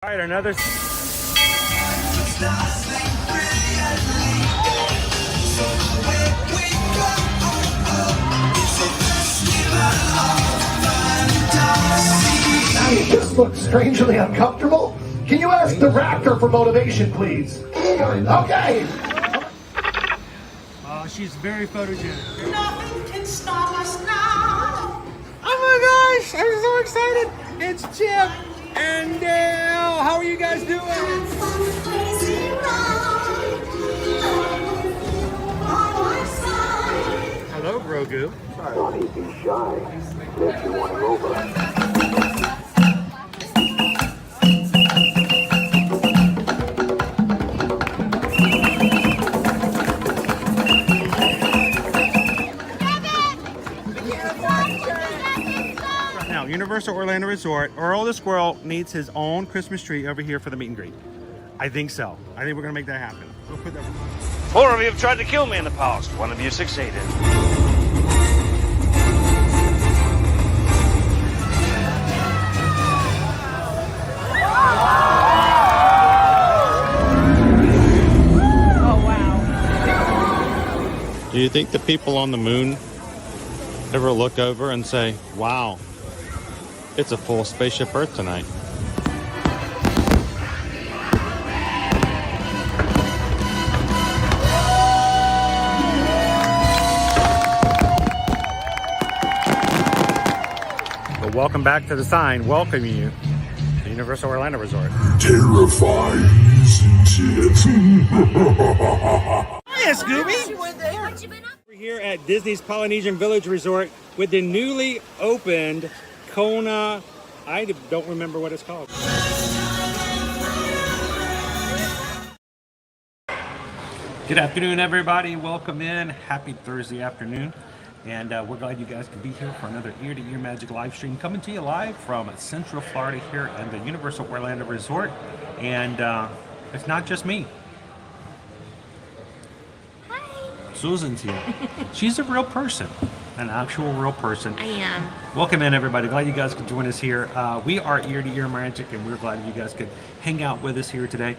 All right, another. You just look strangely uncomfortable. Can you ask the raptor for motivation, please? Okay. She's very photogenic. Nothing can stop us now. Oh my gosh, I'm so excited. It's Chip and Dale. How are you guys doing? Hello, Grogu. Don't be shy. If you want him over. Now, Universal Orlando Resort, Earl the Squirrel needs his own Christmas tree over here for the meet and greet. I think so. I think we're gonna make that happen. We'll put that. 4 of you have tried to kill me in the past. 1 of you succeeded. Do you think the people on the moon ever look over and say, wow, it's a full spaceship Earth tonight? Well, welcome back to the sign welcoming you to Universal Orlando Resort. Terrifying, isn't it? Hiya, Scooby! We're here at Disney's Polynesian Village Resort with the newly opened Kona. I don't remember what it's called. Good afternoon, everybody. Welcome in. Happy Thursday afternoon. And we're glad you guys can be here for another Ear to Ear Magic live stream coming to you live from Central Florida here at the Universal Orlando Resort. And it's not just me. Susan's here. She's a real person, an actual real person. I am. Welcome in, everybody. Glad you guys could join us here. We are Ear to Ear Magic, and we're glad you guys could hang out with us here today.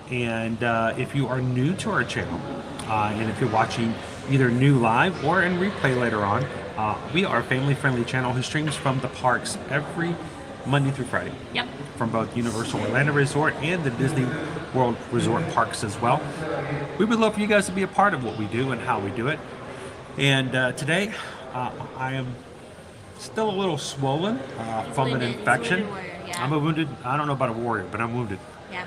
If you are new to our channel, and if you're watching either new live or in replay later on, we are a family-friendly channel who streams from the parks every Monday through Friday. Yep. From both Universal Orlando Resort and the Disney World Resort parks as well. We would love for you guys to be a part of what we do and how we do it. And today, I am still a little swollen from an infection. Yeah. I'm a wounded, I don't know about a warrior, but I'm wounded. Yeah.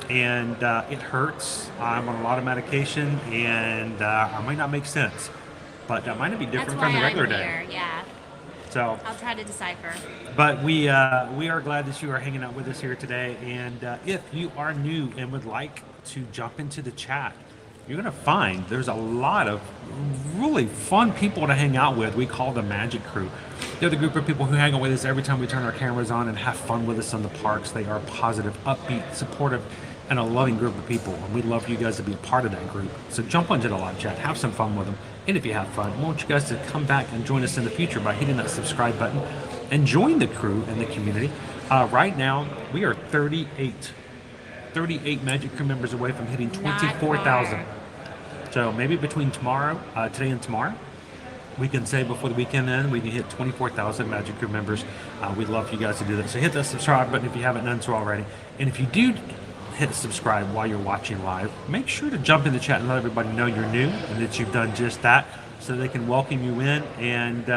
It hurts. I'm on a lot of medication, and I might not make sense, but that might not be different from the regular day. Yeah. So I'll try to decipher. But we are glad that you are hanging out with us here today. And if you are new and would like to jump into the chat, you're going to find there's a lot of really fun people to hang out with. We call the Magic Crew. They're the group of people who hang out with us every time we turn our cameras on and have fun with us on the parks. They are positive, upbeat, supportive, and a loving group of people. And we'd love for you guys to be a part of that group. So jump onto the live chat, have some fun with them. And if you have fun, I want you guys to come back and join us in the future by hitting that subscribe button and join the crew and the community. Right now, we are 38 Magic Crew members away from hitting 24,000. So maybe between today and tomorrow, we can say before the weekend ends, we can hit 24,000 Magic Crew members. We'd love for you guys to do that. So hit that subscribe button if you haven't done so already. And if you do hit subscribe while you're watching live, make sure to jump in the chat and let everybody know you're new and that you've done just that, so they can welcome you in and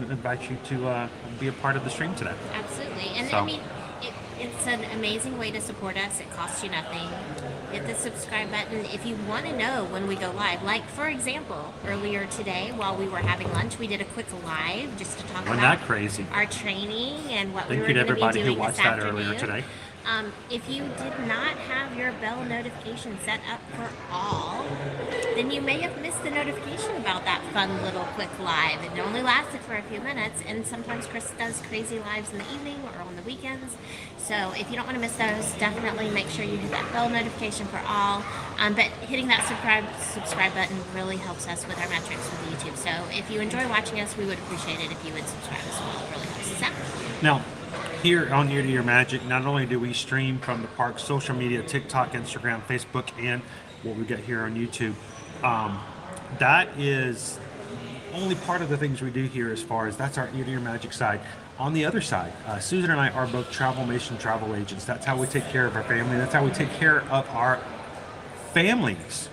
invite you to be a part of the stream today. Absolutely. And So. I mean, it's an amazing way to support us. It costs you nothing. Hit the subscribe button if you want to know when we go live. Like, for example, earlier today while we were having lunch, we did a quick live just to talk Wasn't about that crazy? our training and what we Thank were you to going to be everybody doing who watched this that afternoon. earlier today. If you did not have your bell notification set up for all, then you may have missed the notification about that fun little quick live. It only lasted for a few minutes, and sometimes Chris does crazy lives in the evening or on the weekends. So if you don't want to miss those, definitely make sure you hit that bell notification for all. But hitting that subscribe button really helps us with our metrics with YouTube. So if you enjoy watching us, we would appreciate it if you would subscribe as well. It really helps us out. Now, here on Ear to Ear Magic, not only do we stream from the park's social media, TikTok, Instagram, Facebook, and what we get here on YouTube, that is only part of the things we do here as far as that's our Ear to Ear Magic side. On the other side, Susan and I are both Travelmation travel agents. That's how we take care of our family. That's how we take care of our families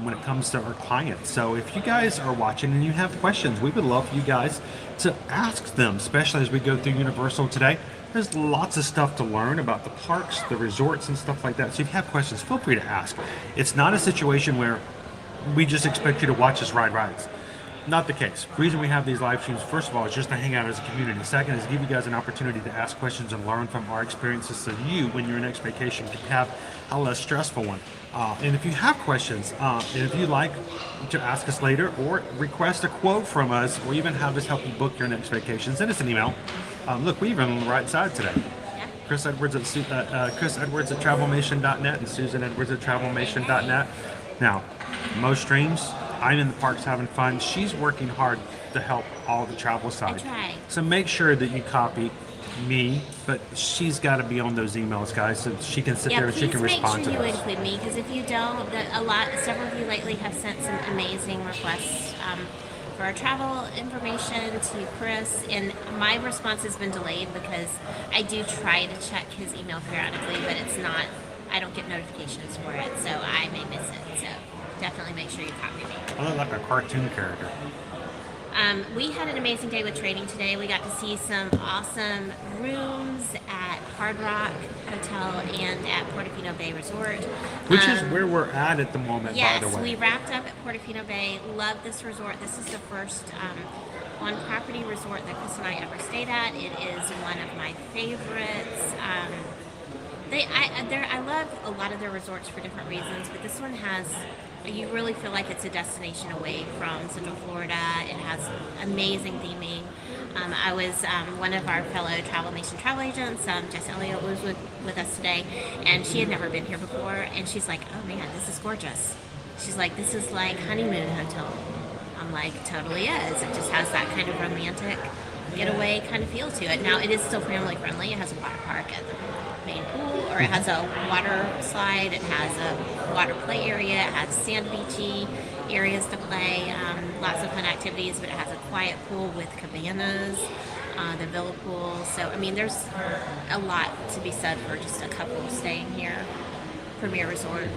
when it comes to our clients. So if you guys are watching and you have questions, we would love for you guys to ask them, especially as we go through Universal today. There's lots of stuff to learn about the parks, the resorts, and stuff like that. So if you have questions, feel free to ask. It's not a situation where we just expect you to watch us ride rides. Not the case. The reason we have these live streams, first of all, is just to hang out as a community. Second is give you guys an opportunity to ask questions and learn from our experiences so you, when your next vacation, can have a less stressful one. And if you have questions, and if you'd like to ask us later or request a quote from us or even have us help you book your next vacation, send us an email. Look, we're even on the right side today. Chris Edwards at travelmation.net and Susan Edwards at travelmation.net. Now, most streams, I'm in the parks having fun. She's working hard to help all the travel side. I try. So make sure that you copy me, but she's got to be on those emails, guys, so she can sit there and she can respond to please make those. sure you include me, because if you don't, several of you lately have sent some amazing requests for our travel information to Chris, and my response has been delayed because I do try to check his email periodically, but it's not, I don't get notifications for it, so I may miss it. So definitely make sure you copy me. I look like a cartoon character. We had an amazing day with trading today. We got to see some awesome rooms at Hard Rock Hotel and at Portofino Bay Resort. Which is where we're at the moment, by the way. Yes, we wrapped up at Portofino Bay. Love this resort. This is the first on-property resort that Chris and I ever stayed at. It is one of my favorites. I love a lot of their resorts for different reasons, but this one has, you really feel like it's a destination away from Central Florida. It has amazing theming. I was one of our fellow Travelmation travel agents, Jess Elliott, was with us today, and she had never been here before, and she's like, oh man, this is gorgeous. She's like, this is like honeymoon hotel. I'm like, totally is. It just has that kind of romantic getaway kind of feel to it. Now, it is still family friendly. It has a water park at the main pool, or it has a water slide, it has a water play area, it has sand beachy areas to play, lots of fun activities, but it has a quiet pool with cabanas, the villa pool. So, I mean, there's a lot to be said for just a couple staying here. Premier resort,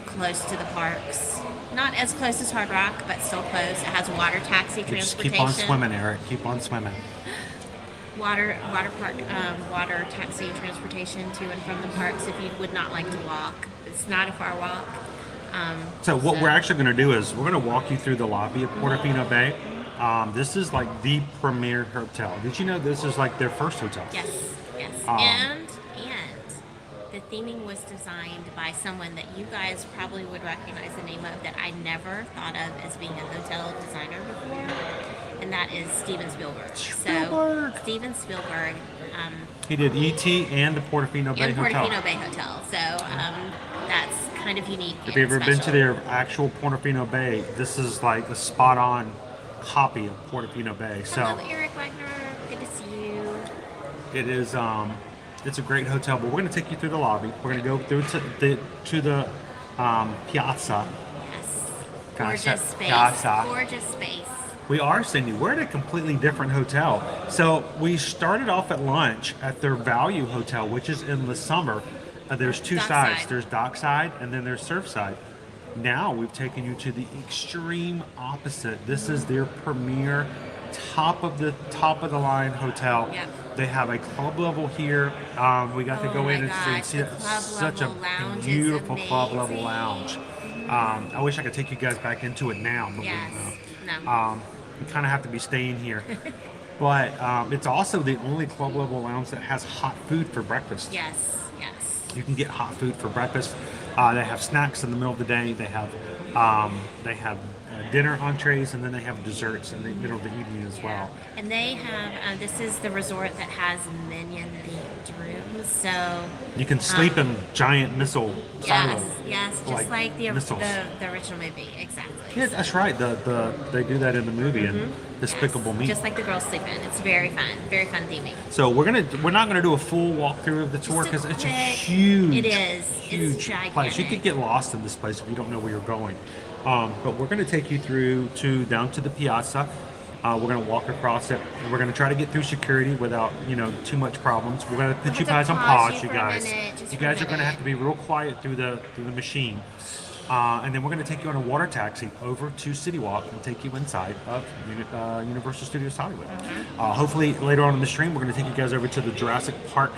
close to the parks. Not as close as Hard Rock, but still close. It has water taxi Just transportation. keep on swimming, Eric. Keep on swimming. Water park, water taxi transportation to and from the parks if you would not like to walk. It's not a far walk. So what we're actually going to do is we're going to walk you through the lobby of Portofino Bay. This is like the premier hotel. Did you know this is like their first hotel? Yes. And the theming was designed by someone that you guys probably would recognize the name of that I never thought of as being a hotel designer before, and that is Steven Spielberg. So Steven Spielberg. He did E.T. and the Portofino Bay Hotel. Portofino Bay Hotel. So that's kind of unique. If you've ever been to their actual Portofino Bay, this is like a spot-on copy of Portofino Bay. So hello, Eric Wagner. Good to see you. it is. It's a great hotel, but we're going to take you through the lobby. We're going to go through to the piazza. Yes. Gosh, Gorgeous space. piazza. Gorgeous space. We are, Cindy. We're at a completely different hotel. So we started off at lunch at their Value Hotel, which is in the summer. There's two sides. There's dockside and then there's surfside. Now we've taken you to the extreme opposite. This is their premier top of the line hotel. Yep. They have a club level here. We got to go in and see such a beautiful club level lounge. I wish I could take you guys back into it now, but we kind of have to be staying here. But it's also the only club level lounge that has hot food for breakfast. Yes. You can get hot food for breakfast. They have snacks in the middle of the day. They have dinner entrees, and then they have desserts in the middle of the evening as well. And they have, this is the resort that has Minion themed rooms, so you can sleep in giant missile silos. Yes, just like the missiles. the original movie, exactly. Yeah, that's right. They do that in the movie, and Despicable Me. Just like the girls sleep in. It's very fun theming. So we're not gonna do a full walkthrough of the tour because it's a huge, It is. huge It's gigantic. place. You could get lost in this place if you don't know where you're going. But we're gonna take you through down to the piazza. We're gonna walk across it. We're gonna try to get through security without too much problems. We're gonna put you guys on pause, you guys. You guys are gonna have to be real quiet through the machine. And then we're going to take you on a water taxi over to CityWalk and take you inside of Universal Studios Hollywood. Hopefully later on in the stream, we're going to take you guys over to the Jurassic Park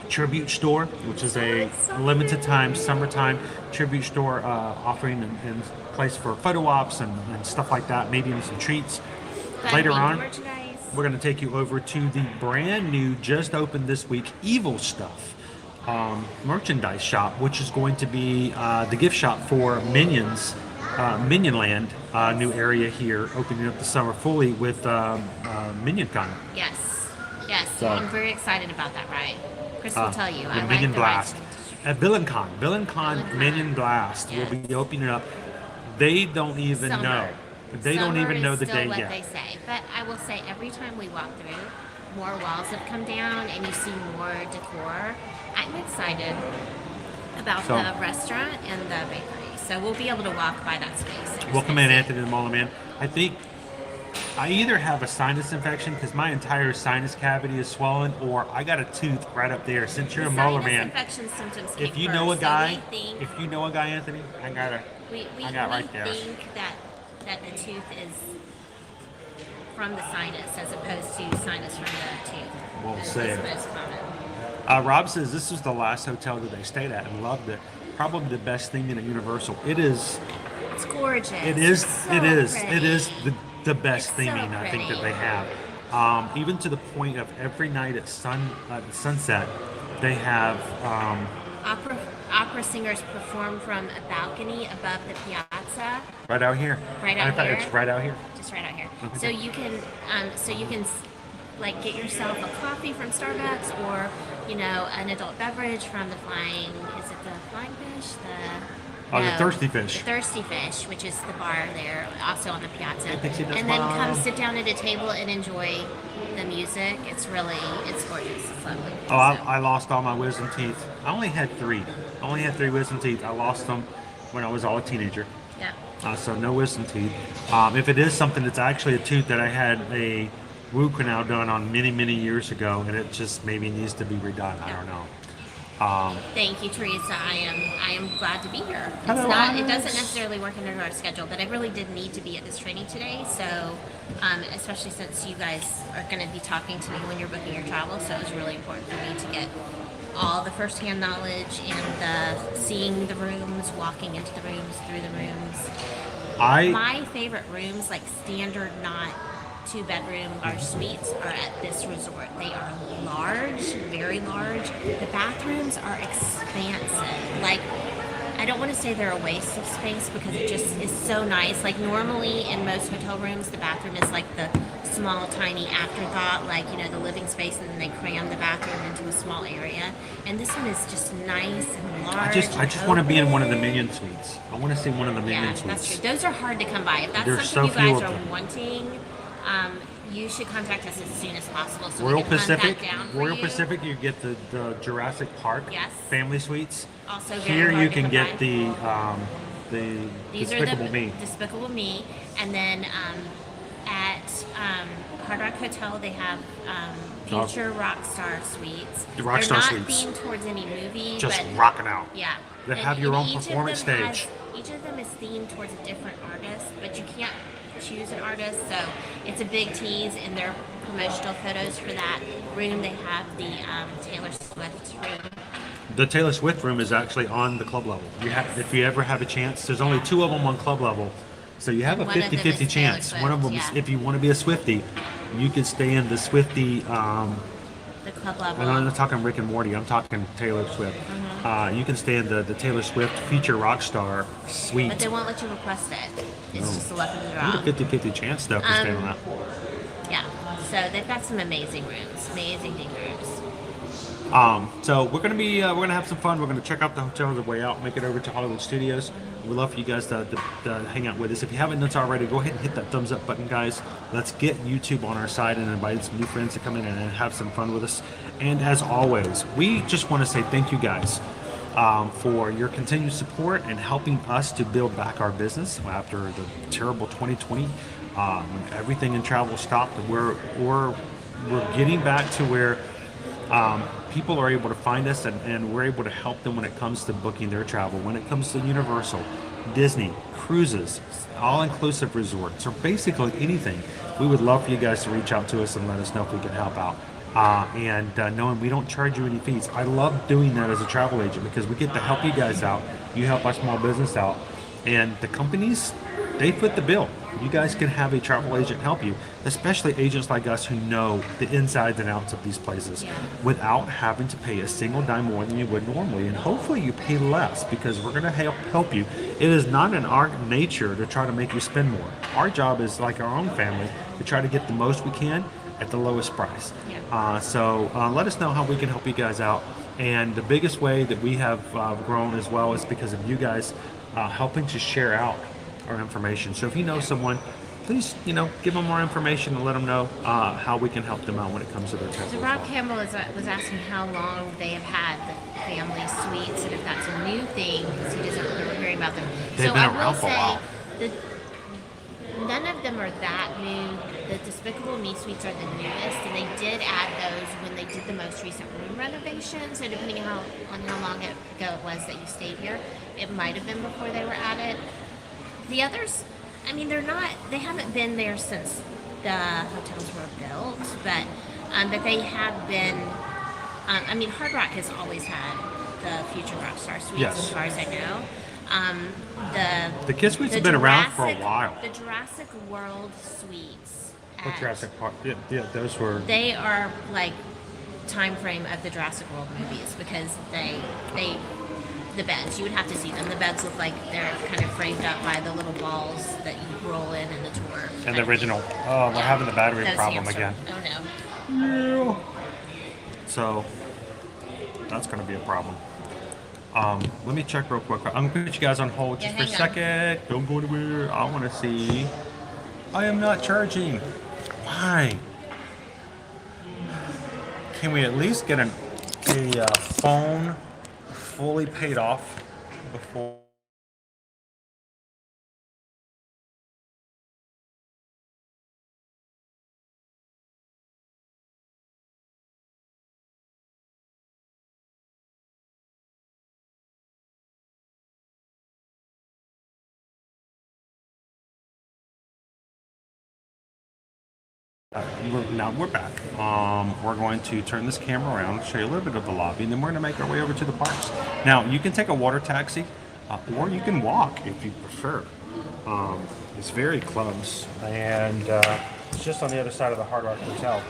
tribute store, which is a limited time, summertime tribute store offering and place for photo ops and stuff like that, maybe even some treats. Later on, we're going to take you over to the brand new, just opened this week, Evil Stuff merchandise shop, which is going to be the gift shop for Minions, Minion Land, new area here, opening up the summer fully with Minion Con. Yes. So, I'm very excited about that ride. Chris will tell you. the I like Minion the Blast. rides. At Villain-Con, Minion Blast will be opening up. They don't even Summer. know. They don't Summer even know is the still date what yet. they say. But I will say, every time we walk through, more walls have come down and you see more decor. I'm excited about the restaurant and the bakery. So we'll be able to walk by that space. Welcome in, Anthony the Mall Man. I think I either have a sinus infection because my entire sinus cavity is swollen, or I got a tooth right up there. Since you're a Muller man, Infection symptoms if you came know a first, guy, so we think, Anthony, I got right there. think that the tooth is from the sinus as opposed to sinus from the tooth. We'll That's see. most common. Rob says this was the last hotel that they stayed at and loved it. Probably the best thing in a Universal. It is. It's gorgeous. It is. So It is. pretty. It is the best It's so theming I think that pretty. they have. Even to the point of every night at sunset, they have. Opera singers perform from a balcony above the piazza. Right out here. Right out In fact, here? it's right out here. Just right out here. Okay. So you can, like get yourself a coffee from Starbucks, or an adult beverage from the Flying. Is it the Flying Fish? The Thirsty Fish. The Thirsty Fish, which is the bar there, also on the piazza. Hey, Pixie, that's And then mom. come sit down at a table and enjoy the music. It's gorgeous. It's lovely. Oh, So- I lost all my wisdom teeth. I only had three. Wisdom teeth. I lost them when I was all a teenager. Yeah. So no wisdom teeth. If it is something that's actually a tooth that I had a root canal done on many years ago, and it just maybe needs to be redone. I don't know. Thank you, Teresa. I am glad to be here. Hello, It doesn't Alex. necessarily work into our schedule, but I really did need to be at this training today. So, especially since you guys are going to be talking to me when you're booking your travel, so it was really important for me to get all the firsthand knowledge and seeing the rooms, walking into the rooms, through the rooms. My favorite rooms, like standard, not two-bedroom large suites, are at this resort. They are large, very large. The bathrooms are expansive. Like, I don't want to say they're a waste of space because it just is so nice. Like, normally in most hotel rooms, the bathroom is like the small, tiny afterthought, like, the living space, and then they cram the bathroom into a small area. And this one is just nice and large. I just want to be in one of the Minion suites. I want to see one of the Minion Yeah, that's suites. true. Those are hard to come by. If that's There's something so you few guys of are them. wanting, you should contact us as soon as possible. So Royal we can hunt that Pacific, down for Royal you. Pacific, you get the Jurassic Park Yes. family suites. Also very Here hard you to can come get by. the These Despicable are the Me. Despicable Me, and then at Hard Rock Hotel they have future rock star suites. The rock star They're suites. not themed towards any movie, Just but rocking out. yeah. They And- have your and own each of performance them stage. each of them is themed towards a different artist, but you can't choose an artist, so it's a big tease in their promotional photos for that room. They have the Taylor Swift room. The Taylor Swift room is actually on the club level. If you ever have a chance, there's only two of them on club level. So you have a One of them 50-50 is Taylor chance. One of them Swift, is, yeah. if you want to be a Swiftie, you could stay in the Swiftie. The club level. I'm not talking Rick and Morty. I'm talking Taylor Swift. You can stay in the Taylor Swift feature rock star suite. But they won't let you request it. It's just a luck of the You draw. have a 50-50 chance though to stay on that. Yeah. So they've got some amazing rooms, amazing big rooms. So we're gonna have some fun. We're gonna check out the hotel on the way out, make it over to Hollywood Studios. We'd love for you guys to hang out with us. If you haven't done so already, go ahead and hit that thumbs up button, guys. Let's get YouTube on our side and invite some new friends to come in and have some fun with us. And as always, we just want to say thank you guys for your continued support and helping us to build back our business after the terrible 2020 when everything in travel stopped. We're getting back to where people are able to find us, and we're able to help them when it comes to booking their travel, when it comes to Universal, Disney, cruises, all-inclusive resorts, or basically anything. We would love for you guys to reach out to us and let us know if we can help out. Knowing we don't charge you any fees. I love doing that as a travel agent because we get to help you guys out. You help our small business out. And the companies, they foot the bill. You guys can have a travel agent help you, especially agents like us who know the insides and outs of these places without having to pay a single dime more than you would normally. And hopefully you pay less because we're going to help you. It is not in our nature to try to make you spend more. Our job is like our own family to try to get the most we can at the lowest price. So let us know how we can help you guys out. And the biggest way that we have grown as well is because of you guys helping to share out our information. So if you know someone, please, give them more information and let them know how we can help them out when it comes to their travel. So Rob Campbell was asking how long they have had the family suites and if that's a new thing because he doesn't remember hearing about them. They've so been I will around for a say while. None of them are that new. The Despicable Me suites are the newest, and they did add those when they did the most recent room renovation. So depending on how long ago it was that you stayed here, it might have been before they were added. The others, I mean, they haven't been there since the hotels were built, but they have been. I mean, Hard Rock has always had the Future Rockstar suites, as far as I know. The Kid Suites have been around for a while. The Jurassic World suites. Jurassic Park. Yeah, those were. They are like time frame of the Jurassic World movies because the beds, you would have to see them. The beds look like they're kind of framed up by the little balls that you roll in the tour. And the original. Oh, we're having the battery problem again. Oh no. Yeah. So that's going to be a problem. Let me check real quick. I'm going to put you guys on hold just for a second. Don't go anywhere. I want to see. I am not charging. Why? Can we at least get a phone fully paid off before? Now we're back. We're going to turn this camera around, show you a little bit of the lobby, and then we're going to make our way over to the parks. Now, you can take a water taxi, or you can walk if you prefer. It's very close, and it's just on the other side of the Hard Rock Hotel.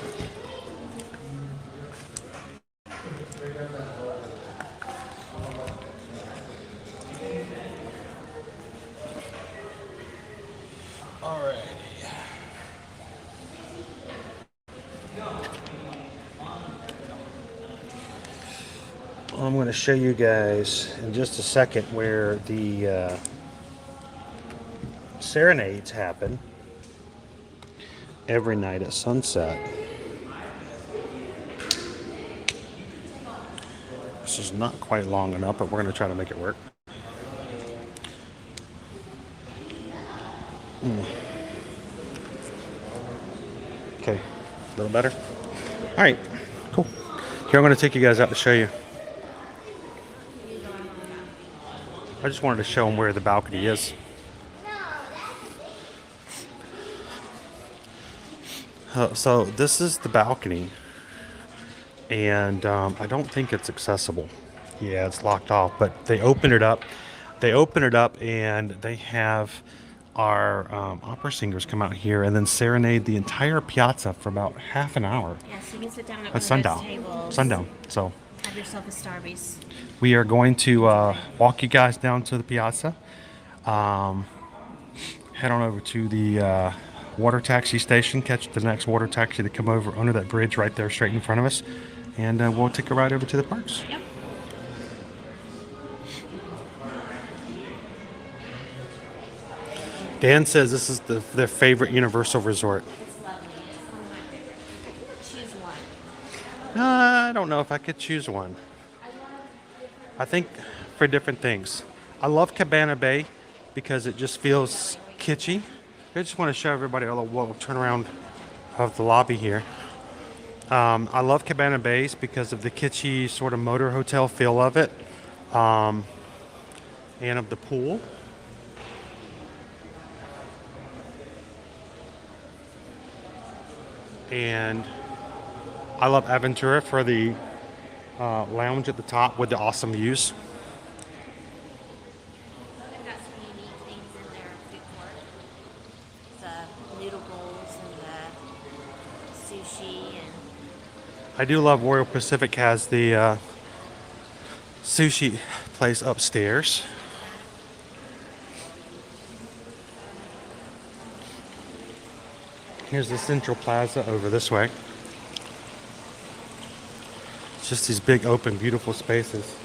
All right. I'm going to show you guys in just a second where the serenades happen every night at sunset. This is not quite long enough, but we're going to try to make it work. Okay, a little better. All right, cool. Here, I'm going to take you guys out to show you. I just wanted to show them where the balcony is. So this is the balcony, and I don't think it's accessible. Yeah, it's locked off, but they opened it up. And they have our opera singers come out here and then serenade the entire piazza for about half an hour. Yeah, so you can sit down at At sundown. So have yourself a Starbucks. we are going to walk you guys down to the piazza. Head on over to the water taxi station. Catch the next water taxi to come over under that bridge right there, straight in front of us. and we'll take a ride over to the parks. Yep. Dan says this is their favorite Universal resort. It's lovely. It's one of my favorites. Choose one. I don't know if I could choose one. I think for different things. I love Cabana Bay because it just feels kitschy. I just want to show everybody a little turnaround of the lobby here. I love Cabana Bays because of the kitschy sort of motor hotel feel of it, and of the pool. And I love Aventura for the lounge at the top with the awesome views. They've got some unique things in their food court. The noodle bowls and the sushi and I do love Royal Pacific has the sushi place upstairs. Here's the Central Plaza over this way. It's just these big, open, beautiful spaces.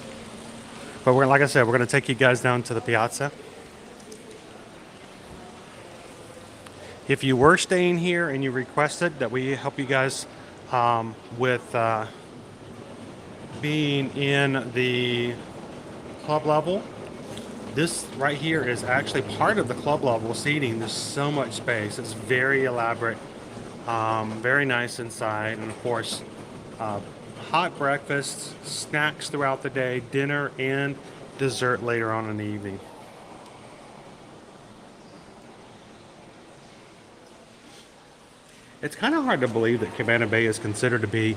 But we're, like I said, we're going to take you guys down to the piazza. If you were staying here and you requested that we help you guys with being in the club level, this right here is actually part of the club level seating. There's so much space. It's very elaborate, very nice inside, and of course, hot breakfasts, snacks throughout the day, dinner, and dessert later on in the evening. It's kind of hard to believe that Cabana Bay is considered to be,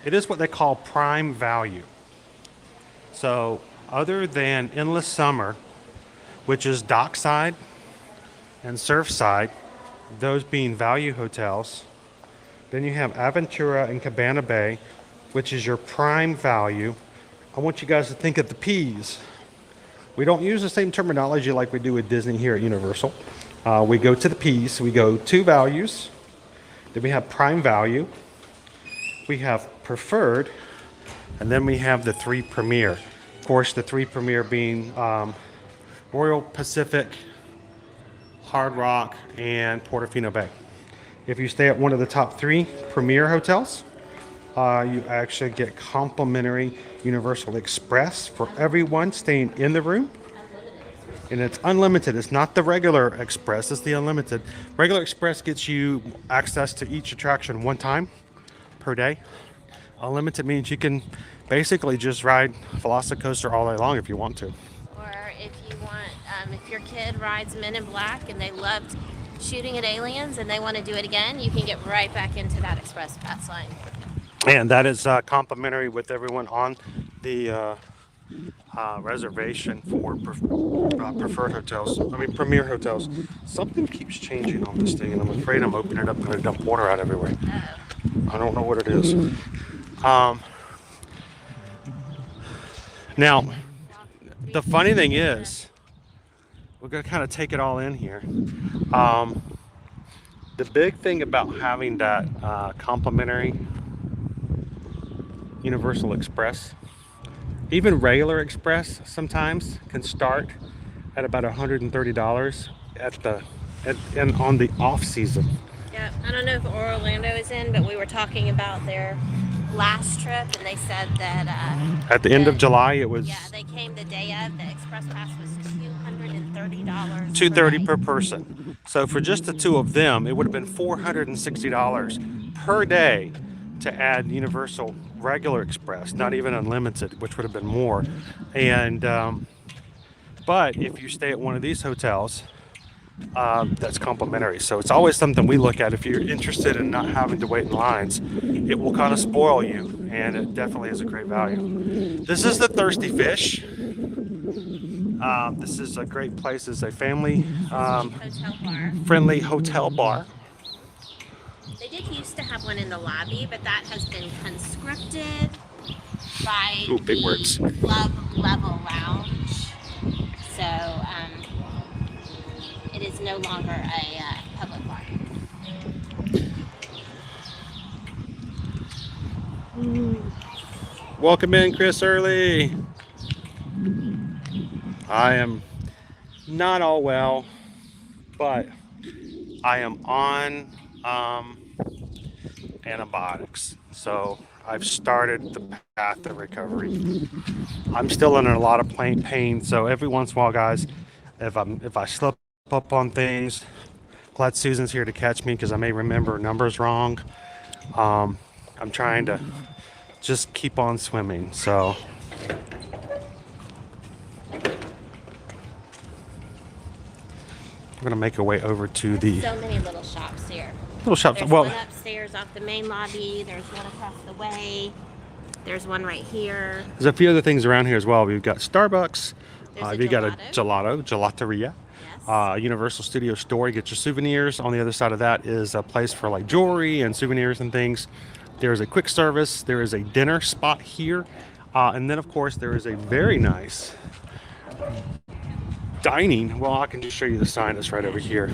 it is what they call prime value. So other than Endless Summer, which is dockside and surfside, those being value hotels, then you have Aventura and Cabana Bay, which is your prime value. I want you guys to think of the P's. We don't use the same terminology like we do with Disney here at Universal. We go to the P's. We go two values. Then we have prime value. We have preferred. And then we have the three premier. Of course, the three premier being Royal Pacific, Hard Rock, and Portofino Bay. If you stay at one of the top three premier hotels, you actually get complimentary Universal Express for everyone staying in the room. And it's unlimited. It's not the regular Express, it's the unlimited. Regular Express gets you access to each attraction one time per day. Unlimited means you can basically just ride Velocicoaster all day long if you want to. or if you want if your kid rides Men in Black and they loved shooting at aliens and they want to do it again, you can get right back into that Express Pass line. And that is complimentary with everyone on the reservation for preferred hotels. I mean, premier hotels. Something keeps changing on this thing, and I'm afraid I'm opening it up and going to dump water out everywhere. I don't know what it is. Now, the funny thing is, we're going to kind of take it all in here. The big thing about having that complimentary Universal Express, even regular Express sometimes can start at about $130 on the off season. Yeah, I don't know if Orlando is in, but we were talking about their last trip, and they said that at the end of July it was they came the day of. The Express Pass was $230. $230 per person. So for just the two of them, it would have been $460 per day to add Universal regular Express, not even unlimited, which would have been more. And but if you stay at one of these hotels, that's complimentary. So it's always something we look at. If you're interested in not having to wait in lines, it will kind of spoil you, and it definitely is a great value. This is the Thirsty Fish. This is a great place. It's a family friendly hotel bar. They did used to have one in the lobby, but that has been conscripted by Big words. Club Level Lounge. So it is no longer a public bar. Welcome in, Chris Early. I am not all well, but I am on antibiotics. So I've started the path of recovery. I'm still in a lot of pain. So every once in a while, guys, if I slip up on things, glad Susan's here to catch me because I may remember numbers wrong. I'm trying to just keep on swimming. So we're gonna make our way over to the So many little shops here. little shops. There's Well, one upstairs off the main lobby. There's one across the way. There's one right here. there's a few other things around here as well. We've got Starbucks. There's a We've got a gelato. gelateria. Yes. Universal Studio Store. You get your souvenirs. On the other side of that is a place for like jewelry and souvenirs and things. There's a quick service. There is a dinner spot here. And then, of course, there is a very nice dining. Well, I can just show you the sign that's right over here.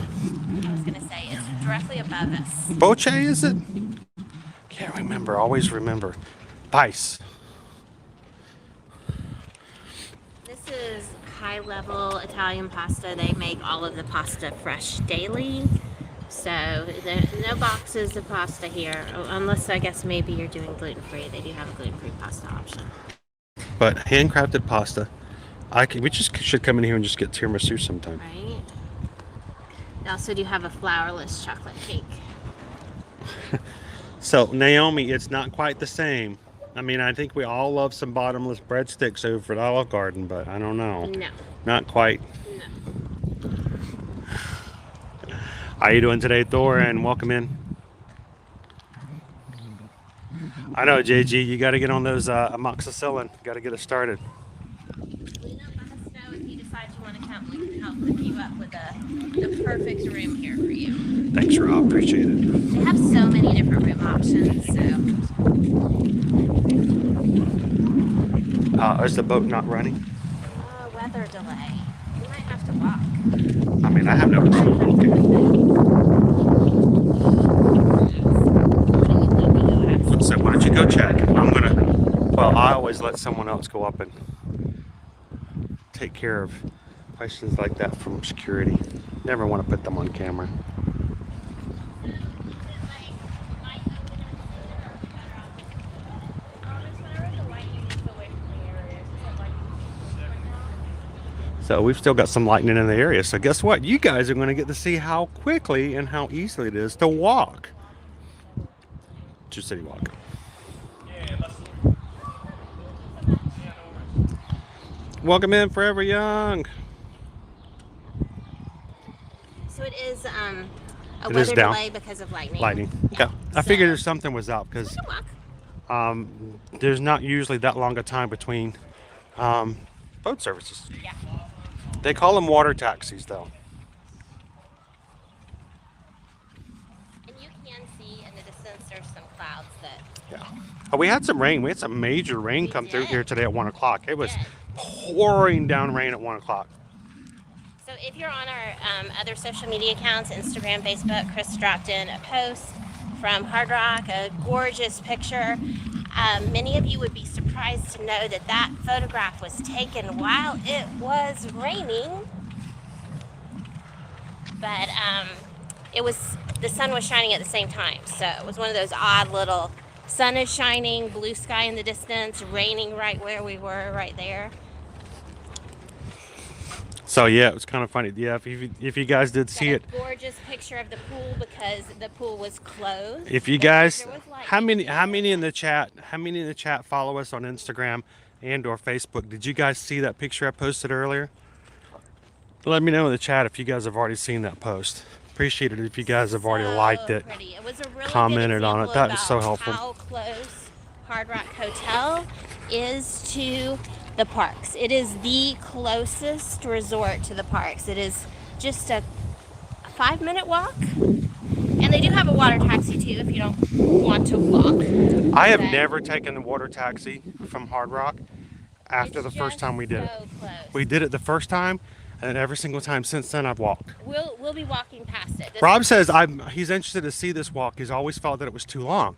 I was going to say, it's directly above us. Boche, is it? Can't remember. Always remember. Vice. This is high-level Italian pasta. They make all of the pasta fresh daily. So there's no boxes of pasta here, unless I guess maybe you're doing gluten-free. They do have a gluten-free pasta option. But handcrafted pasta. We just should come in here and just get tiramisu sometime. Right? They also do have a flourless chocolate cake. So Naomi, it's not quite the same. I mean, I think we all love some bottomless breadsticks over at Olive Garden, but I don't know. No. Not quite. No. How you doing today, Thor? And welcome in. I know, JG, you got to get on those amoxicillin. Got to get it started. Let us know if you decide you want to come. We can help hook you up with the perfect room here for you. Thanks, Rob. Appreciate it. They have so many different room options. So. Is the boat not running? Weather delay. We might have to walk. I mean, I have no problem walking. So why don't you go check? Well, I always let someone else go up and take care of questions like that from security. Never want to put them on camera. So we've still got some lightning in the area. So guess what? You guys are going to get to see how quickly and how easily it is to walk to CityWalk. Welcome in, Forever Young. So it is a It weather is down. delay because of lightning. Lightning. Yeah. Okay. I figured something was out because We can walk. there's not usually that long a time between boat services. Yeah. They call them water taxis, though. And you can see in the distance there's some clouds that. Yeah. Oh, we had some rain. We had some major rain come through did. here today at 1 o'clock. It was did. pouring down rain at 1 o'clock. So if you're on our other social media accounts, Instagram, Facebook, Chris dropped in a post from Hard Rock, a gorgeous picture. Many of you would be surprised to know that that photograph was taken while it was raining. But the sun was shining at the same time. So it was one of those odd little, sun is shining, blue sky in the distance, raining right where we were, right there. So yeah, it was kind of funny. Yeah, if you guys did see it, Gorgeous picture of the pool because the pool was closed. if you The guys, picture was lighted. how many in the chat follow us on Instagram and or Facebook? Did you guys see that picture I posted earlier? Let me know in the chat if you guys have already seen that post. Appreciate it if you guys have already liked it. Pretty. It was a really Commented good on it. example That was so about helpful. How close Hard Rock Hotel is to the parks. It is the closest resort to the parks. It is just a 5-minute walk. And they do have a water taxi too if you don't want to walk. I have But never taken the water taxi from Hard Rock after it's the first just time we did it. so close. We did it the first time, and every single time since then I've walked. We'll be walking past it. This Rob says he's interested to see this walk. He's always felt that it was too long.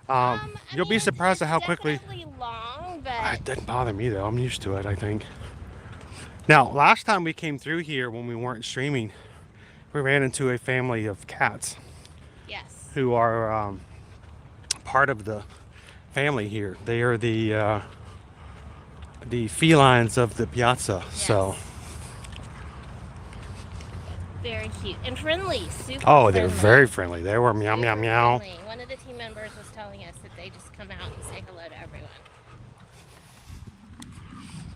You'll be surprised at how quickly. Definitely long, but It doesn't bother me though. I'm used to it, I think. Now, last time we came through here when we weren't streaming, we ran into a family of cats yes. who are part of the family here. They are the felines of the piazza. Yes. So, Very cute and friendly. Super oh, they're friendly. very friendly. They were meow meow Super meow. friendly. One of the team members was telling us that they just come out and say hello to everyone.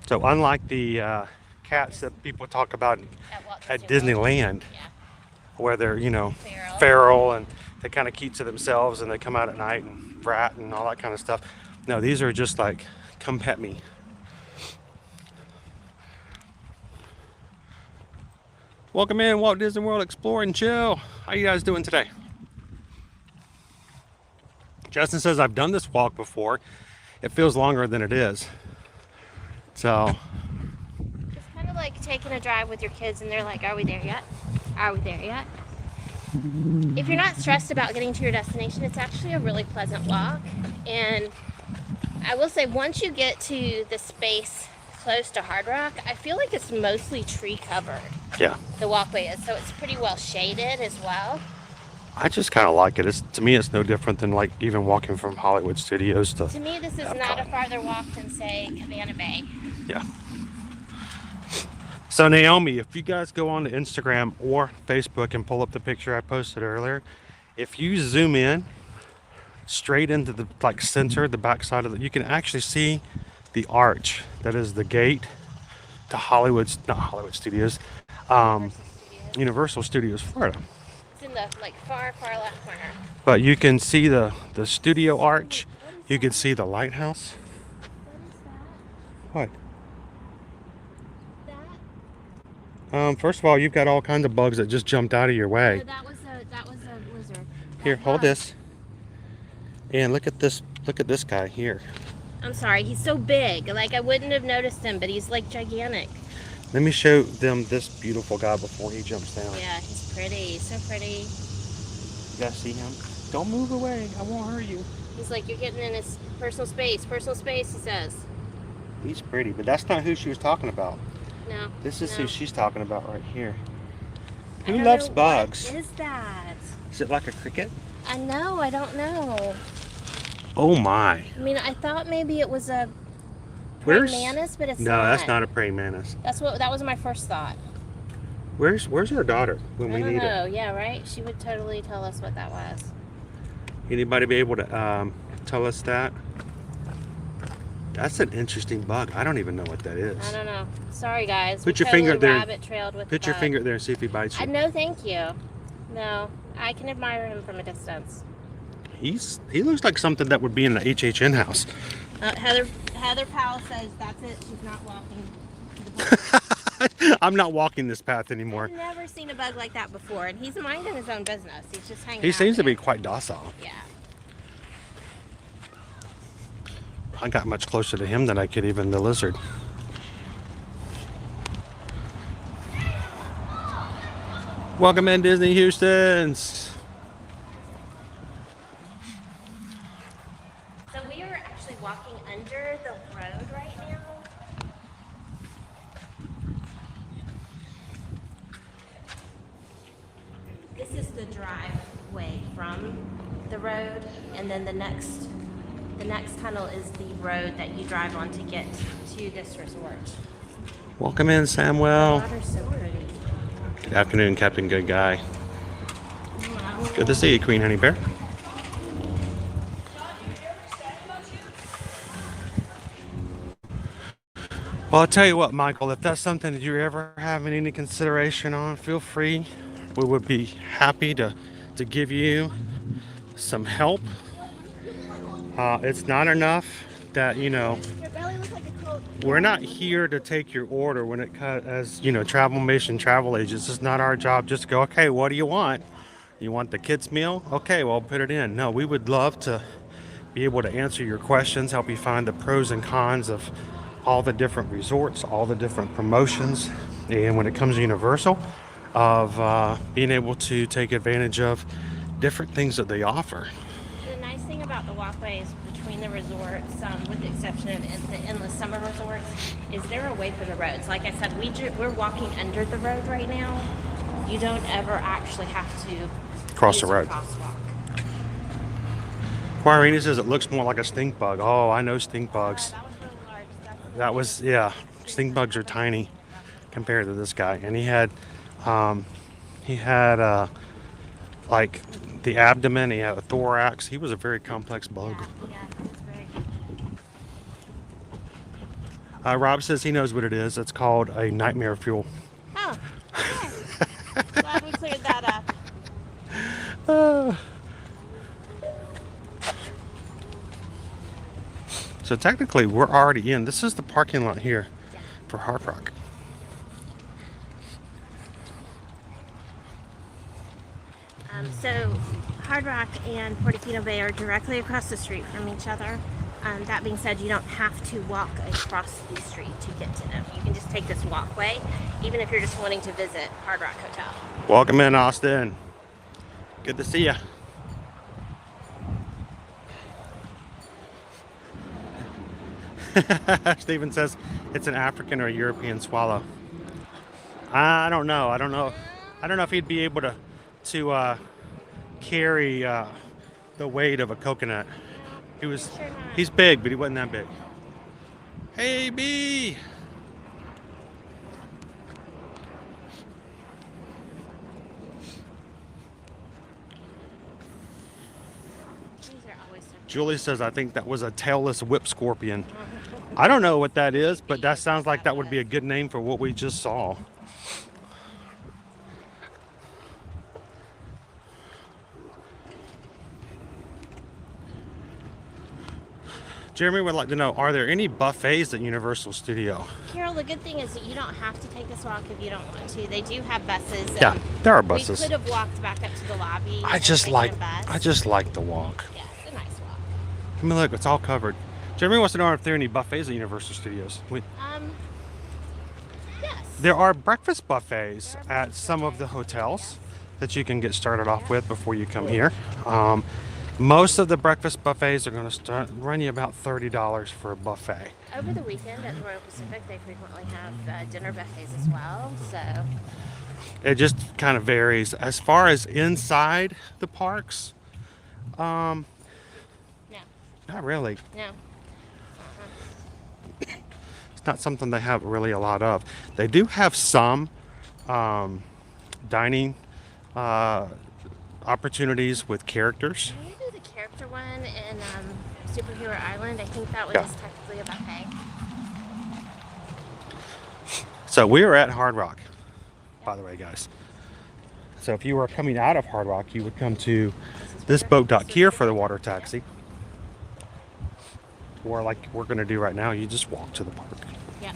So unlike the cats that people talk about at Disneyland, Yeah. where they're, Feral. feral and they kind of keep to themselves and they come out at night and brat and all that kind of stuff. No, these are just like, come pet me. Welcome in, Walt Disney World Explore and Chill. How you guys doing today? Justin says, I've done this walk before. It feels longer than it is. So, It's kind of like taking a drive with your kids and they're like, are we there yet? Are we there yet? If you're not stressed about getting to your destination, it's actually a really pleasant walk. And I will say, once you get to the space close to Hard Rock, I feel like it's mostly tree covered. yeah. The walkway is, so it's pretty well shaded as well. I just kind of like it. To me, it's no different than like even walking from Hollywood Studios to. To me, this is not a farther walk than, say, Cabana Bay. Yeah. So Naomi, if you guys go on to Instagram or Facebook and pull up the picture I posted earlier, if you zoom in straight into the center, the back side of it, you can actually see the arch that is the gate to not Hollywood Studios, Universal Studios Florida. It's in the far left corner. But you can see the studio arch. You can see the lighthouse. What? That? First of all, you've got all kinds of bugs that just jumped out of your way. No, that was a lizard. Here, That hold bug. this. And look at this. Look at this guy here. I'm sorry, he's so big. Like, I wouldn't have noticed him, but he's like gigantic. Let me show them this beautiful guy before he jumps down. Yeah, he's pretty. So pretty. You guys see him? Don't move away. I won't hurt you. He's like, you're getting in his personal space. Personal space, he says. He's pretty, but that's not who she was talking about. No. This is no. who she's talking about right here. I Who don't loves know, bugs? What is that? Is it like a cricket? I know, I don't know. Oh my. I mean, I thought maybe it was a Where's praying mantis, but it's No, not. that's not a praying mantis. That was my first thought. Where's her daughter when I we don't need know. her? Yeah, right? She would totally tell us what that was. Anybody be able to tell us that? That's an interesting bug. I don't even know what that is. I don't know. Sorry, guys. Put We your finger totally there. rabbit trailed with Put the your bug. finger there and see if he bites you. No, thank you. No, I can admire him from a distance. He looks like something that would be in the HHN house. Heather Powell says that's it. She's not walking. The I'm not walking this path anymore. I've never seen a bug like that before, and he's minding his own business. He's just hanging He out seems to there. be quite docile. Yeah. I got much closer to him than I could even the lizard. Welcome in, Disney Houston's. So we are actually walking under the road right now. This is the driveway from the road, and then the next tunnel is the road that you drive on to get to this resort. Welcome in, Samuel. The water's so pretty. Good afternoon, Captain Good Guy. Good to see you, Queen Honey Bear. Well, I'll tell you what, Michael, if that's something that you're ever having any consideration on, feel free. We would be happy to give you some help. It's not enough that, Your belly looks like a coat. we're not here to take your order when it as travel mission travel agents. It's not our job just to go, okay, what do you want? You want the kids meal? Okay, well, put it in. No, we would love to be able to answer your questions, help you find the pros and cons of all the different resorts, all the different promotions, and when it comes to Universal, of being able to take advantage of different things that they offer. The nice thing about the walkways between the resorts, with the exception of the endless summer resorts, is there a way for the roads? Like I said, we're walking under the road right now. You don't ever actually have to Cross use the road. a crosswalk. Quararina says it looks more like a stink bug. Oh, I know stink bugs. That was really large. That was, yeah. Stink bugs are tiny compared to this guy. And he had like the abdomen, he had a thorax. He was a very complex bug. Yeah, it's very Rob says he knows what it is. It's called a nightmare fuel. Oh, okay. Glad we cleared that up. So technically, we're already in. This is the parking lot here for Hard Rock. So Hard Rock and Portofino Bay are directly across the street from each other. That being said, you don't have to walk across the street to get to them. You can just take this walkway, even if you're just wanting to visit Hard Rock Hotel. Welcome in, Austin. Good to see you. Steven says it's an African or a European swallow. I don't know. I don't know if he'd be able to carry the weight of a coconut. He's big, but he wasn't that big. Hey, B. Julie says, I think that was a tailless whip scorpion. I don't know what that is, but that sounds like that would be a good name for what we just saw. Jeremy would like to know, are there any buffets at Universal Studio? Carol, the good thing is that you don't have to take this walk if you don't want to. They do have buses. Yeah, there are buses. We could have walked back up to the lobby. I just like the walk. Yeah, it's a nice walk. I mean, look, it's all covered. Jeremy wants to know if there are any buffets at Universal Studios. Yes. There are breakfast buffets at some of the hotels that you can get started off with before you come here. Most of the breakfast buffets are going to run you about $30 for a buffet. Over the weekend at the Royal Pacific, they frequently have dinner buffets as well. So it just kind of varies. As far as inside the parks, no, not really. no. It's not something they have really a lot of. They do have some dining opportunities with characters. Can you do the character one in Superhero Island? I think that one is technically a buffet. So we are at Hard Rock, by the way, guys. So if you were coming out of Hard Rock, you would come to this boat dock here for the water taxi. Or like we're going to do right now, you just walk to the park. Yeah.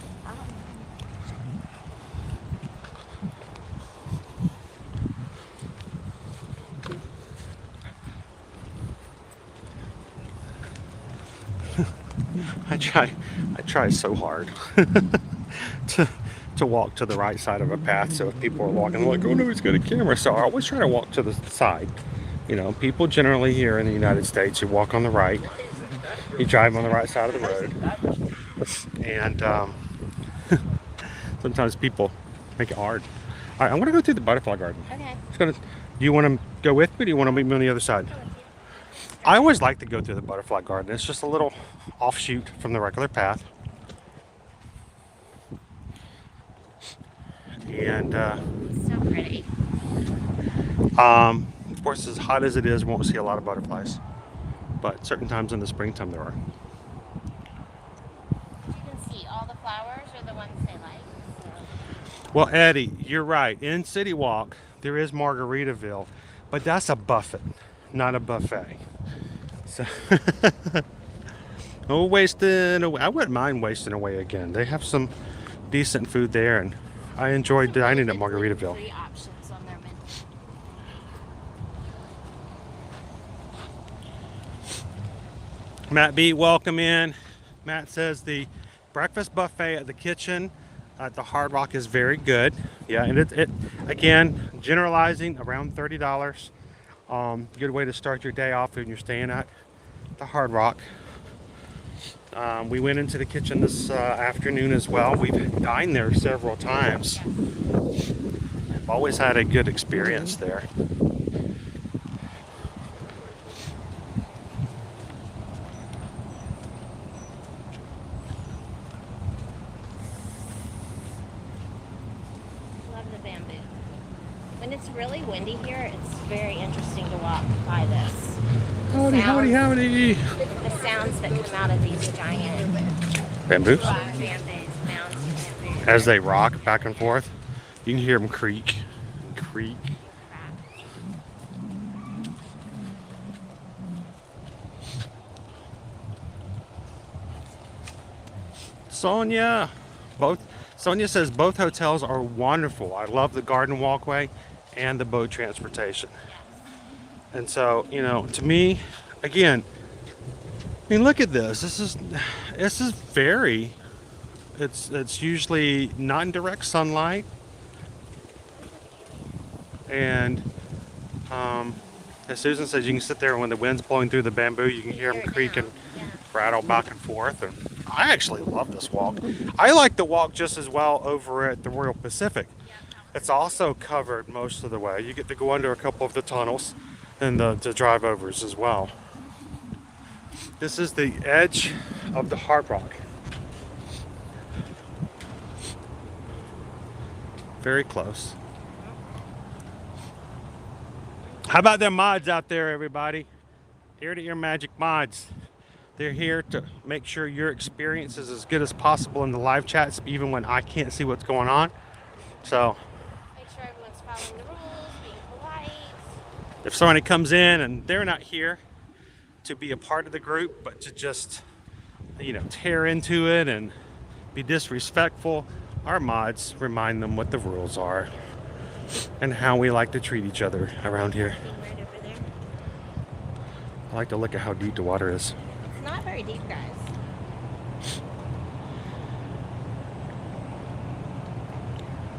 I try so hard to walk to the right side of a path. So if people are walking, I'm like, oh no, he's got a camera. So I always try to walk to the side. You know, people generally here in the United States, you walk on the right, you drive on the right side of the road, and sometimes people make it hard. All right, I'm gonna go through the butterfly garden. Okay. Do you want to go with me? Or do you want to meet me on the other side? I always like to go through the butterfly garden. It's just a little offshoot from the regular path. And So pretty. of course, as hot as it is, we won't see a lot of butterflies. But certain times in the springtime there are. You can see all the flowers or the ones they like. Well, Eddie, you're right. In CityWalk, there is Margaritaville, but that's a buffet, not a buffet. So, no wasting away. I wouldn't mind wasting away again. They have some decent food there, and I enjoyed dining at Margaritaville. 3 options on their menu. Matt B, welcome in. Matt says the breakfast buffet at the kitchen at the Hard Rock is very good. Yeah, and it again, generalizing, around $30. Good way to start your day off when you're staying at the Hard Rock. We went into the kitchen this afternoon as well. We've dined there several times. I've always had a good experience there. Love the bamboo. When it's really windy here, it's very interesting to walk by this. Howdy, howdy, howdy. The sounds that come out of these giant Bamboos? bamboos, mounds of bamboo. As they rock back and forth, you can hear them creak, creak. Sonia, Sonia says both hotels are wonderful. I love the garden walkway and the boat transportation. And so, you know, to me, again, I mean, look at this. This is very. It's usually not in direct sunlight, and as Susan says, you can sit there and when the wind's blowing through the bamboo, you can hear them creak and rattle back and forth. And I actually love this walk. I like the walk just as well over at the Royal Pacific. It's also covered most of the way. You get to go under a couple of the tunnels and the drive overs as well. This is the edge of the Hard Rock. Very close. How about them mods out there, everybody? Here to Your Magic mods. They're here to make sure your experience is as good as possible in the live chats, even when I can't see what's going on. So, Make sure everyone's following the rules, being polite. if somebody comes in and they're not here to be a part of the group, but to just, you know, tear into it and be disrespectful, our mods remind them what the rules are and how we like to treat each other around here. Right over there. I like to look at how deep the water is. It's not very deep, guys.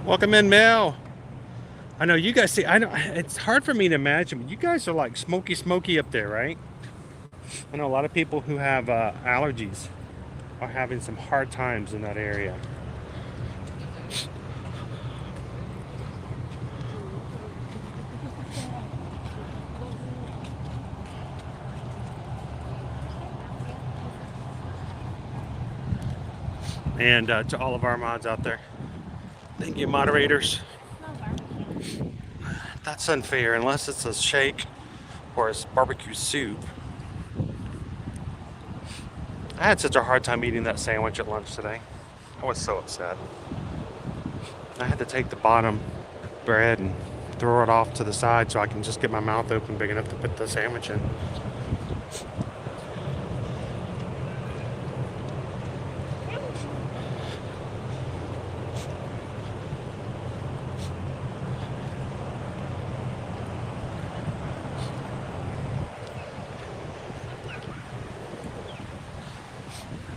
Welcome in, Mel. I know you guys see, I know it's hard for me to imagine, but you guys are like smoky up there, right? I know a lot of people who have allergies are having some hard times in that area. And to all of our mods out there, thank you, moderators. That's unfair unless it's a shake or it's barbecue soup. I had such a hard time eating that sandwich at lunch today. I was so upset. I had to take the bottom bread and throw it off to the side so I can just get my mouth open big enough to put the sandwich in.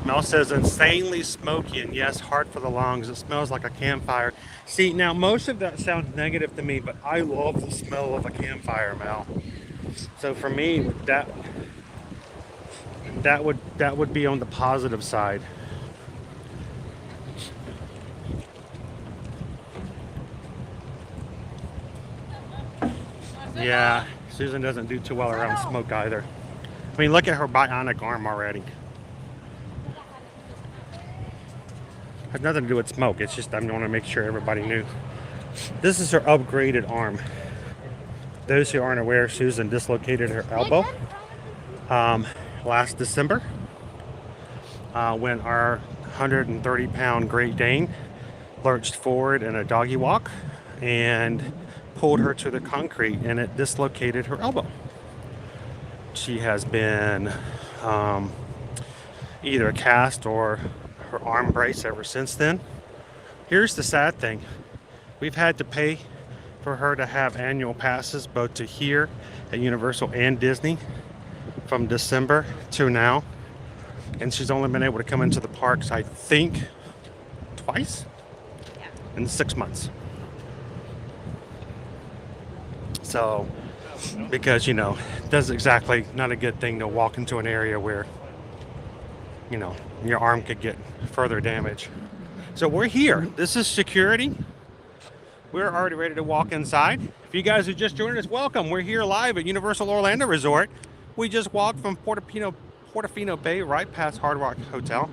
Mel says insanely smoky and yes, hard for the lungs. It smells like a campfire. See, now most of that sounds negative to me, but I love the smell of a campfire, Mel. So for me, that would be on the positive side. Yeah, Susan doesn't do too well around smoke either. I mean, look at her bionic arm already. Has nothing to do with smoke. It's just I want to make sure everybody knew. This is her upgraded arm. Those who aren't aware, Susan dislocated her elbow last December when our 130-pound Great Dane lurched forward in a doggy walk and pulled her to the concrete, and it dislocated her elbow. She has been either a cast or her arm brace ever since then. Here's the sad thing. We've had to pay for her to have annual passes both to here at Universal and Disney from December to now. And she's only been able to come into the parks, I think, twice in 6 months. So because you know that's exactly not a good thing to walk into an area where you know your arm could get further damage. So we're here. This is security. We're already ready to walk inside. If you guys are just joining us, welcome. We're here live at Universal Orlando Resort. We just walked from Portofino Bay right past Hard Rock Hotel.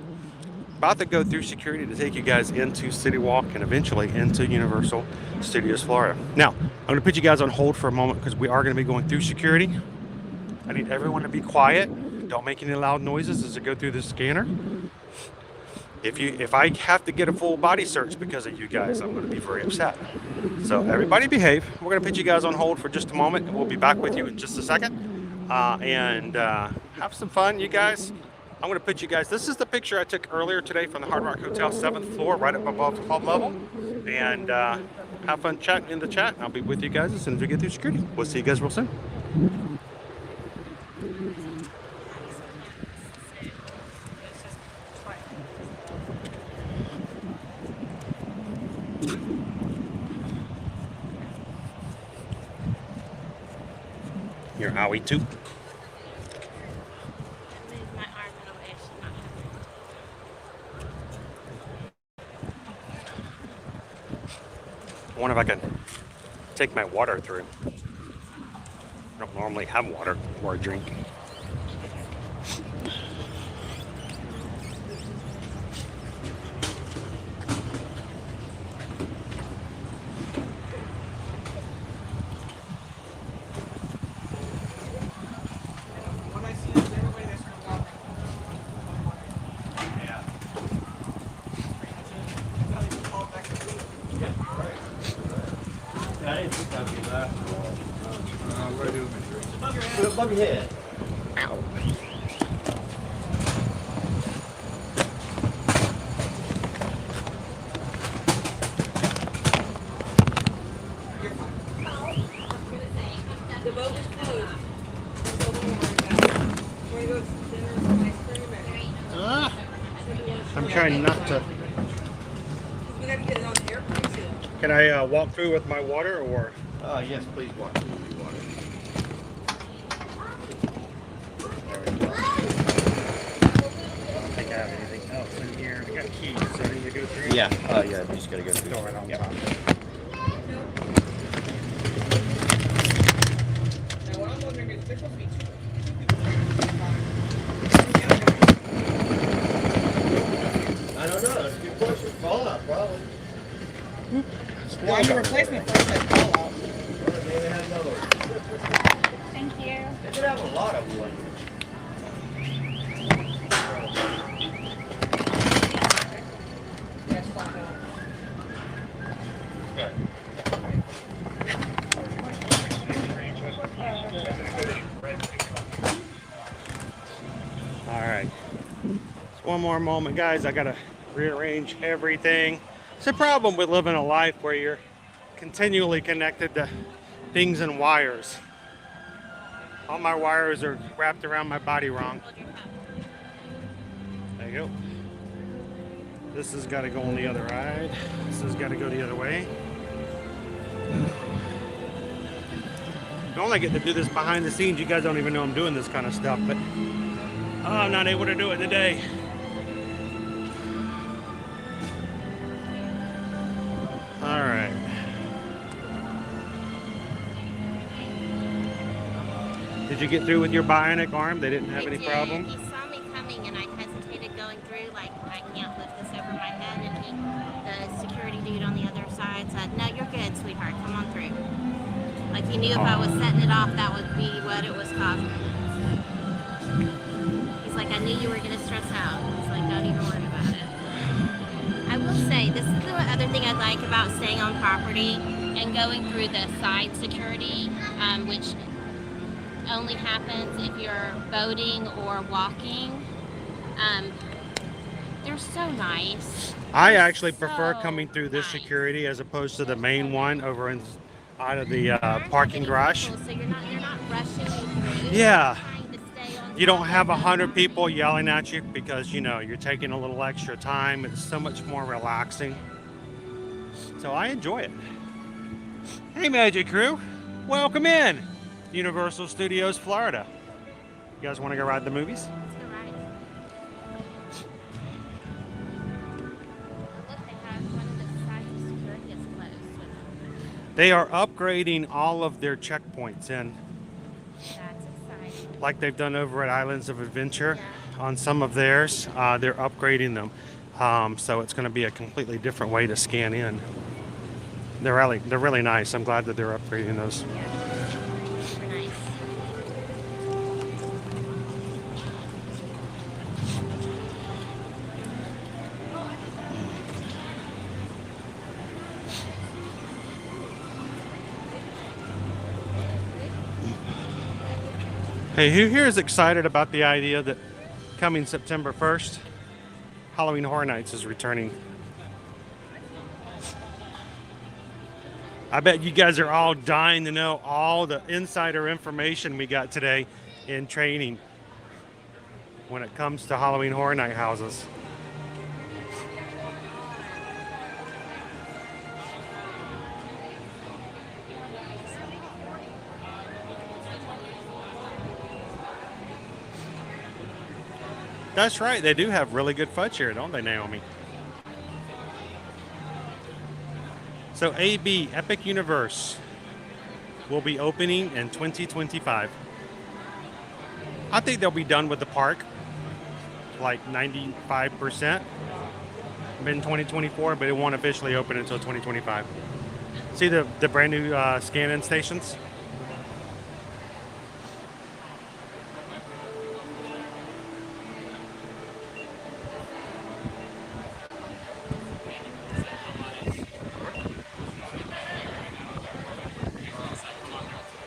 About to go through security to take you guys into CityWalk and eventually into Universal Studios Florida. Now, I'm going to put you guys on hold for a moment because we are going to be going through security. I need everyone to be quiet. Don't make any loud noises as I go through the scanner. If I have to get a full body search because of you guys, I'm going to be very upset. So everybody behave. We're going to put you guys on hold for just a moment and we'll be back with you in just a second. And have some fun, you guys. I'm going to put you guys, this is the picture I took earlier today from the Hard Rock Hotel, 7th floor, right up above club level. And have fun chatting in the chat. I'll be with you guys as soon as we get through security. We'll see you guys real soon. Your Howie too. I wonder if I can take my water through. I don't normally have water or a drink. Above your head. Ow. The boat is closed. I'm trying not to. We gotta get it on the airplane too. Can I walk through with my water or? Yes, please walk through with your water. I don't think I have anything else in here. I got keys, so I need to go through. Yeah, yeah, you just gotta go through. Go right on top. Now what I'm wondering is there's supposed to be two. I don't know, that's a good question. Fallout, probably. Well, your replacement first said fallout. They have another one. Thank you. They could have a lot of them. That's fine. All right. Just one more moment, guys. I gotta rearrange everything. It's a problem with living a life where you're continually connected to things and wires. All my wires are wrapped around my body wrong. There you go. This has got to go on the other side. This has got to go the other way. I only get to do this behind the scenes. You guys don't even know I'm doing this kind of stuff, but I'm not able to do it today. All right. Did you get through with your bionic arm? They didn't have any problem? He saw me coming and I hesitated going through, like, I can't lift this over my head. And the security dude on the other side said, no, you're good, sweetheart, come on through. Like, he knew if I was setting it off, that would be what it was causing. He's like, I knew you were going to stress out. He's like, don't even worry about it. I will say, this is the other thing I like about staying on property and going through the side security, which only happens if you're boating or walking. They're so nice. I actually prefer so coming through this nice. security as opposed to the main one over in out of the parking garage. So you're not rushing through. Yeah. Trying to stay on You don't top have of 100 people yelling at you because, you know, you're taking a little extra time. It's so much more relaxing. So I enjoy it. Hey, Magic Crew. Welcome in. Universal Studios, Florida. You guys want to go ride the movies? Let's go ride. Look, they have one of the sides of security is closed. They are upgrading all of their checkpoints in, That's exciting. like they've done over at Islands of Adventure. On some of theirs, they're upgrading them. So it's going to be a completely different way to scan in. They're really nice. I'm glad that they're upgrading those. Super nice. Hey, who here is excited about the idea that coming September 1st, Halloween Horror Nights is returning? I bet you guys are all dying to know all the insider information we got today in training when it comes to Halloween Horror Night houses. That's right, they do have really good fudge here, don't they, Naomi? So AB, Epic Universe, will be opening in 2025. I think they'll be done with the park, like 95% in 2024, but it won't officially open until 2025. See the brand new scan-in stations?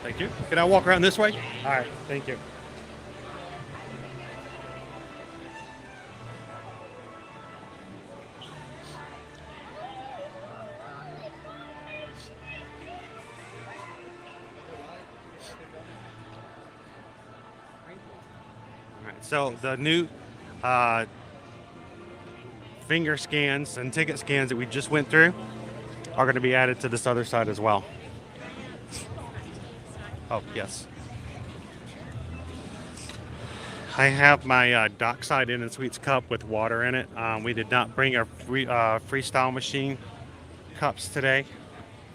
Thank you. Can I walk around this way? All right, thank you. All right, so the new finger scans and ticket scans that we just went through are going to be added to this other side as well. Oh, yes. I have my dockside Inn and Suites cup with water in it. We did not bring our freestyle machine cups today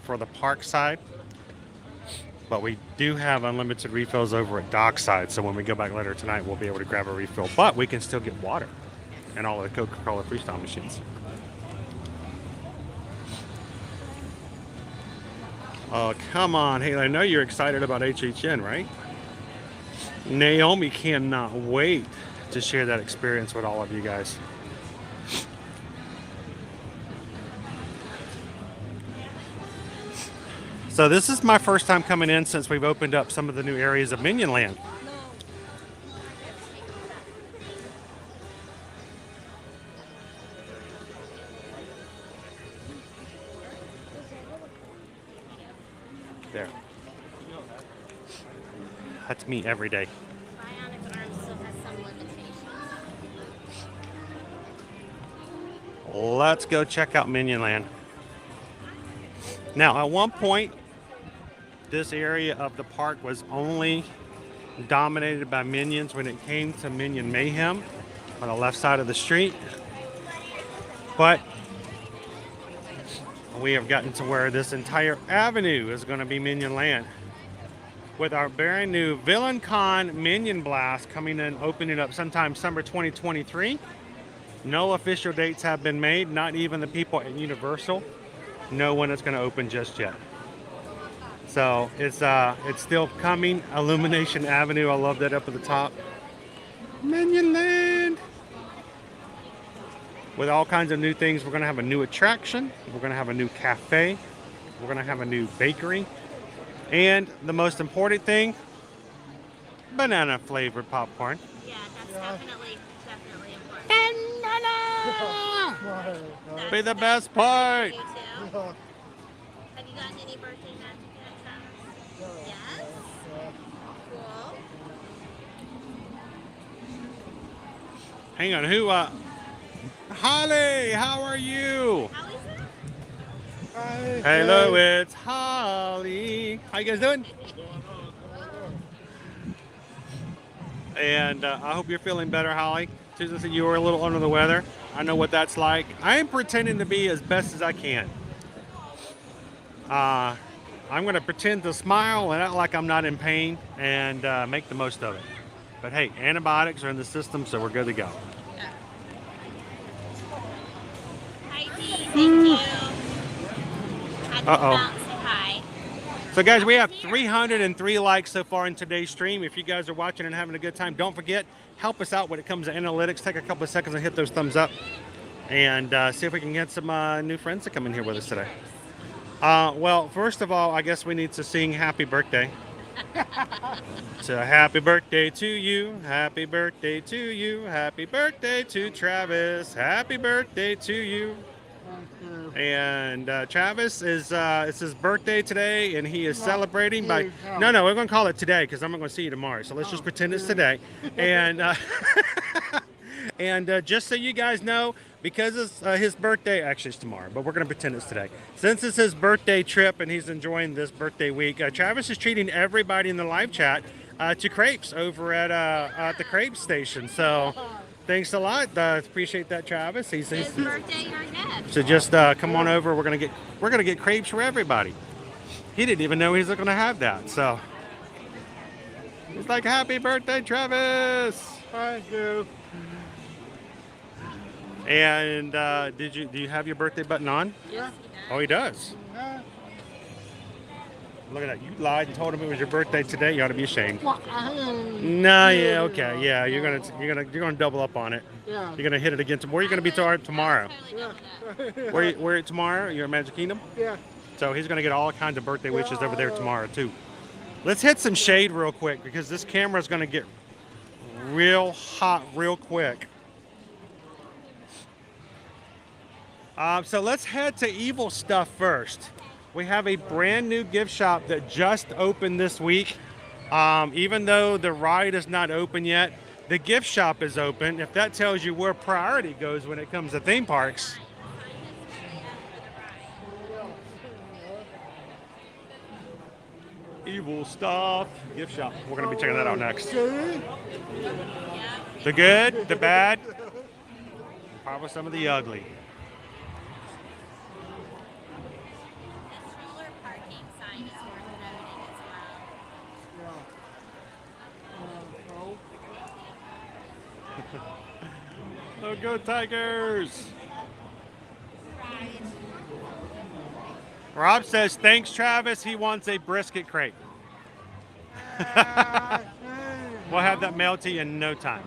for the park side, but we do have unlimited refills over at dockside. So when we go back later tonight, we'll be able to grab a refill, but we can still get water and all of the Coca-Cola freestyle machines. Oh, come on, Haley. I know you're excited about HHN, right? Naomi cannot wait to share that experience with all of you guys. So this is my first time coming in since we've opened up some of the new areas of Minion Land. There. That's me every day. Bionic arm still has some limitations. Let's go check out Minion Land. Now, at one point, this area of the park was only dominated by minions when it came to Minion Mayhem on the left side of the street. But we have gotten to where this entire avenue is going to be Minion Land, with our brand new Villain Con Minion Blast coming in, opening up sometime summer 2023. No official dates have been made, not even the people at Universal know when it's going to open just yet. So it's still coming. Illumination Avenue, I love that up at the top. Minion Land. With all kinds of new things. We're going to have a new attraction. We're going to have a new cafe. We're going to have a new bakery. And the most important thing, banana flavored popcorn. Yeah, that's definitely important. Banana! Be the best part. Me too. Have you gotten any birthday magic yet, Travis? Yes? Cool. Hang on, who, Holly, how are you? How is it? Hello, it's Holly. How you guys doing? And I hope you're feeling better, Holly. Susan said you were a little under the weather. I know what that's like. I am pretending to be as best as I can. I'm going to pretend to smile and act like I'm not in pain and make the most of it. But hey, antibiotics are in the system, so we're good to go. Hi, Dee. Thank you. Uh-oh. Say hi. So guys, we have 303 likes so far in today's stream. If you guys are watching and having a good time, don't forget, help us out when it comes to analytics. Take a couple of seconds and hit those thumbs up. And see if we can get some new friends to come in here with us today. Well, first of all, I guess we need to sing happy birthday. So happy birthday to you, happy birthday to you, happy birthday to Travis, happy birthday to you. And Travis is it's his birthday today, and he is celebrating by no, we're gonna call it today because I'm not gonna see you tomorrow. So let's just pretend it's today. And and just so you guys know, because it's his birthday, actually it's tomorrow, but we're gonna pretend it's today. Since it's his birthday trip and he's enjoying this birthday week, Travis is treating everybody in the live chat to crepes over at the crepe station. So. Thanks a lot. Appreciate that, Travis. His birthday, your gift. So just come on over. We're gonna get crepes for everybody. He didn't even know he was gonna have that. So he's like, "Happy birthday, Travis!" Thank you. And do you have your birthday button on? Yeah. Oh, he does. Yeah. Look at that. You lied and told him it was your birthday today. You ought to be ashamed. Well, No, yeah, okay, yeah. You're gonna double up on it. Yeah. You're gonna hit it again. Where are you gonna be tomorrow? Yeah. Where tomorrow? You're at Magic Kingdom. Yeah. So he's gonna get all kinds of birthday wishes over there tomorrow too. Let's hit some shade real quick because this camera is gonna get real hot real quick. So let's head to Evil Stuff first. We have a brand new gift shop that just opened this week. Even though the ride is not open yet, the gift shop is open. If that tells you where priority goes when it comes to theme parks. Evil Stuff gift shop. We're going to be checking that out next. The good, the bad, probably some of the ugly. Oh, go Tigers! Rob says, thanks, Travis. He wants a brisket crepe. We'll have that mailed to you in no time.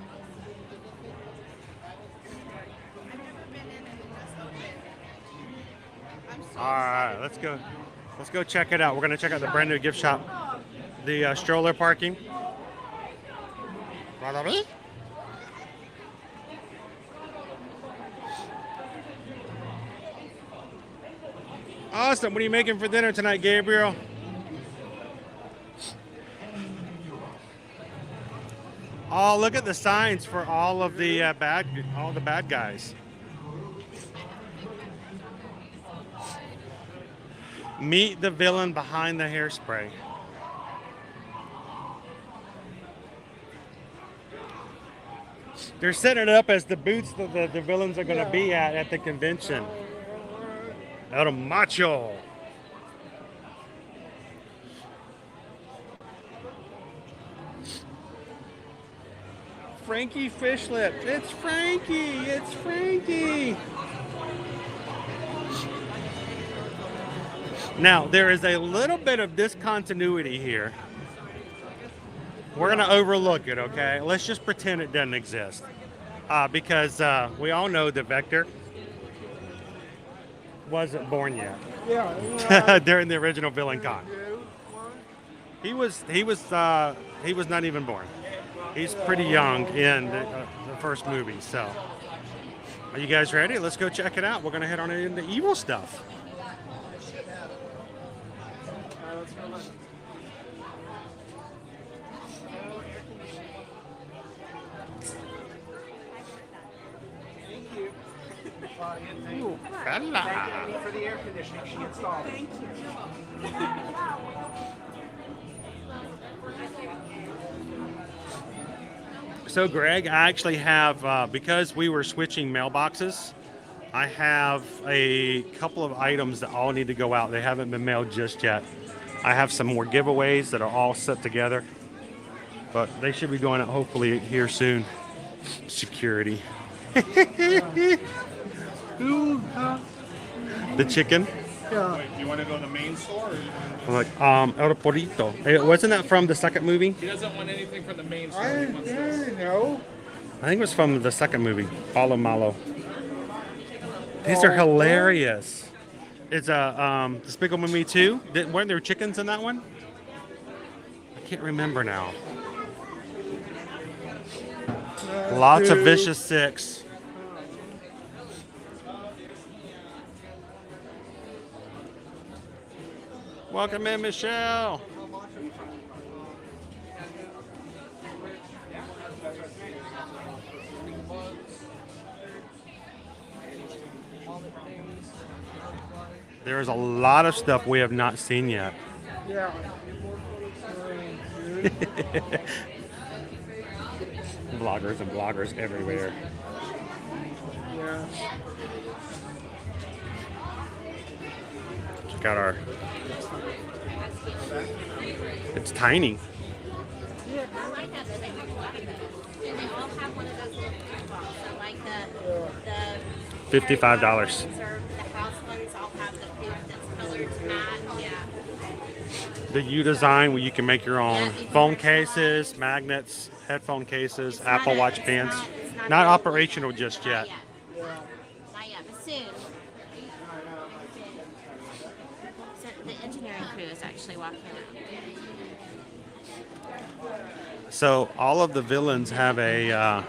All right, let's go. Let's go check it out. We're going to check out the brand new gift shop, the stroller parking. Awesome. What are you making for dinner tonight, Gabriel? Oh, look at the signs for all of the bad guys. Meet the villain behind the hairspray. They're setting it up as the booths that the villains are going to be at the convention. El Macho. Frankie Fishlip. It's Frankie. It's Frankie. Now, there is a little bit of discontinuity here. We're going to overlook it, okay? Let's just pretend it doesn't exist. Because we all know that Vector wasn't born yet. Yeah. During the original Villain Con. He was not even born. He's pretty young in the first movie. So, are you guys ready? Let's go check it out. We're gonna head on into Evil Stuff. For the air conditioning she installed. Thank you. So Greg, I actually have, because we were switching mailboxes, I have a couple of items that all need to go out. They haven't been mailed just yet. I have some more giveaways that are all set together, but they should be going out hopefully here soon. Security. The chicken. Wait, you want to go to the main store? Or you want I'm like, El Porito. Wasn't that from the second movie? He doesn't want anything from the main store. I He wants this. don't know. I think it was from the second movie, Palo Malo. These are hilarious. It's a Despicable Me 2. Weren't there chickens in that one? I can't remember now. Lots of Vicious 6. Welcome in, Michelle. There's a lot of stuff we have not seen yet. Yeah. Vloggers and bloggers everywhere. Yeah. Check out our. It's tiny. Yeah, I like that. They have a lot of those. And they all have one of those little food balls. So like the $55. Or the house ones all have the food that's colored matte. Yeah. The U design where you can make your own Yeah, you can phone personalize. cases, magnets, headphone cases, It's Apple not a- Watch it's bands. not Not a- operational just yet. Not yet. Not yet, but soon. So the engineering crew is actually walking around. So all of the villains have a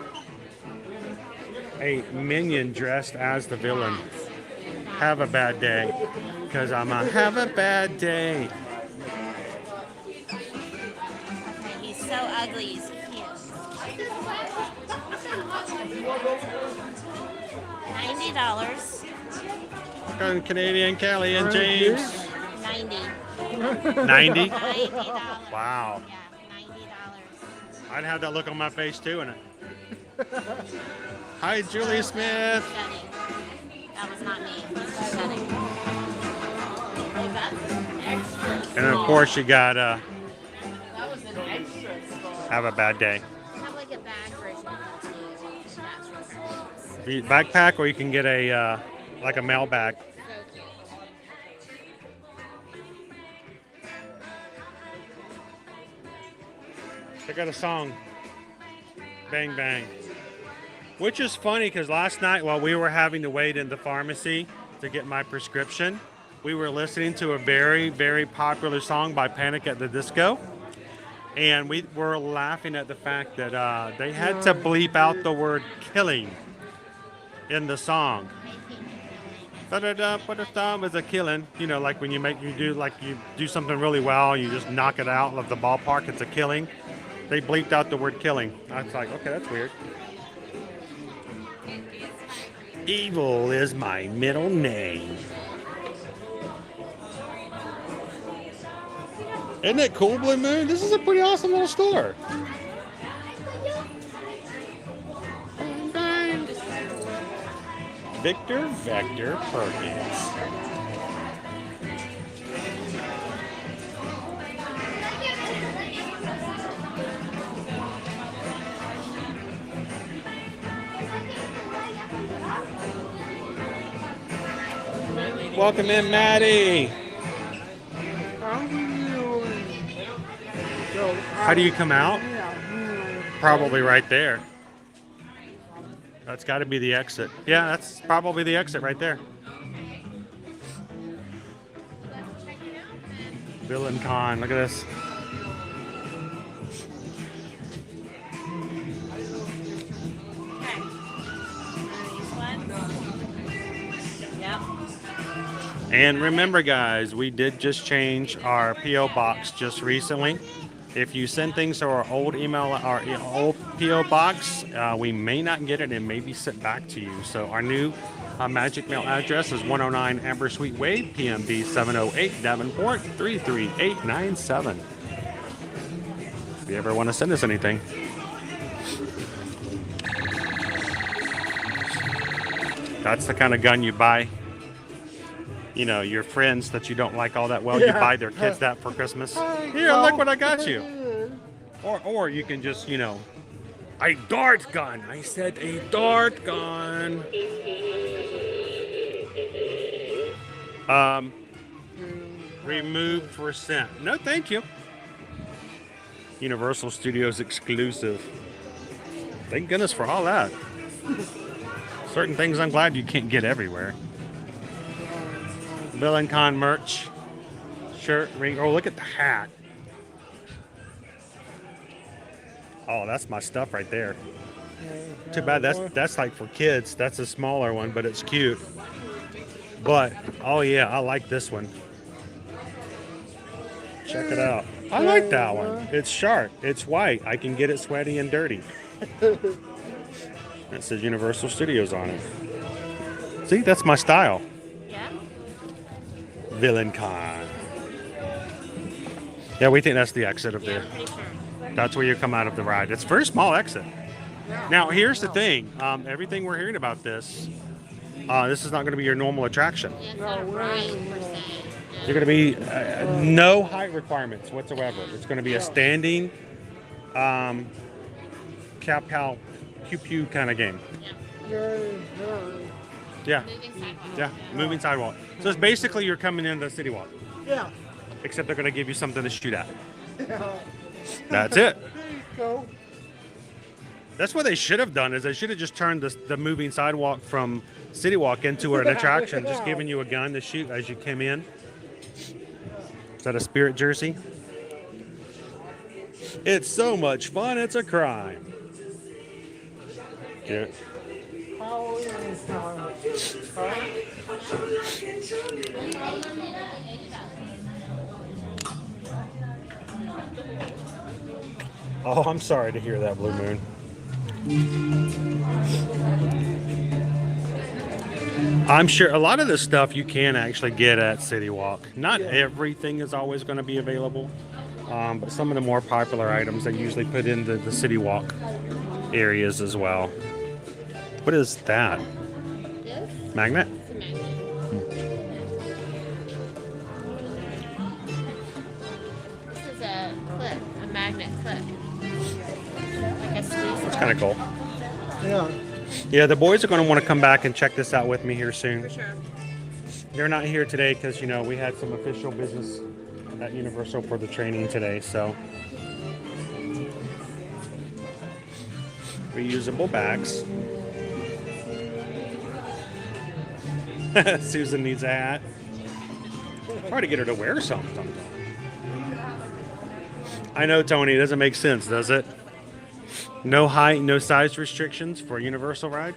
minion dressed as the villain. Have a bad day, because I'm a have a bad day. Okay, he's so ugly, he's cute. $90. And Canadian Kelly and James. 90. 90. $90. Wow. Yeah, $90. I'd have that look on my face too, and hi, Julie Smith. Stunning. That was not me. Stunning. And of course, you got That was an extra small. have a bad day. Have like a bag version of it too. Natural. The backpack, or you can get a like a mail bag. They got a song, Bang Bang, which is funny because last night while we were having to wait in the pharmacy to get my prescription, we were listening to a very, very popular song by Panic at the Disco, and we were laughing at the fact that they had to bleep out the word killing in the song. Da-da-da, is a killing. You know, like when you do something really well, you just knock it out of the ballpark, it's a killing. They bleeped out the word killing. I was like, okay, that's weird. Evil is my middle name. Isn't it cool, Blue Moon? This is a pretty awesome little store. Victor Vector Perkins. Welcome in, Maddie. How do you come out? Probably right there. That's got to be the exit. Yeah, that's probably the exit right there. Villain Con, look at this. And remember, guys, we did just change our P.O. box just recently. If you send things to our old email, our old P.O. box, we may not get it and may be sent back to you. So our new magic mail address is 109 Ambersweet Way, PMB 708, Davenport 33897. If you ever want to send us anything. That's the kind of gun you buy. You know, your friends that you don't like all that well, you buy their kids that for Christmas. Here, look what I got you. Or you can just, you know, a dart gun. I said a dart gun. Removed for sent. No, thank you. Universal Studios exclusive. Thank goodness for all that. Certain things I'm glad you can't get everywhere. Bill and Con merch. Shirt, ring. Oh, look at the hat. Oh, that's my stuff right there. Too bad that's like for kids. That's a smaller one, but it's cute. But, oh yeah, I like this one. Check it out. I like that one. It's sharp. It's white. I can get it sweaty and dirty. That says Universal Studios on it. See, that's my style. Yeah. Villain Con. Yeah, we think that's the exit of there. Pretty sure. That's where you come out of the ride. It's a very small exit. Now, here's the thing. Everything we're hearing about this is not going to be your normal attraction. Yeah, it's not a ride per se. You're going to be no height requirements whatsoever. It's going to be a standing cow pew pew kind of game. Yeah. Moving sidewalk. Yeah, moving sidewalk. So it's basically you're coming into the CityWalk. Yeah. Except they're going to give you something to shoot at. Yeah. That's it. There you go. That's what they should have done. Is they should have just turned the moving sidewalk from CityWalk into an attraction, just giving you a gun to shoot as you came in. Is that a Spirit jersey? It's so much fun. It's a crime. Yeah. Oh, I'm sorry to hear that, Blue Moon. I'm sure a lot of this stuff you can actually get at CityWalk. Not everything is always going to be available, but some of the more popular items they usually put into the CityWalk areas as well. What is that? This? Magnet? It's a magnet. This is a clip, a magnet clip. Like a squeeze. That's kind of cool. Yeah. Yeah, the boys are going to want to come back and check this out with me here soon. For sure. They're not here today because, you know, we had some official business at Universal for the training today, so. Reusable bags. Susan needs a hat. Try to get her to wear something. I know, Tony, it doesn't make sense, does it? No height, no size restrictions for a Universal ride?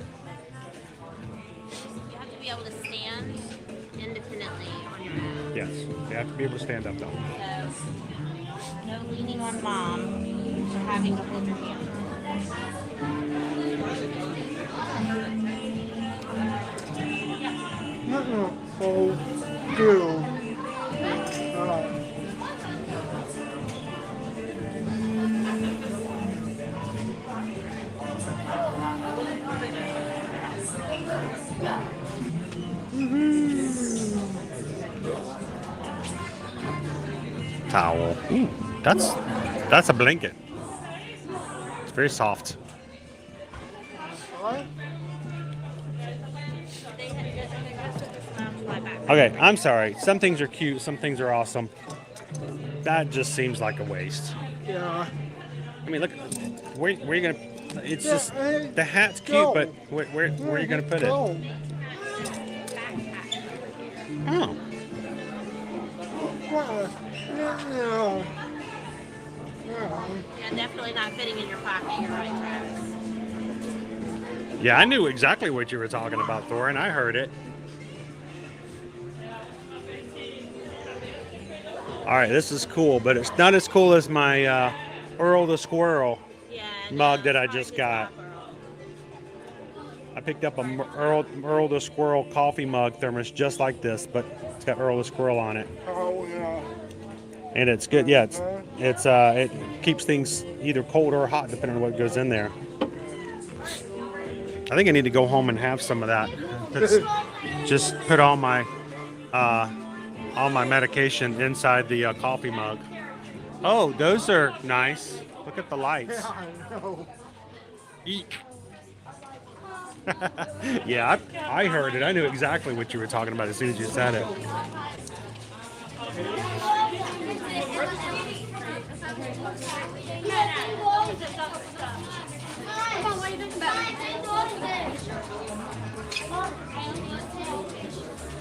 You have to be able to stand independently on your own. Yes, you have to be able to stand up though. So, no leaning on mom or having to hold your hand. So, do. Towel. Ooh, that's a blanket. It's very soft. Okay, I'm sorry. Some things are cute, some things are awesome. That just seems like a waste. Yeah. I mean, look, where are you gonna? It's just the hat's cute, but where are you gonna put it? Oh. No. Yeah, definitely not fitting in your pocket. You're right, Travis. Yeah, I knew exactly what you were talking about, Thorin. I heard it. All right, this is cool, but it's not as cool as my Earl the Squirrel mug that I just got. I picked up a Earl the Squirrel coffee mug thermos just like this, but it's got Earl the Squirrel on it. Oh, yeah. And it's good. Yeah, it keeps things either cold or hot depending on what goes in there. I think I need to go home and have some of that. Just put all my medication inside the coffee mug. Oh, those are nice. Look at the lights. Yeah, I know. Eek. Yeah, I heard it. I knew exactly what you were talking about as soon as you said it.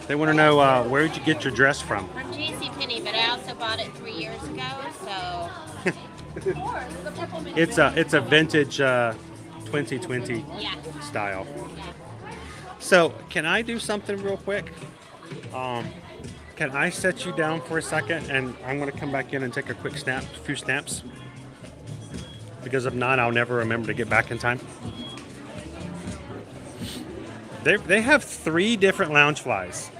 They want to know where did you get your dress from? From JCPenney, but I also bought it 3 years ago, so. It's a vintage 2020 Yeah. style. So can I do something real quick? Can I set you down for a second, and I'm going to come back in and take a quick few snaps? Because if not, I'll never remember to get back in time. They have 3 different lounge flies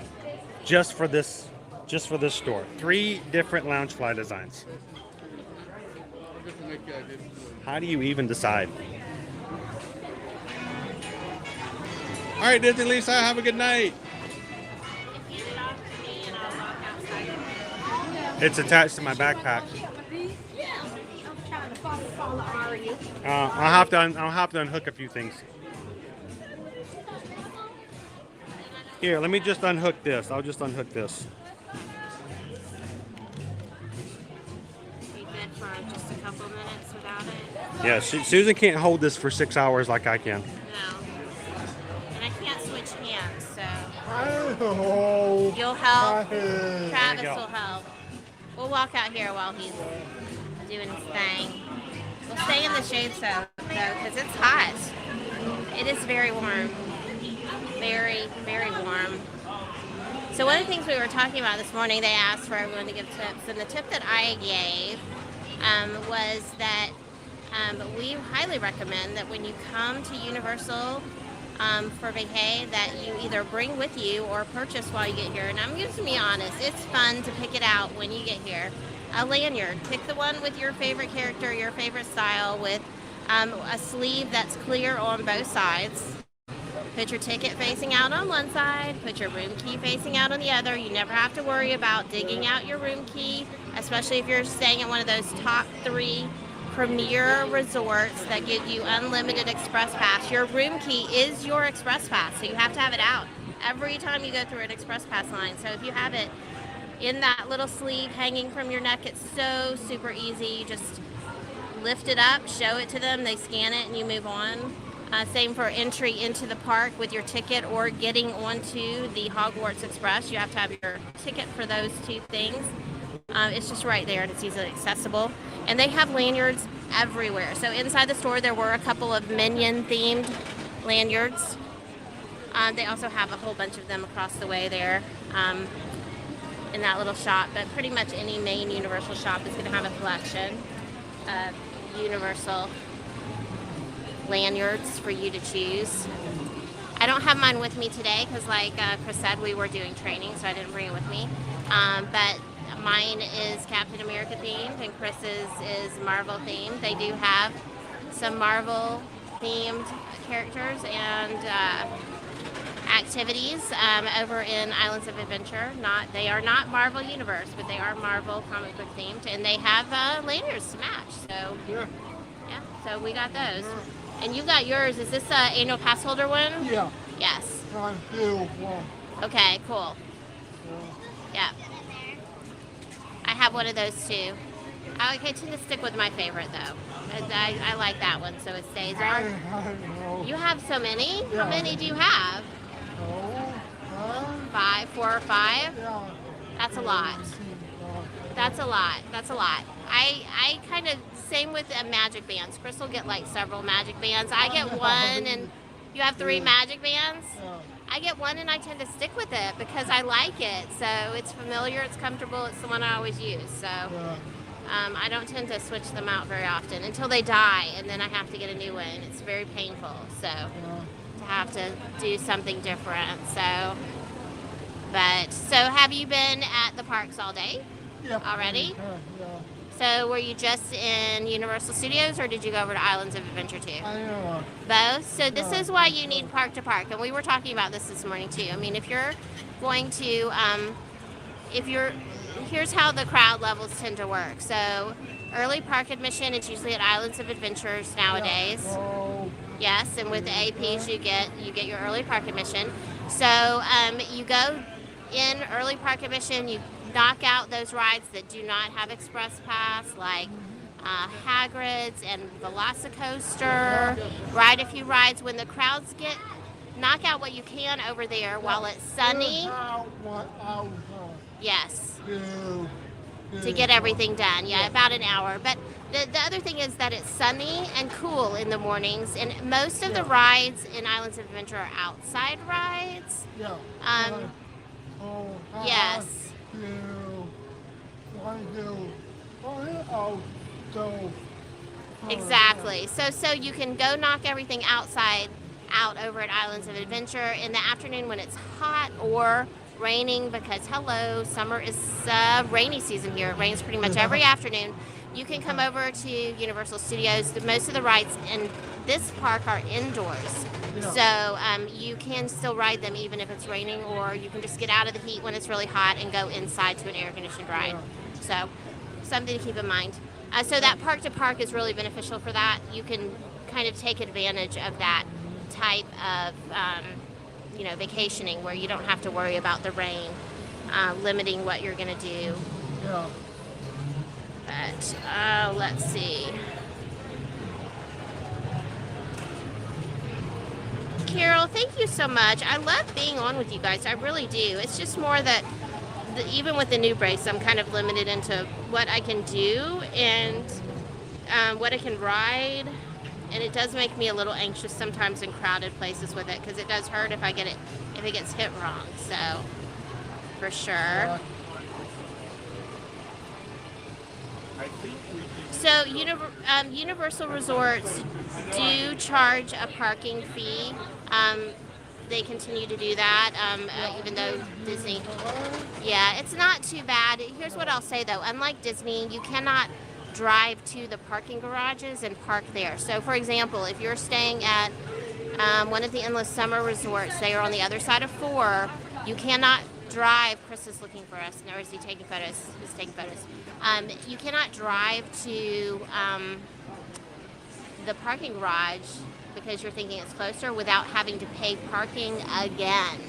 just for this store. 3 different lounge fly designs. How do you even decide? All right, Disney Lisa, have a good night. It's attached to my backpack. I'll have to unhook a few things. Here, let me just unhook this. I'll just unhook this. You good for just a couple minutes without it? Yeah, Susan can't hold this for 6 hours like I can. No. And I can't switch hands, so. Oh, You'll help. Travis Travis will help. We'll walk out here while he's doing his thing. We'll stay in the shade though, because it's hot. It is very warm. Very, very warm. So one of the things we were talking about this morning, they asked for everyone to give tips, and the tip that I gave was that we highly recommend that when you come to Universal for vacay, that you either bring with you or purchase while you get here. And I'm just to be honest, it's fun to pick it out when you get here. A lanyard. Pick the one with your favorite character, your favorite style, with a sleeve that's clear on both sides. Put your ticket facing out on one side, put your room key facing out on the other. You never have to worry about digging out your room key, especially if you're staying at one of those top 3 premier resorts that give you unlimited express pass. Your room key is your express pass, so you have to have it out every time you go through an express pass line. So if you have it in that little sleeve hanging from your neck, it's so super easy. You just lift it up, show it to them, they scan it, and you move on. Same for entry into the park with your ticket or getting onto the Hogwarts Express. You have to have your ticket for those 2 things. It's just right there and it's easily accessible. And they have lanyards everywhere. So inside the store there were a couple of Minion themed lanyards. They also have a whole bunch of them across the way there in that little shop. But pretty much any main Universal shop is going to have a collection of Universal lanyards for you to choose. I don't have mine with me today because like Chris said, we were doing training, so I didn't bring it with me. But mine is Captain America themed and Chris's is Marvel themed. They do have some Marvel themed characters and activities over in Islands of Adventure. They are not Marvel Universe, but they are Marvel comic book themed, and they have lanyards to match. So yeah, so we got those. And you got yours. Is this an annual pass holder one? Yeah. Yes. I do one. Okay, cool. Yeah. I have one of those too. I tend to stick with my favorite though. I like that one, so it stays. You have so many? How many do you have? 5, 4 or 5? Yeah. That's a lot. That's a lot. That's a lot. I kind of, same with magic bands. Chris will get like several magic bands. I get one, and you have 3 magic bands? I get one and I tend to stick with it because I like it. So it's familiar, it's comfortable, it's the one I always use. So I don't tend to switch them out very often until they die, and then I have to get a new one. It's very painful. So to have to do something different. So have you been at the parks all day? Yeah. Already? Yeah. So So were you just in Universal Studios, or did you go over to Islands of Adventure too? I Both. So this is why you need park to park, and we were talking about this morning too. I mean, if you're going to, here's how the crowd levels tend to work. So early park admission is usually at Islands of Adventures nowadays. Yes, and with the APs you get your early park admission. So you go in early park admission, you knock out those rides that do not have express pass, like Hagrid's and Velocicoaster. Ride a few rides. When the crowds get, knock out what you can over there while it's sunny. Yes. To get everything done. Yeah, about an hour. But the other thing is that it's sunny and cool in the mornings, and most of the rides in Islands of Adventure are outside rides. Yes. Exactly. So you can go knock everything out over at Islands of Adventure in the afternoon when it's hot or raining, because hello, summer is rainy season here. It rains pretty much every afternoon. You can come over to Universal Studios. Most of the rides in this park are indoors. So you can still ride them even if it's raining, or you can just get out of the heat when it's really hot and go inside to an air-conditioned ride. So something to keep in mind. So that park to park is really beneficial for that. You can kind of take advantage of that type of vacationing where you don't have to worry about the rain limiting what you're going to do. But let's see. Carol, thank you so much. I love being on with you guys. I really do. It's just more that even with the new brace, I'm kind of limited into what I can do and what I can ride. And it does make me a little anxious sometimes in crowded places with it, because it does hurt if it gets hit wrong. So, for sure. So Universal Resorts do charge a parking fee. They continue to do that, even though Disney. Yeah, it's not too bad. Here's what I'll say though: unlike Disney, you cannot drive to the parking garages and park there. So, for example, if you're staying at one of the Endless Summer Resorts, they are on the other side of 4. You cannot drive. Chris is looking for us, or is he taking photos? He's taking photos. You cannot drive to the parking garage because you're thinking it's closer without having to pay parking again.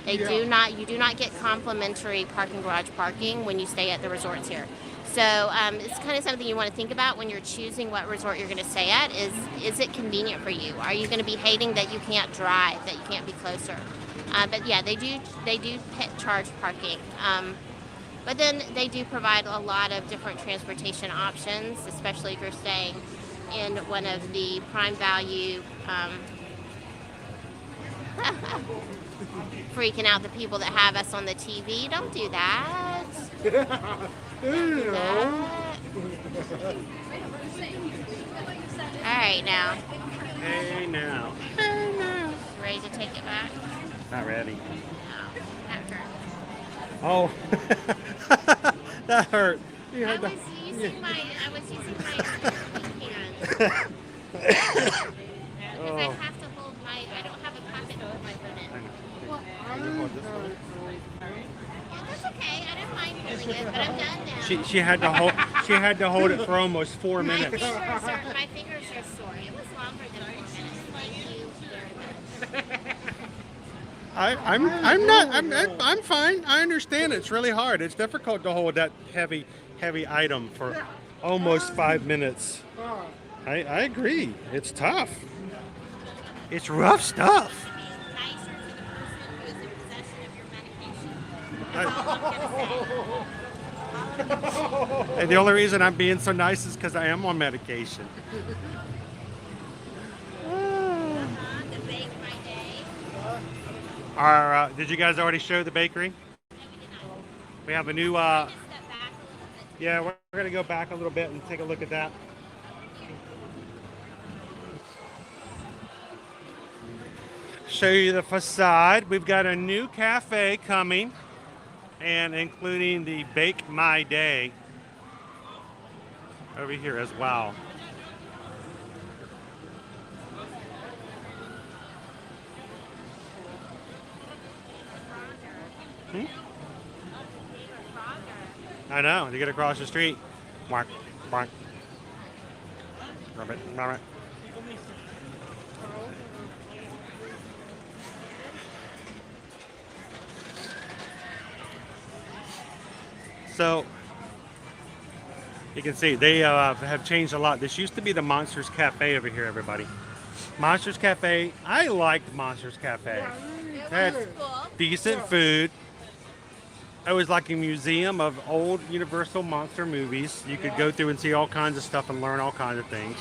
You do not get complimentary parking garage parking when you stay at the resorts here. So it's kind of something you want to think about when you're choosing what resort you're going to stay at. Is it convenient for you? Are you going to be hating that you can't drive, that you can't be closer? But yeah, they do charge parking. But then they do provide a lot of different transportation options, especially if you're staying in one of the prime value. Freaking out the people that have us on the TV. Don't do that. Don't do that. All right, now. Hey now. Ready to take it back? Not ready. No, that hurt. Oh, that hurt. I was using my hand. Because I have to hold I don't have a pocket to hold my phone in. Yeah, that's okay. I don't mind holding it, but I'm done now. She had to hold it for almost 4 minutes. My fingers are sore. It was longer than 4 minutes. Thank you very much. I'm fine. I understand it's really hard. It's difficult to hold that heavy item for almost 5 minutes. I agree. It's tough. It's rough stuff. Nicer to the person who is in possession of your medication. And the only reason I'm being so nice is because I am on medication. The Bake My Day. Did you guys already show the bakery? We have a new. Step back a little bit. Yeah, we're gonna go back a little bit and take a look at that. Show you the facade. We've got a new cafe coming, and including the Bake My Day. over here as well. I know, to get across the street. Mark, mark. Rub it, rub it. So, you can see they have changed a lot. This used to be the Monsters Cafe over here, everybody. Monsters Cafe, I liked Monsters Cafe. That's decent food. It was like a museum of old Universal monster movies. You could go through and see all kinds of stuff and learn all kinds of things.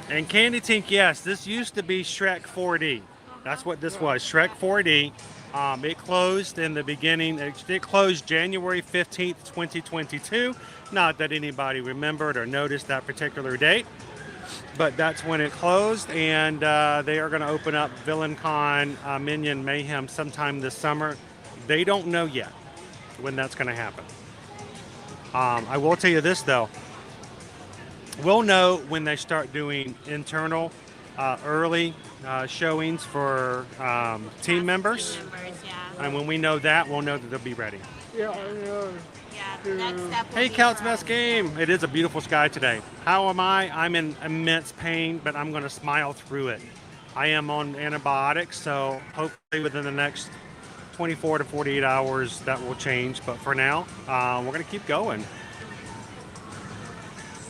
And Candy Tink, yes, this used to be Shrek 4D. That's what this was, Shrek 4D. It closed in the beginning. It closed January 15th, 2022. Not that anybody remembered or noticed that particular date, but that's when it closed. And they are going to open up VillainCon Minion Mayhem sometime this summer. They don't know yet when that's going to happen. I will tell you this, though. We'll know when they start doing internal early showings for team members. And when we know that, we'll know that they'll be ready. Hey, Couch Best Game. It is a beautiful sky today. How am I? I'm in immense pain, but I'm going to smile through it. I am on antibiotics, so hopefully within the next 24 to 48 hours that will change. But for now, we're going to keep going.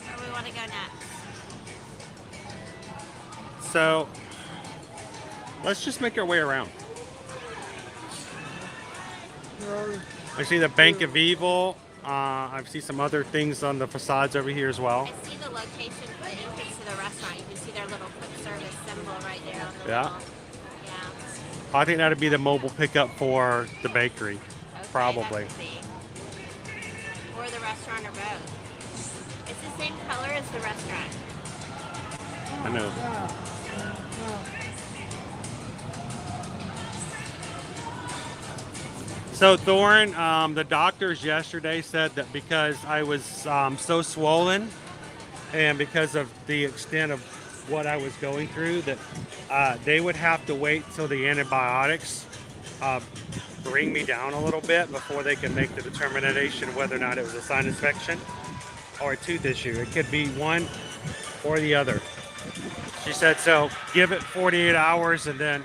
Where we want to go next? So let's just make our way around. I see the Bank of Evil. I see some other things on the facades over here as well. I see the location for the entrance to the restaurant. You can see their little quick service symbol right there on the Yeah. wall. Yeah. I think that'd be the mobile pickup for the bakery, Okay, probably. that could be. Or the restaurant or both. It's the same color as the restaurant. I know. So Thorne, the doctors yesterday said that because I was so swollen and because of the extent of what I was going through, that they would have to wait till the antibiotics bring me down a little bit before they can make the determination whether or not it was a sinus infection or a tooth issue. It could be one or the other. She said, so give it 48 hours and then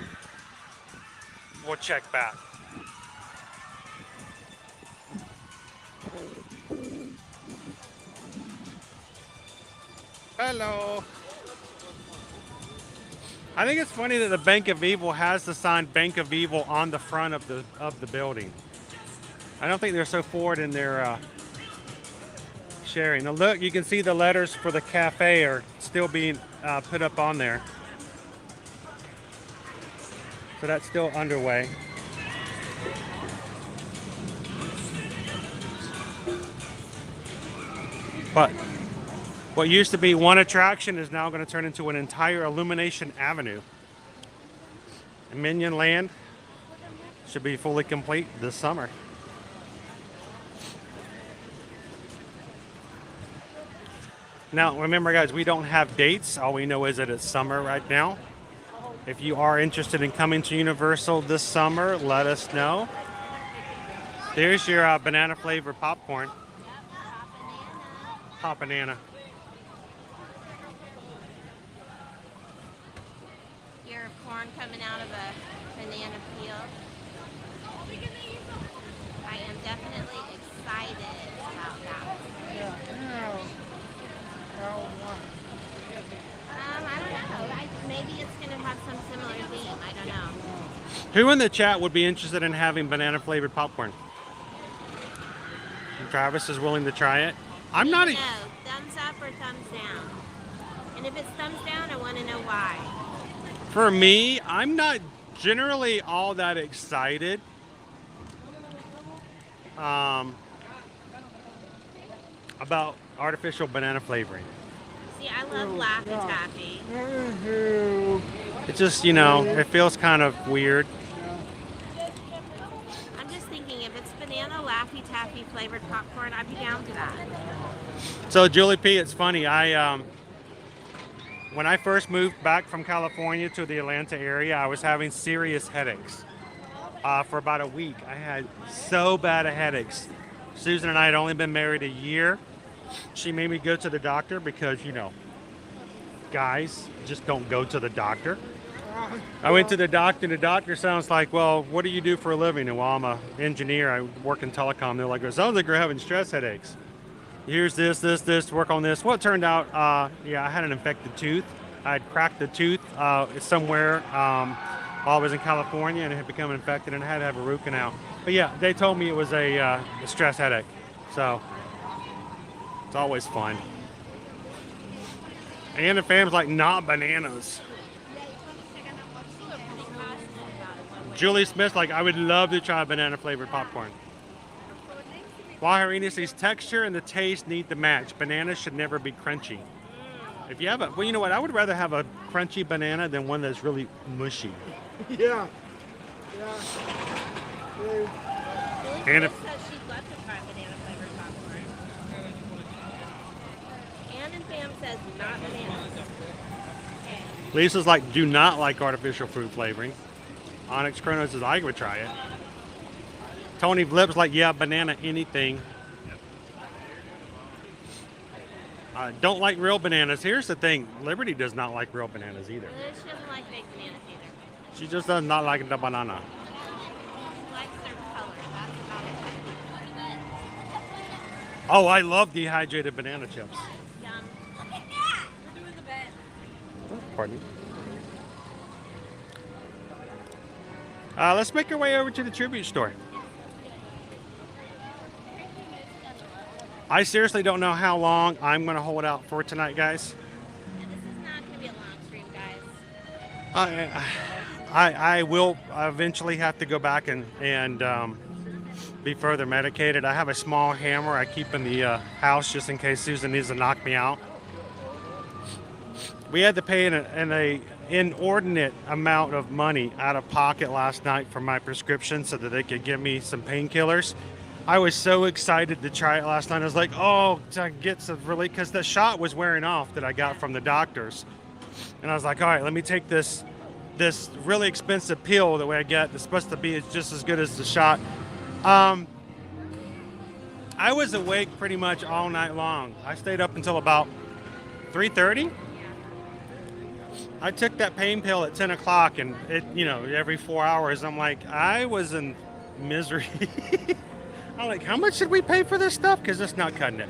we'll check back. Hello. I think it's funny that the Bank of Evil has the sign Bank of Evil on the front of the building. I don't think they're so forward in their sharing. Now look, you can see the letters for the cafe are still being put up on there. So that's still underway. But what used to be one attraction is now going to turn into an entire Illumination Avenue. And Minion Land should be fully complete this summer. Now, remember guys, we don't have dates. All we know is that it's summer right now. If you are interested in coming to Universal this summer, let us know. There's your banana flavored popcorn. Pop banana. Your corn coming out of a banana peel. I am definitely excited about that. I don't know. Maybe it's going to have some similar theme. I don't know. Who in the chat would be interested in having banana flavored popcorn? Travis is willing to try it. I'm not. No, thumbs up or thumbs down. And if it's thumbs down, I want to know why. For me, I'm not generally all that excited. About artificial banana flavoring. See, I love Laffy Taffy. It just, it feels kind of weird. I'm just thinking if it's banana Laffy Taffy flavored popcorn, I'd be down for that. So Julie P, it's funny. When I first moved back from California to the Atlanta area, I was having serious headaches. For about a week, I had so bad of headaches. Susan and I had only been married a year. She made me go to the doctor because, you know, guys just don't go to the doctor. I went to the doctor, and the doctor sounds like, well, what do you do for a living? And while I'm an engineer, I work in telecom. They're like, it sounds like you're having stress headaches. Here's this, work on this. Well, it turned out, yeah, I had an infected tooth. I had cracked the tooth somewhere while I was in California, and it had become infected, and I had to have a root canal. But yeah, they told me it was a stress headache. So it's always fun. And the fam's like, not bananas. Julie Smith's like, I would love to try banana flavored popcorn. Waharina says, texture and the taste need to match. Bananas should never be crunchy. If you have a, well, you know what? I would rather have a crunchy banana than one that's really mushy. Yeah. And if, says she'd love to try banana flavored popcorn. Ann and Pam says not bananas. Lisa's like, do not like artificial fruit flavoring. Onyx Chrono says, I would try it. Tony Flip's like, yeah, banana anything. Don't like real bananas. Here's the thing. Liberty does not like real bananas either. She doesn't like baked bananas either. She just does not like the banana. She likes certain colors. That's about it. Oh, I love dehydrated banana chips. Yum. Look at that! We're doing the bed. Pardon me. Let's make our way over to the tribute store. I seriously don't know how long I'm going to hold out for tonight, guys. And this is not going to be a long stream, guys. I will eventually have to go back and be further medicated. I have a small hammer I keep in the house just in case Susan needs to knock me out. We had to pay an inordinate amount of money out of pocket last night for my prescription so that they could give me some painkillers. I was so excited to try it last night. I was like, oh, to get some relief, because the shot was wearing off that I got from the doctors. And I was like, all right, let me take this really expensive pill the way I get. It's supposed to be just as good as the shot. I was awake pretty much all night long. I stayed up until about 3:30. I took that pain pill at 10 o'clock, and it, you know, every 4 hours, I'm like, I was in misery. I'm like, how much should we pay for this stuff? Because it's not cutting it.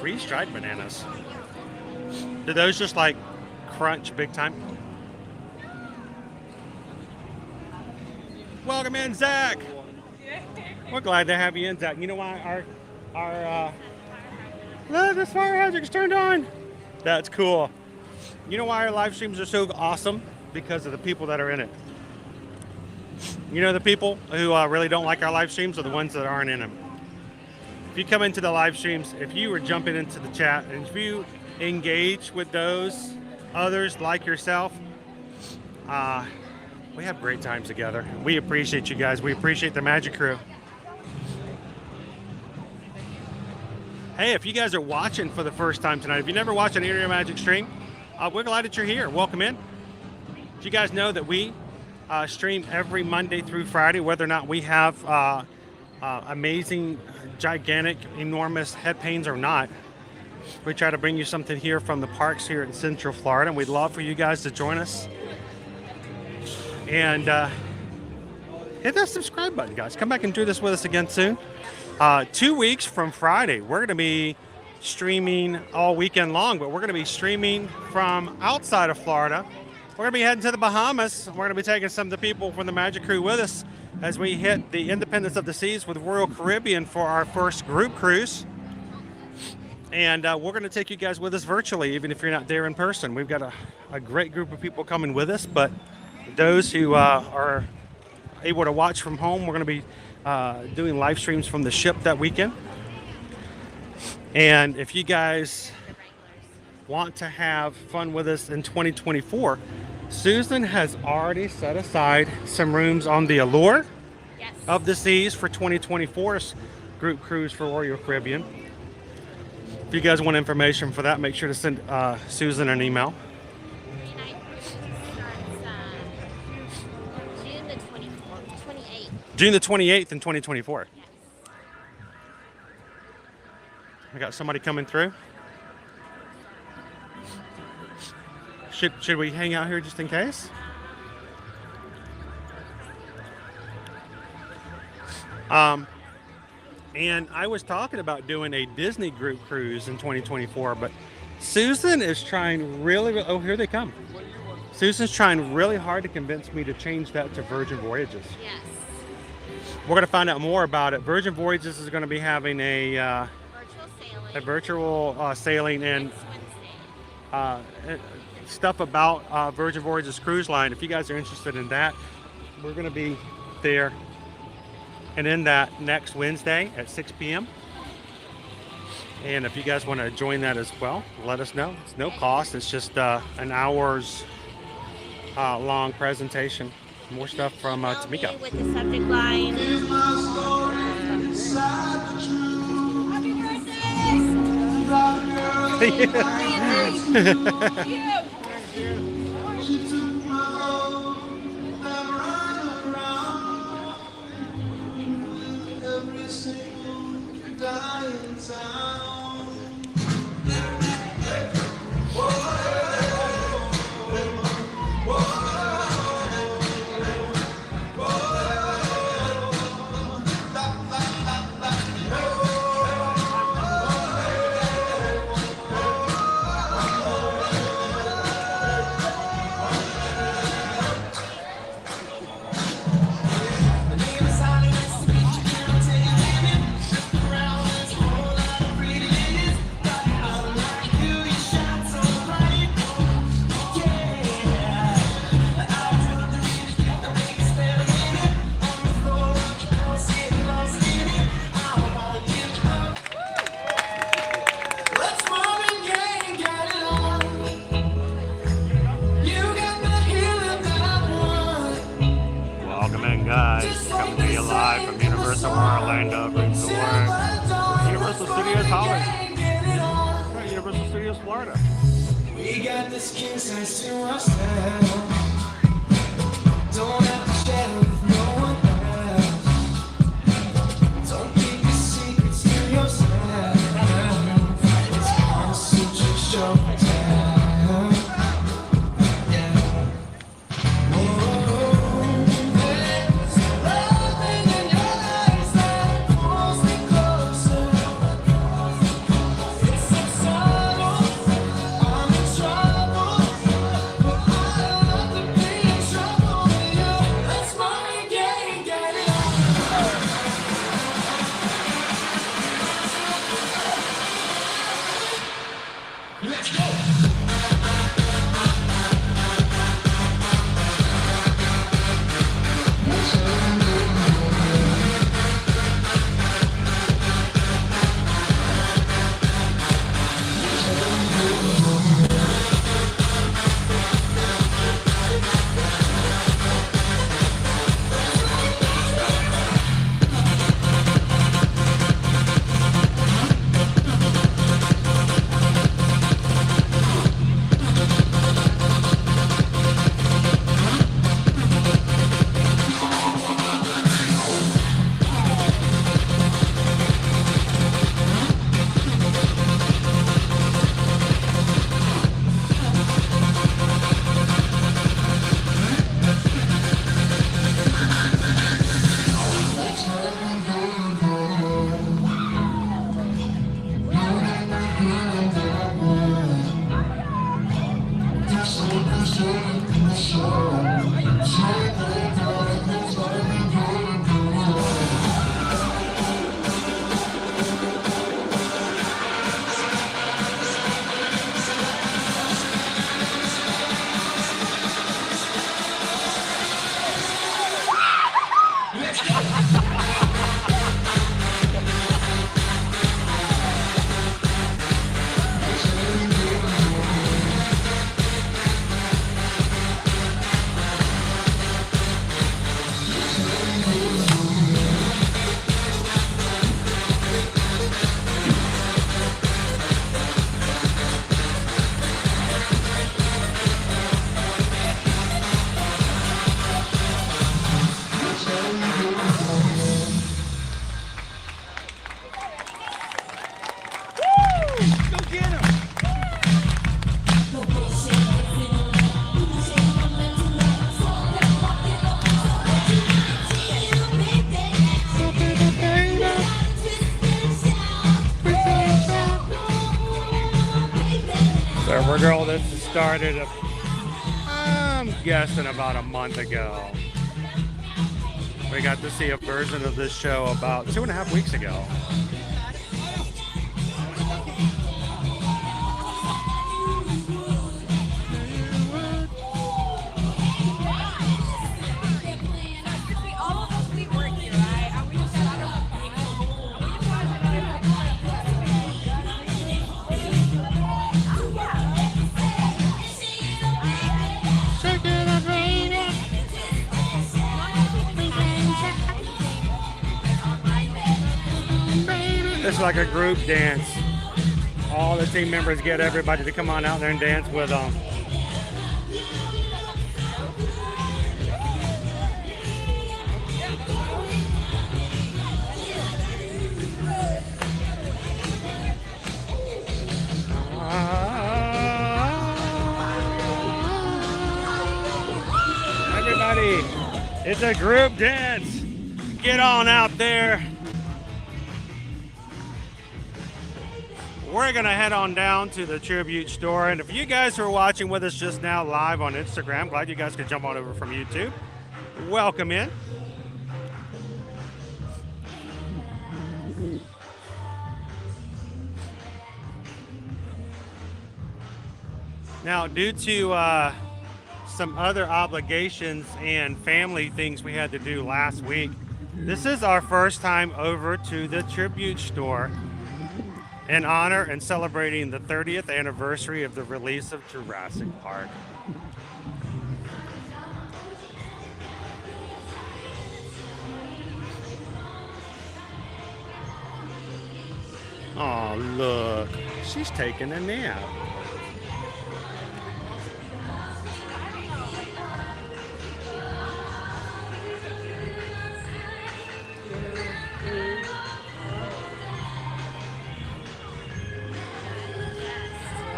Freeze-dried bananas. Do those just like crunch big time? Welcome in, Zach. We're glad to have you in, Zach. You know why look, this fire hazard's turned on. That's cool. You know why our live streams are so awesome? Because of the people that are in it. You know, the people who really don't like our live streams are the ones that aren't in them. If you come into the live streams, if you are jumping into the chat, and if you engage with those others like yourself, we have great times together. We appreciate you guys. We appreciate the Magic Crew. Hey, if you guys are watching for the first time tonight, if you never watched an Area Magic stream, we're glad that you're here. Welcome in. Did you guys know that we stream every Monday through Friday, whether or not we have amazing, gigantic, enormous head pains or not? We try to bring you something here from the parks here in Central Florida, and we'd love for you guys to join us. And hit that subscribe button, guys. Come back and do this with us again soon. 2 weeks from Friday, we're going to be streaming all weekend long, but we're going to be streaming from outside of Florida. We're going to be heading to the Bahamas. We're going to be taking some of the people from the Magic Crew with us as we hit the Independence of the Seas with Royal Caribbean for our first group cruise. And we're going to take you guys with us virtually, even if you're not there in person. We've got a great group of people coming with us, but those who are able to watch from home, we're going to be doing live streams from the ship that weekend. And if you guys want to have fun with us in 2024, Susan has already set aside some rooms on the Allure Yes. of the Seas for 2024's group cruise for Royal Caribbean. If you guys want information for that, make sure to send Susan an email. June the 28th. June the 28th in 2024. Yes. We got somebody coming through. Should we hang out here just in case? And I was talking about doing a Disney group cruise in 2024, but Susan is trying really, oh, here they come. Susan's trying really hard to convince me to change that to Virgin Voyages. Yes. We're going to find out more about it. Virgin Voyages is going to be having a virtual sailing and stuff about Virgin Voyages cruise line. If you guys are interested in that, we're going to be there and in that next Wednesday at 6 p.m. And if you guys want to join that as well, let us know. It's no cost. It's just an hour's long presentation. More stuff from Tamika. With the subject line. Guys, coming to you live from Universal Orlando, Universal Studios Hollywood, Universal Studios Florida. We got this king size to ourselves. Don't have to share with no one else. Don't keep your secrets to yourself. It's all such a show. For a girl that started, I'm guessing about a month ago. We got to see a version of this show about 2.5 weeks ago. It's like a group dance. All the team members get everybody to come on out there and dance with them. Everybody, it's a group dance. Get on out there. We're gonna head on down to the Tribute store, and if you guys are watching with us just now live on Instagram, glad you guys could jump on over from YouTube. Welcome in. Now, due to some other obligations and family things we had to do last week, this is our first time over to the Tribute store in honor and celebrating the 30th anniversary of the release of Jurassic Park. Oh, look, she's taking a nap.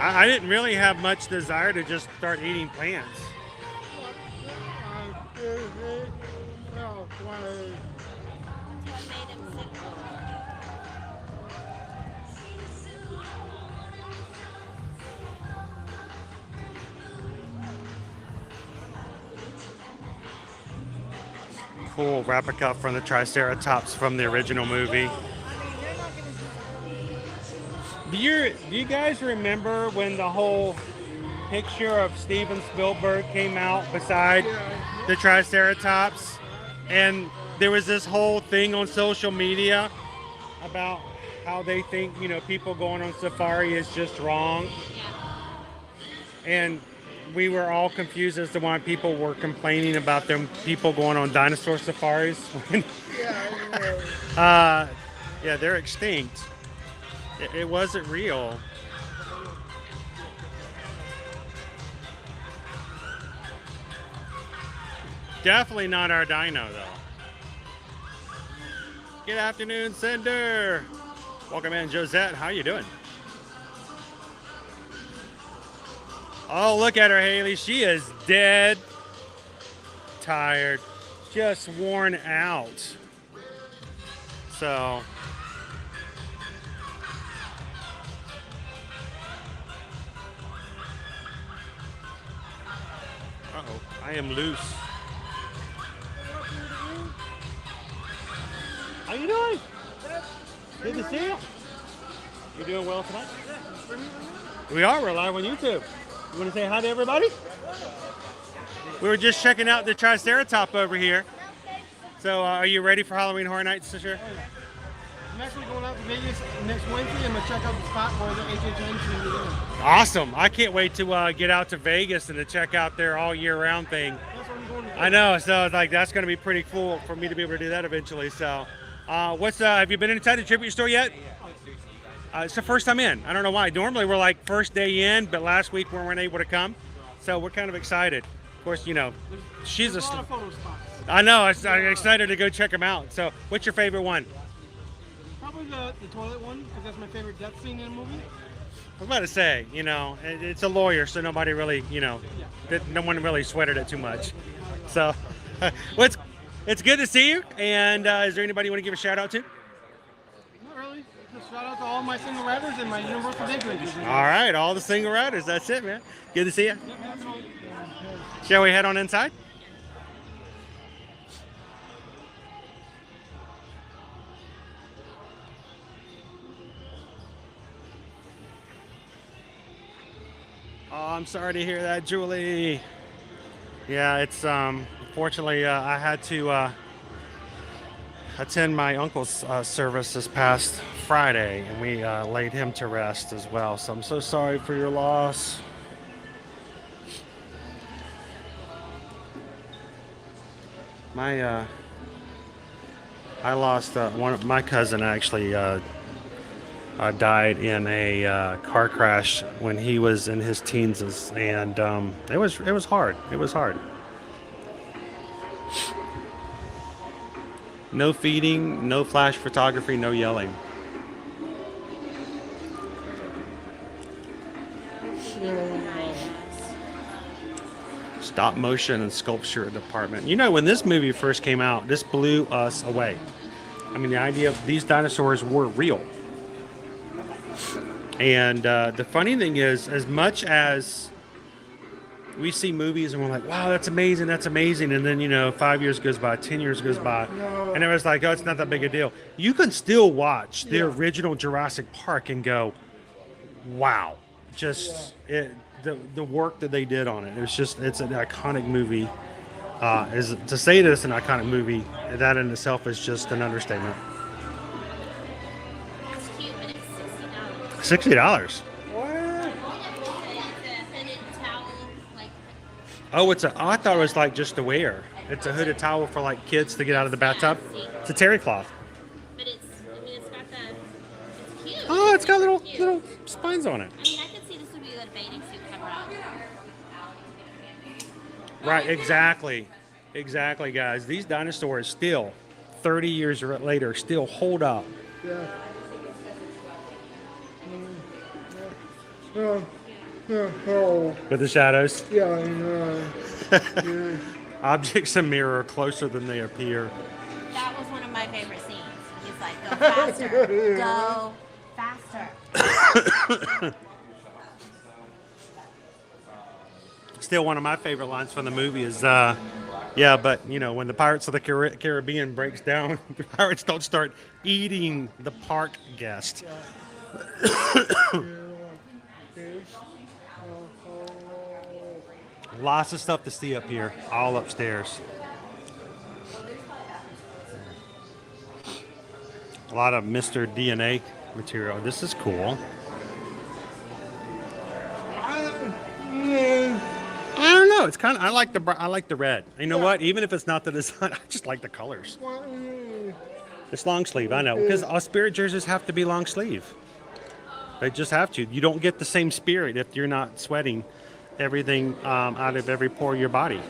I didn't really have much desire to just start eating plants. Cool replica from the Triceratops from the original movie. Do you guys remember when the whole picture of Steven Spielberg came out beside the Triceratops? And there was this whole thing on social media about how they think, you know, people going on safari is just wrong. And we were all confused as to why people were complaining about them people going on dinosaur safaris. Yeah, they're extinct. It wasn't real. Definitely not our dino, though. Good afternoon, Cinder. Welcome in, Josette. How you doing? Oh, look at her, Haley. She is dead tired, just worn out. So... uh-oh, I am loose. How you doing? Good to see you. You doing well tonight? We are. We're live on YouTube. You want to say hi to everybody? We were just checking out the Triceratops over here. So, are you ready for Halloween Horror Nights this year? I'm actually going out to Vegas next Wednesday. I'm going to check out the spot where the HHN's going to be doing. Awesome. I can't wait to get out to Vegas and to check out their all year round thing. That's what I'm going to do. I know. So, it's like, that's going to be pretty cool for me to be able to do that eventually. So, have you been inside the Tribute store yet? It's the first time in. I don't know why. Normally we're like first day in, but last week we weren't able to come. So we're kind of excited. Of course, you know, she's a lot of photo spots. I know. I'm excited to go check them out. So what's your favorite one? Probably the toilet one, because that's my favorite death scene in a movie. I was about to say, you know, it's a lawyer, so nobody really, you know, no one really sweated it too much. So it's good to see you. And is there anybody you want to give a shout out to? Not really. Just shout out to all my single riders and my universal day drinkers. All right, all the single riders. That's it, man. Good to see you. Shall we head on inside? Oh, I'm sorry to hear that, Julie. Yeah, it's unfortunately I had to attend my uncle's service this past Friday, and we laid him to rest as well. So I'm so sorry for your loss. I lost one of my cousin actually died in a car crash when he was in his teens, and it was hard. It was hard. No feeding, no flash photography, no yelling. Stop motion and sculpture department. You know, when this movie first came out, this blew us away. I mean, the idea of these dinosaurs were real. And the funny thing is, as much as we see movies and we're like, wow, that's amazing, and then, you know, 5 years goes by, 10 years goes by, and it was like, oh, it's not that big a deal. You can still watch the original Jurassic Park and go, wow, just the work that they did on it. It's an iconic movie. To say that it's an iconic movie, that in itself is just an understatement. It's cute, but it's $60. $60. Oh, I thought it was like just to wear. It's a hooded towel for like kids to get out of the bathtub. It's a terry cloth. But it's cute. Oh, it's got little spines on it. I mean, I could see this would be a bathing suit cover up. Right, exactly, guys. These dinosaurs still, 30 years later, still hold up. Yeah. With the shadows. Yeah, I know. Yeah. Objects in mirror closer than they appear. That was one of my favorite scenes. He's like, go faster, go faster. Still, one of my favorite lines from the movie is, yeah, but, you know, when the Pirates of the Caribbean breaks down, the pirates don't start eating the park guest. Lots of stuff to see up here, all upstairs. A lot of Mr. DNA material. This is cool. I don't know. It's kind of. I like the red. You know what? Even if it's not the design, I just like the colors. It's long sleeve. I know, because all Spirit jerseys have to be long sleeve. They just have to. You don't get the same spirit if you're not sweating everything out of every pore of your body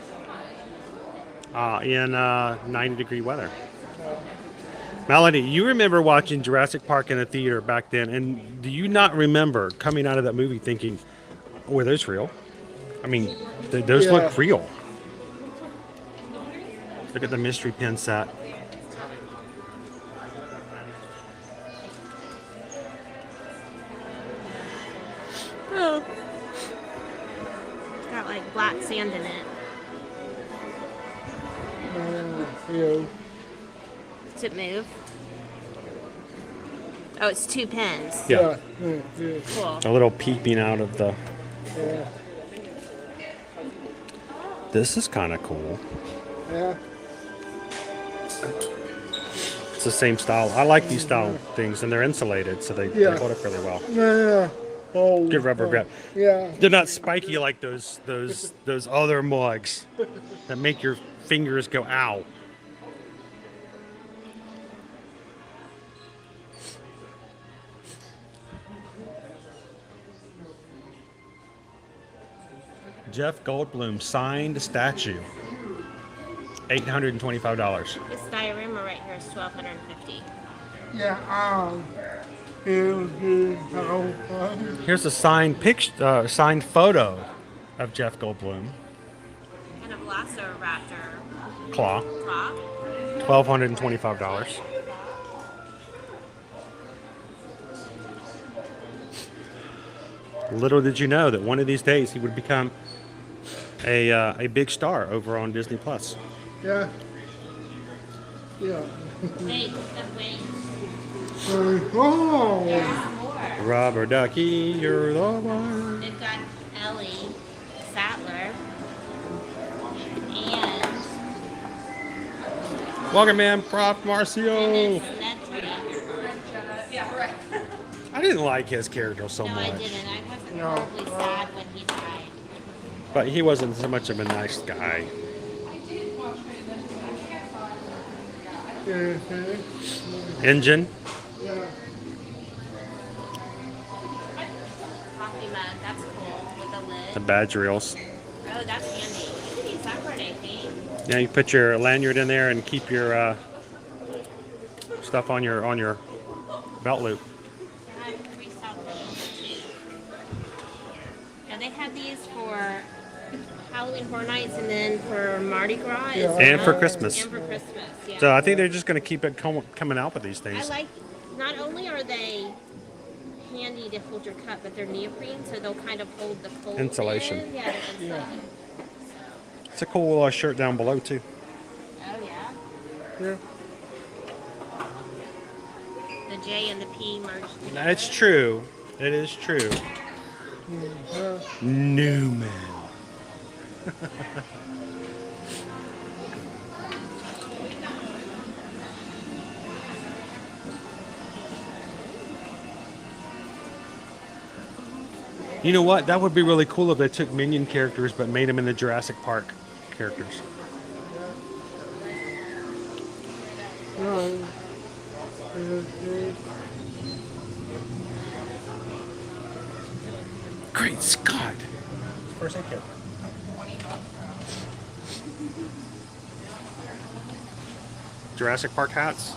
in 90-degree weather. Melanie, you remember watching Jurassic Park in a theater back then, and do you not remember coming out of that movie thinking, were those real? I mean, those look real. Look at the mystery pin set. Oh. It's got like black sand in it. Does it move? Oh, it's 2 pins. Yeah. Cool. A little peeping out of the... This is kind of cool. Yeah. It's the same style. I like these style things, and they're insulated, so they hold up really well. Yeah. Oh. Good rubber grip. Yeah. They're not spiky like those other mugs that make your fingers go ow. Jeff Goldblum signed statue. $825. This diorama right here is $1,250. Yeah. Here's a signed picture, signed photo of Jeff Goldblum. And a Velociraptor Claw. claw. $1,225. Little did you know that one of these days he would become a big star over on Disney Plus. Yeah. Yeah. Wait, wait. Oh. There's more. Rubber ducky, you're the one. They've got Ellie Sattler and Welcome, man, Prof. Marcio. I didn't like his character so No, much. I didn't. I wasn't horribly sad when he died. But he wasn't so much of a nice guy. Engine. Coffee mug, that's cool with the lid. The badge reels. Oh, that's handy. You can use that for anything. Yeah, you put your lanyard in there and keep your stuff on your belt loop. I have 3 South too. Now they have these for Halloween Horror Nights and then for Mardi Gras as well. And for Christmas. And for Christmas, yeah. So I think they're just going to keep it coming out with these I things. like, not only are they handy to hold your cup, but they're neoprene, so they'll kind of hold the cold Insulation. in. Yeah, they're insulated. It's a cool shirt down below too. Oh, yeah. Yeah. The J and the P merged together. That's true. It is true. Newman. You know what? That would be really cool if they took Minion characters but made them into Jurassic Park characters. Great Scott! First aid kit. Jurassic Park hats.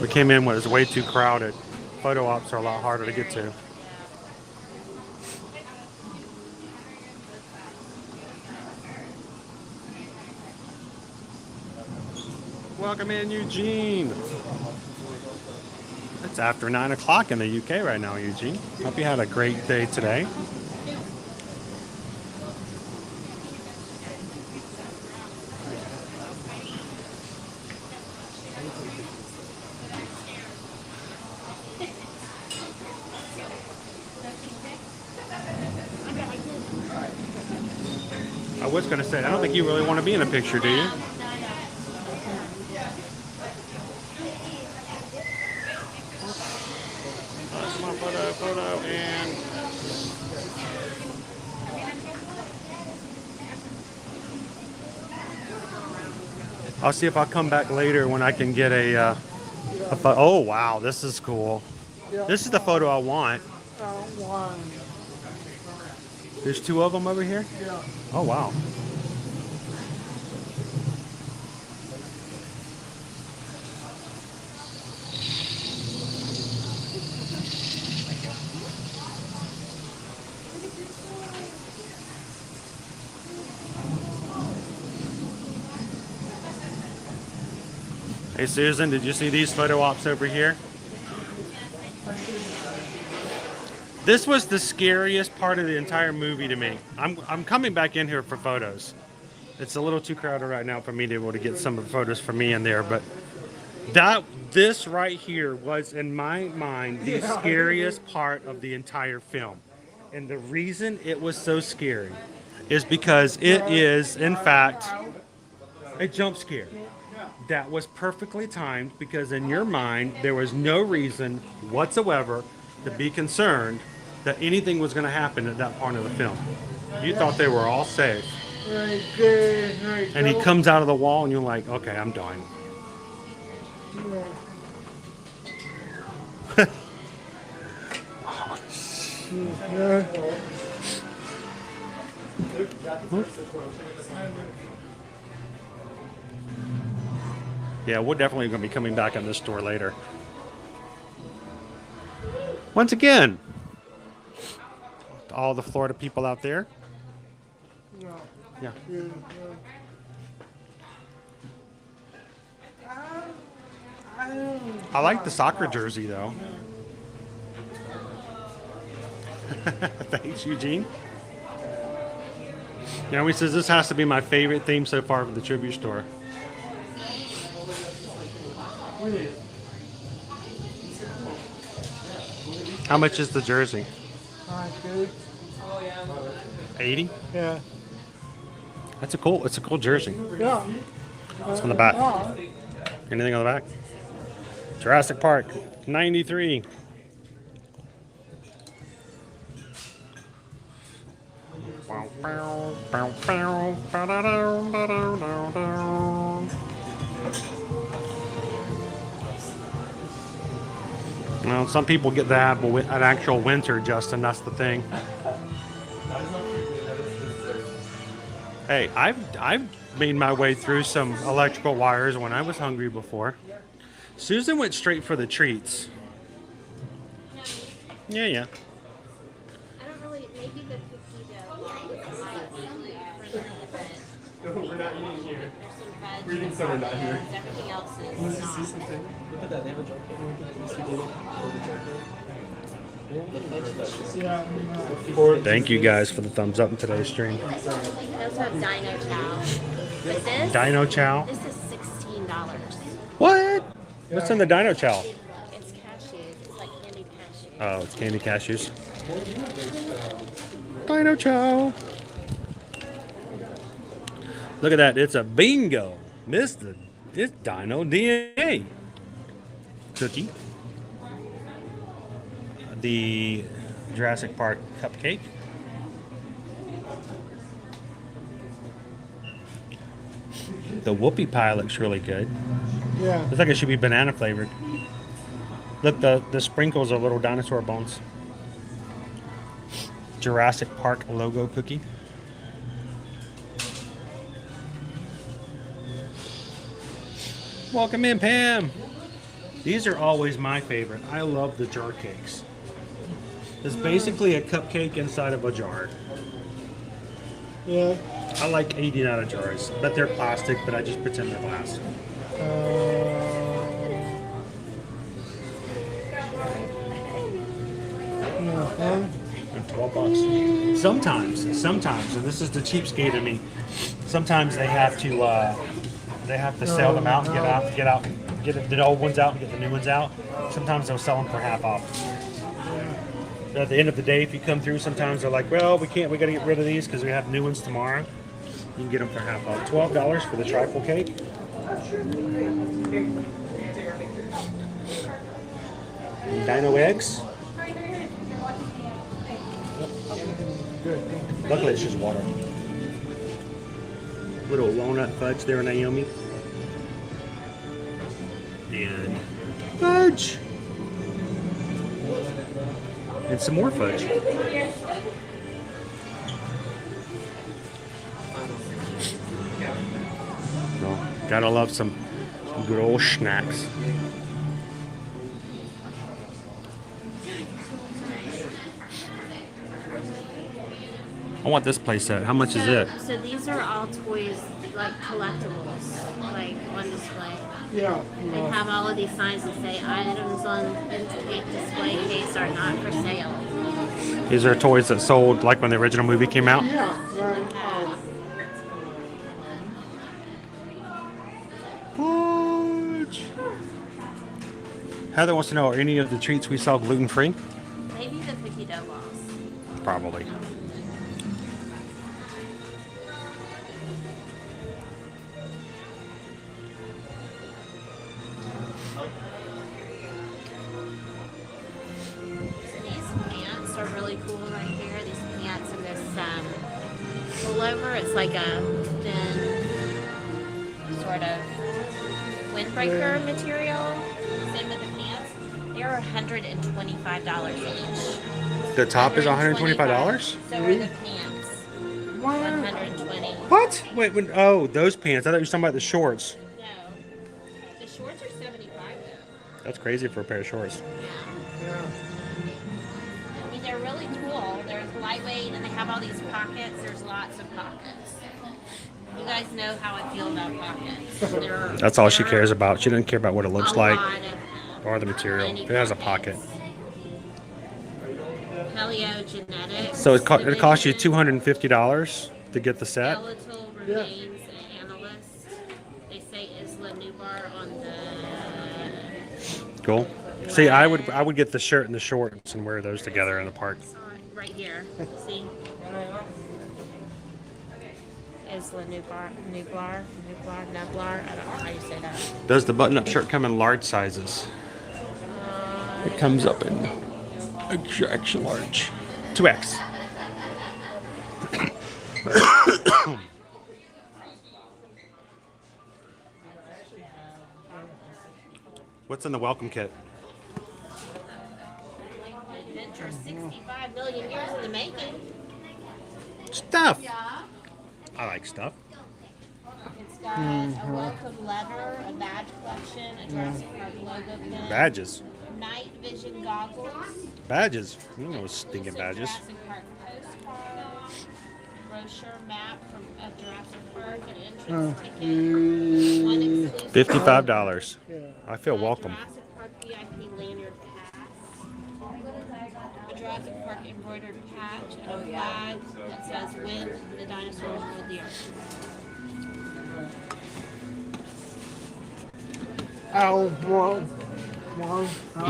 We came in when it was way too crowded. Photo ops are a lot harder to get to. Welcome in, Eugene. It's after 9 o'clock in the UK right now, Eugene. Hope you had a great day today. I was going to say, I don't think you really want to be in a picture, do you? Come on, photo, and... I'll see if I'll come back later when I can get a oh, wow, this is cool. This is the photo I want. There's 2 of them over here? Yeah. Oh, wow. Hey, Susan, did you see these photo ops over here? This was the scariest part of the entire movie to me. I'm coming back in here for photos. It's a little too crowded right now for me to be able to get some of the photos for me in there, but this right here was, in my mind, the scariest part of the entire film. And the reason it was so scary is because it is, in fact, a jump scare. That was perfectly timed because in your mind, there was no reason whatsoever to be concerned that anything was going to happen at that part of the film. You thought they were all safe. And he comes out of the wall and you're like, okay, I'm done. Yeah, we're definitely going to be coming back in this store later. Once again, to all the Florida people out there. Yeah. I like the soccer jersey though. Thanks, Eugene. You know, he says this has to be my favorite theme so far from the tribute store. How much is the jersey? 80? Yeah. It's a cool jersey. Yeah. What's on the back? Anything on the back? Jurassic Park, 93. Well, some people get that, but an actual winter, Justin, that's the thing. Hey, I've made my way through some electrical wires when I was hungry before. Susan went straight for the treats. Yeah. I don't really, maybe the cookie dough. We're not eating here. We're eating somewhere not here. Everything else is not. Look at that, they have a jar Thank you guys for the thumbs up in today's stream. They also have Dino Chow. But this, Dino Chow. this is $16. What? What's in the Dino Chow? It's cashews. It's like candied cashews. Oh, it's candy cashews. Dino Chow. Look at that. It's a bingo. It's Dino DNA cookie. The Jurassic Park cupcake. The whoopie pie looks really good. Yeah. Looks like it should be banana flavored. Look, the sprinkles are little dinosaur bones. Jurassic Park logo cookie. Welcome in, Pam. These are always my favorite. I love the jar cakes. It's basically a cupcake inside of a jar. Yeah. I like eating out of jars, but they're plastic, but I just pretend they're glass. And $12. Sometimes, and this is the cheapskate in me. Sometimes they have to sell them out and get the old ones out and get the new ones out. Sometimes they'll sell them for half off. But at the end of the day, if you come through, sometimes they're like, well, we got to get rid of these because we have new ones tomorrow. You can get them for half off. $12 for the trifle cake. Dino eggs. Luckily, it's just water. Little walnut fudge there, Naomi. And fudge. And some more fudge. Well, gotta love some good old snacks. I want this place set. How much is it? So these are all toys, like collectibles, like on display. Yeah. They have all of these signs that say items on display case are not for sale. These are toys that sold like when the original movie came out. Fudge. Heather wants to know, are any of the treats we sell gluten-free? Maybe the cookie dough balls. Probably. Are really cool right here. These pants and this pullover. It's like a thin sort of windbreaker material. Same with the pants. They are $125 each. The top is $125? So are the pants. 120. What? Wait, oh, those pants. I thought you were talking about the shorts. No. The shorts are 75 though. That's crazy for a pair of shorts. Yeah. I mean, they're really cool. They're lightweight and they have all these pockets. There's lots of pockets. You guys know how I feel about pockets. That's all she cares about. She doesn't care about what it looks like lot of or the material. It has a pocket. Paleogenetics. So it costs you $250 to get the set. Skeletal remains analyst. They say Isla Nubar on the. Cool. See, I would get the shirt and the shorts and wear those together in the park. Right here. See. Isla Nublar. I don't know how you say that. Does the button-up shirt come in large sizes? It comes up in extra large. 2X. What's in the welcome kit? Adventure 65 million years in the making. Stuff. I like stuff. It's got a welcome letter, a badge collection, a Jurassic Park logo pin. Badges. Night vision goggles. Badges. You know stinking badges. Jurassic Park postcard. Brochure map of Jurassic Park and entrance ticket. One exclusive. $55. I feel welcome. Jurassic Park VIP lanyard pass. A Jurassic Park embroidered patch and a flag that says "When the dinosaurs ruled the earth."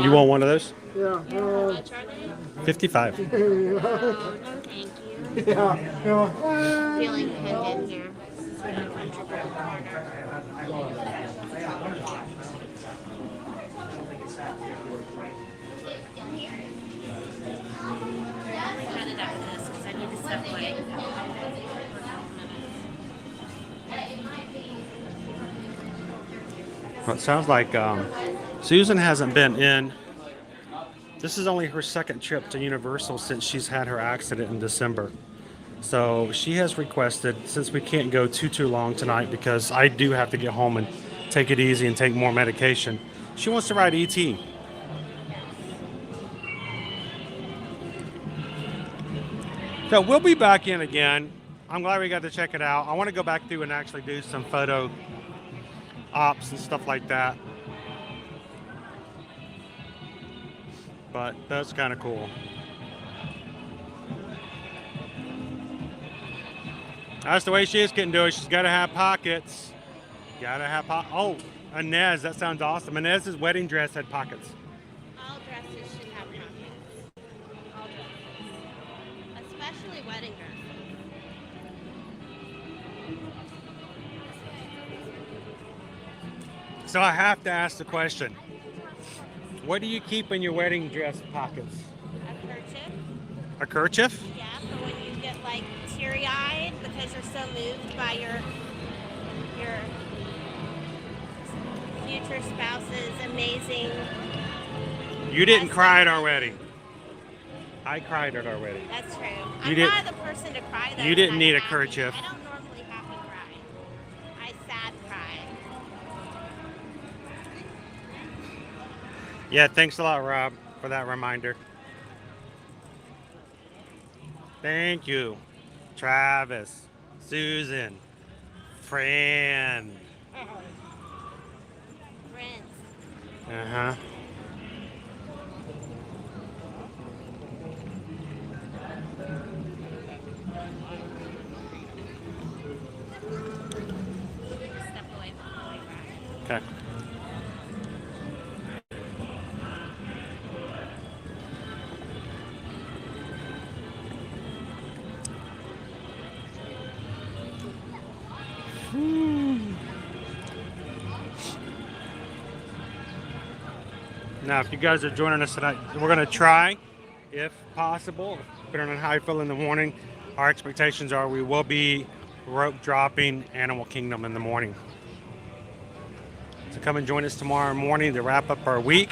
You want one of those? How much are they? 55. Oh, no, thank you. Feeling hemmed in here. I cut it out of this because I need to step away. Well, it sounds like Susan hasn't been in. This is only her second trip to Universal since she's had her accident in December. So she has requested, since we can't go too long tonight because I do have to get home and take it easy and take more medication, she wants to ride ET. So we'll be back in again. I'm glad we got to check it out. I want to go back through and actually do some photo ops and stuff like that. But that's kind of cool. That's the way she is getting to it. She's got to have pockets. Gotta have oh, Inez, that sounds awesome. Inez's wedding dress had pockets. All dresses should have pockets. All dresses. Especially wedding dresses. So I have to ask the question. What do you keep in your wedding dress pockets? A kerchief. A kerchief? Yeah, for when you get like teary-eyed because you're so moved by your future spouse's amazing. You didn't cry at our wedding. I cried at our wedding. That's true. You I'm didn't- not the person to cry though. you when didn't I'm need a happy. kerchief. I don't normally happy cry. I sad cry. Yeah, thanks a lot, Rob, for that reminder. Thank you, Travis, Susan, Fran. Friends. Uh-huh. Step away from my cry. Okay. Now, if you guys are joining us tonight, we're going to try, if possible, depending on how you feel in the morning. Our expectations are we will be rope dropping Animal Kingdom in the morning. So come and join us tomorrow morning to wrap up our week.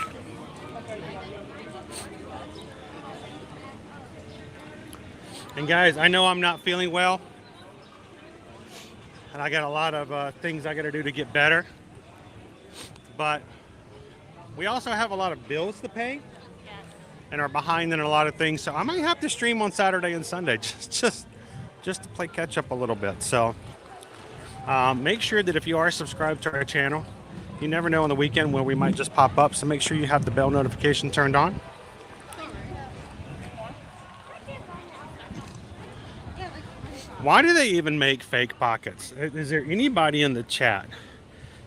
And guys, I know I'm not feeling well. and I got a lot of things I got to do to get better. But we also have a lot of bills to pay and are behind in a lot of things. So I might have to stream on Saturday and Sunday just to play catch up a little bit. So make sure that if you are subscribed to our channel, you never know on the weekend when we might just pop up. So make sure you have the bell notification turned on. Why do they even make fake pockets? Is there anybody in the chat?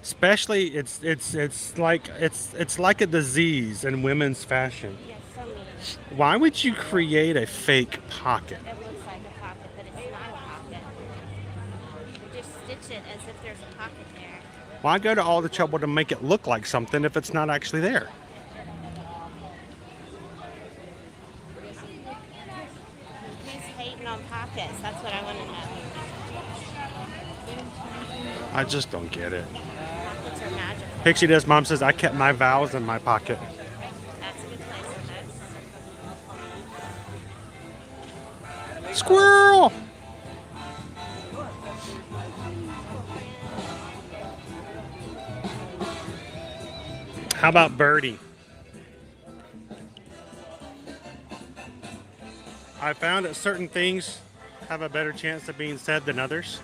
Especially, it's like a disease in women's fashion. Yes, so many. Why would you create a fake pocket? It looks like a pocket, but it's not a pocket. You just stitch it as if there's a pocket there. Why go to all the trouble to make it look like something if it's not actually there? Who's hating on pockets? That's what I want to know. I just don't get it. Pockets are magical. Pixie Dust Mom says, I kept my vows in my pocket. That's a good place for this. Squirrel! How about Birdie? I found that certain things have a better chance of being said than others.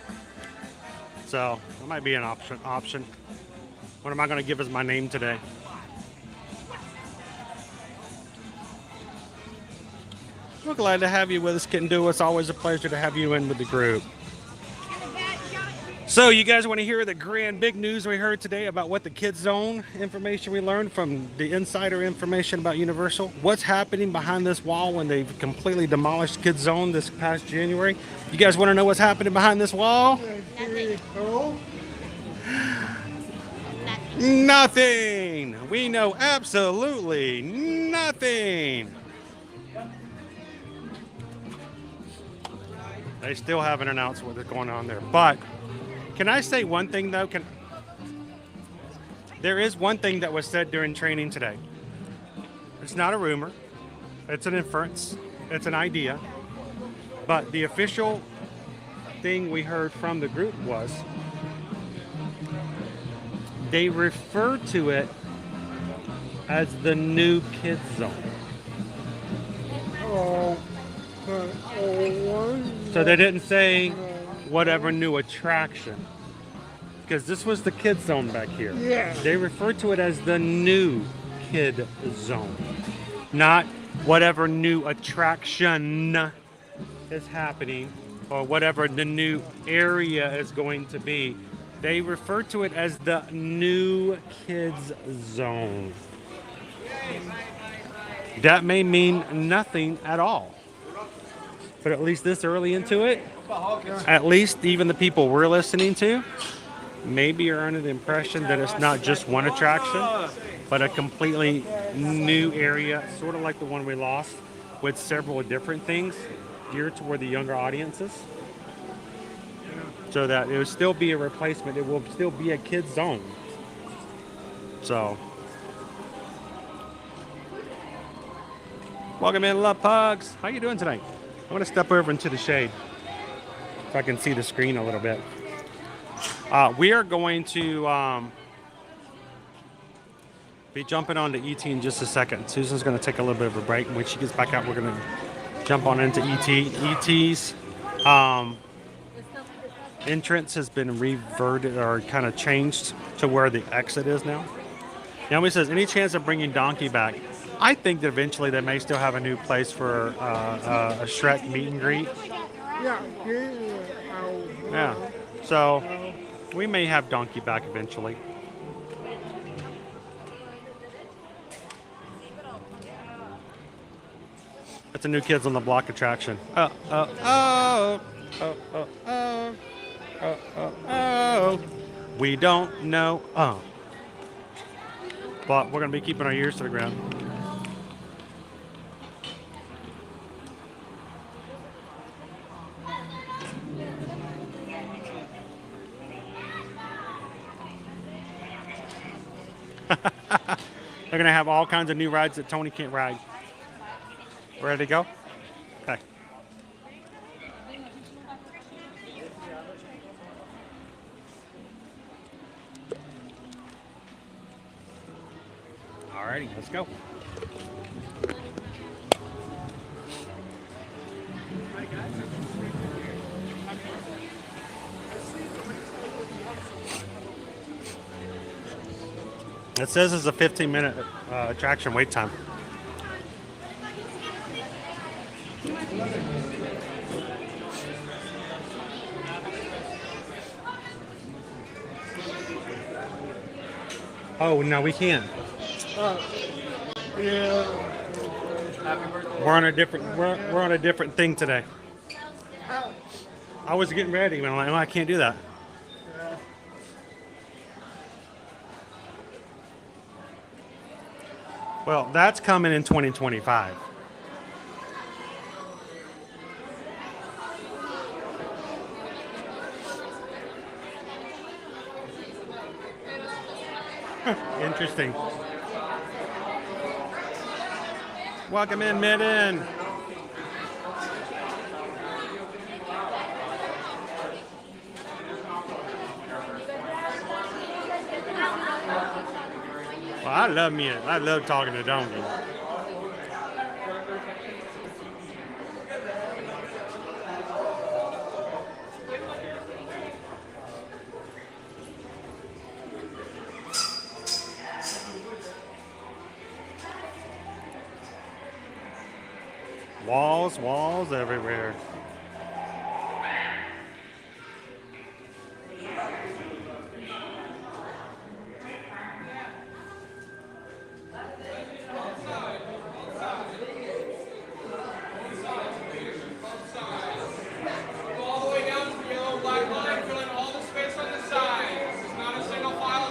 So that might be an option. What am I going to give as my name today? We're glad to have you with us, Kitten Do. It's always a pleasure to have you in with the group. So you guys want to hear the grand big news we heard today about what the KidZone information we learned from the insider information about Universal? What's happening behind this wall when they've completely demolished KidZone this past January? You guys want to know what's happening behind this wall? Nothing. We know absolutely nothing. They still haven't announced what's going on there. But can I say one thing, though? There is one thing that was said during training today. It's not a rumor. It's an inference. It's an idea. But the official thing we heard from the group was they refer to it as the new KidZone. So they didn't say whatever new attraction, because this was the KidZone back here. Yeah. They refer to it as the new KidZone, not whatever new attraction is happening or whatever the new area is going to be. They refer to it as the new KidZone. That may mean nothing at all. But at least this early into it, at least even the people we're listening to, maybe are under the impression that it's not just one attraction, but a completely new area, sort of like the one we lost, with several different things geared toward the younger audiences. So that it will still be a replacement. It will still be a KidZone. So, welcome in, Love Pugs. How you doing tonight? I'm going to step over into the shade so I can see the screen a little bit. We are going to be jumping on to ET in just a second. Susan's going to take a little bit of a break. When she gets back out, we're going to jump on into ET. ET's entrance has been reverted or kind of changed to where the exit is now. Naomi says, any chance of bringing Donkey back? I think that eventually they may still have a new place for a Shrek meet and greet. Yeah. So we may have Donkey back eventually. That's a new Kids on the Block attraction. We don't know. But we're going to be keeping our ears to the ground. They're going to have all kinds of new rides that Tony can't ride. Ready to go? Okay. Alrighty, let's go. It says it's a 15-minute attraction wait time. Oh no, we can't. Yeah. We're on a different thing today. I was getting ready and I'm like, oh, I can't do that. Well, that's coming in 2025. Interesting. Welcome in, Midden. Well, I love me. I love talking to donkeys. Walls everywhere. All the way down to the yellow black line, filling all the space on the sides. It's not a single file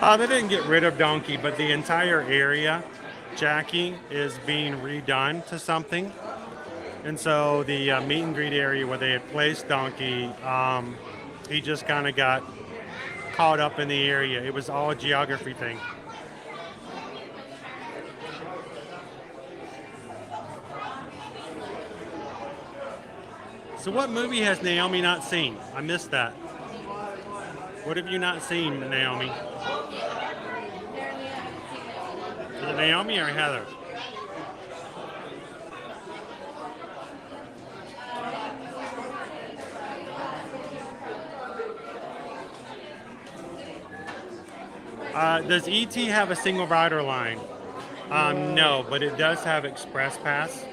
line. They didn't get rid of Donkey, but the entire area, Jackie, is being redone to something. And so the meet and greet area where they had placed Donkey, he just kind of got caught up in the area. It was all a geography thing. So what movie has Naomi not seen? I missed that. What have you not seen, Naomi? Is it Naomi or Heather? Does ET have a single rider line? No, but it does have Express Pass.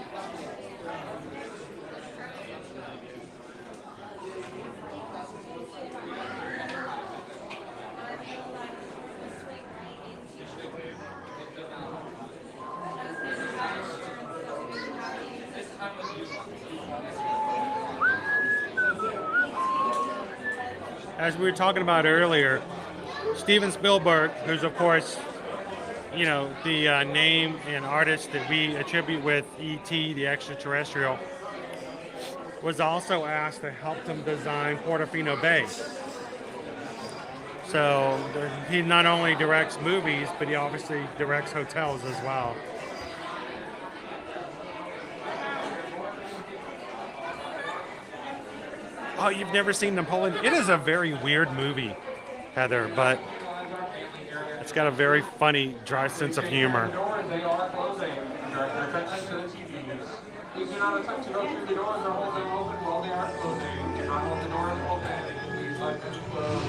As we were talking about earlier, Steven Spielberg, who's of course, you know, the name and artist that we attribute with E.T., the extraterrestrial, was also asked to help them design Portofino Bay. So he not only directs movies, but he obviously directs hotels as well. Oh, you've never seen Napoleon? It is a very weird movie, Heather, but it's got a very funny, dry sense of humor. They are closing. Direct attention to the TVs. Please do not attempt to go through the doors or hold them open while they are closing. Do not hold the doors open. Please let them close.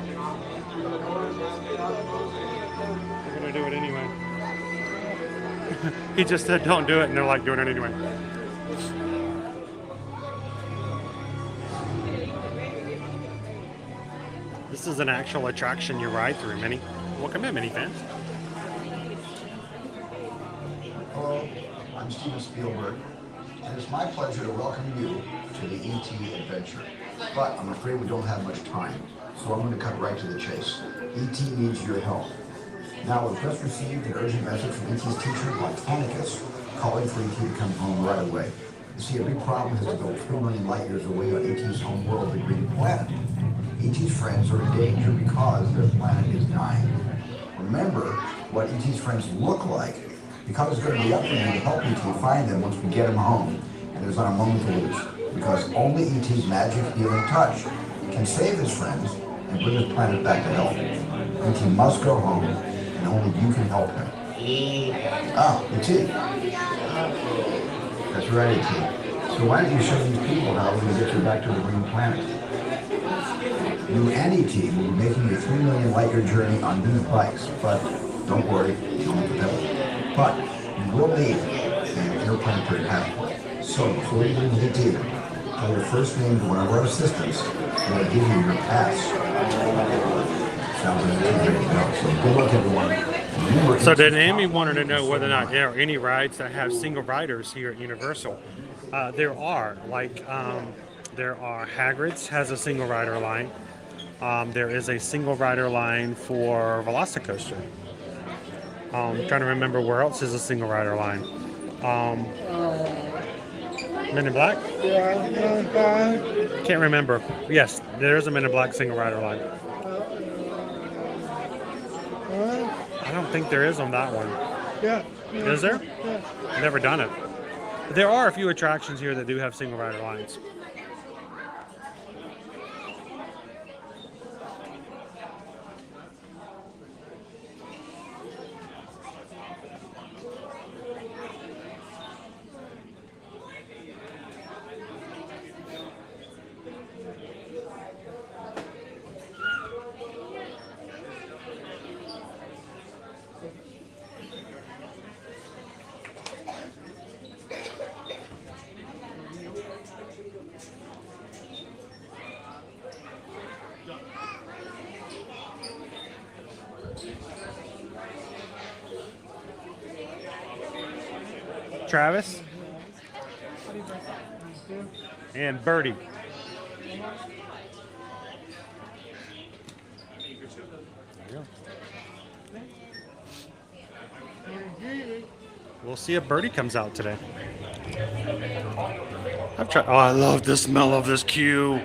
Do not move through the doors as they are closing. They're gonna do it anyway. He just said don't do it, and they're like doing it anyway. This is an actual attraction you ride through, Minnie. Welcome in, Minnie fans. Hello, I'm Steven Spielberg, and it's my pleasure to welcome you to the E.T. adventure. But I'm afraid we don't have much time, so I'm going to cut right to the chase. E.T. needs your help. Now, we've just received an urgent message from E.T.'s teacher, Titanicus, calling for E.T. to come home right away. You see, a big problem has built 3 million light years away on E.T.'s home world, the Green Planet. E.T.'s friends are in danger because their planet is dying. Remember what E.T.'s friends look like, because it's going to be up to you to help E.T. find them once we get him home. And there's not a moment to lose, because only E.T.'s magic healing touch can save his friends and put this planet back to health. E.T. must go home, and only you can help him. Ah, E.T. That's right, E.T. So why don't you show these people how we're going to get you back to the green planet? You and E.T. will be making a 3 million light-year journey on these bikes, but don't worry, you don't have to pedal. But you will need an interplanetary passport. So before you leave E.T., tell your first name to one of our assistants, and we'll give you your pass. Sounds like it's ready to go. So good luck, everyone. So then Amy wanted to know whether or not there are any rides that have single riders here at Universal. There are, there are Hagrid's has a single rider line. There is a single rider line for Velocicoaster. I'm trying to remember where else is a single rider line. Men in Black? Can't remember. Yes, there is a Men in Black single rider line. I don't think there is on that one. Yeah. Is there? Yeah. Never done it. But there are a few attractions here that do have single rider lines. Travis and Birdie. We'll see if Birdie comes out today. I've tried. Oh, I love the smell of this queue.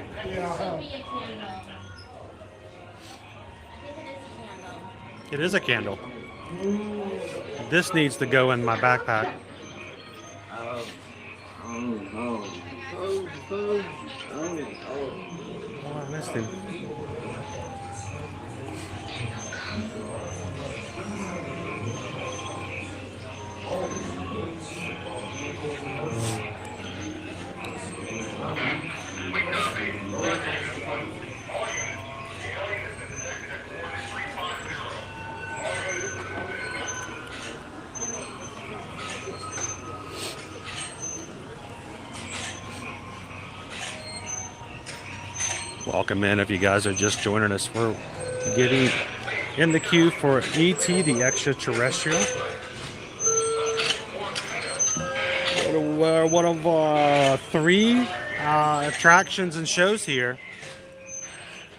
It is a candle. This needs to go in my backpack. Oh, I missed him. Welcome in if you guys are just joining us. We're getting in the queue for E.T. the Extraterrestrial. One of three attractions and shows here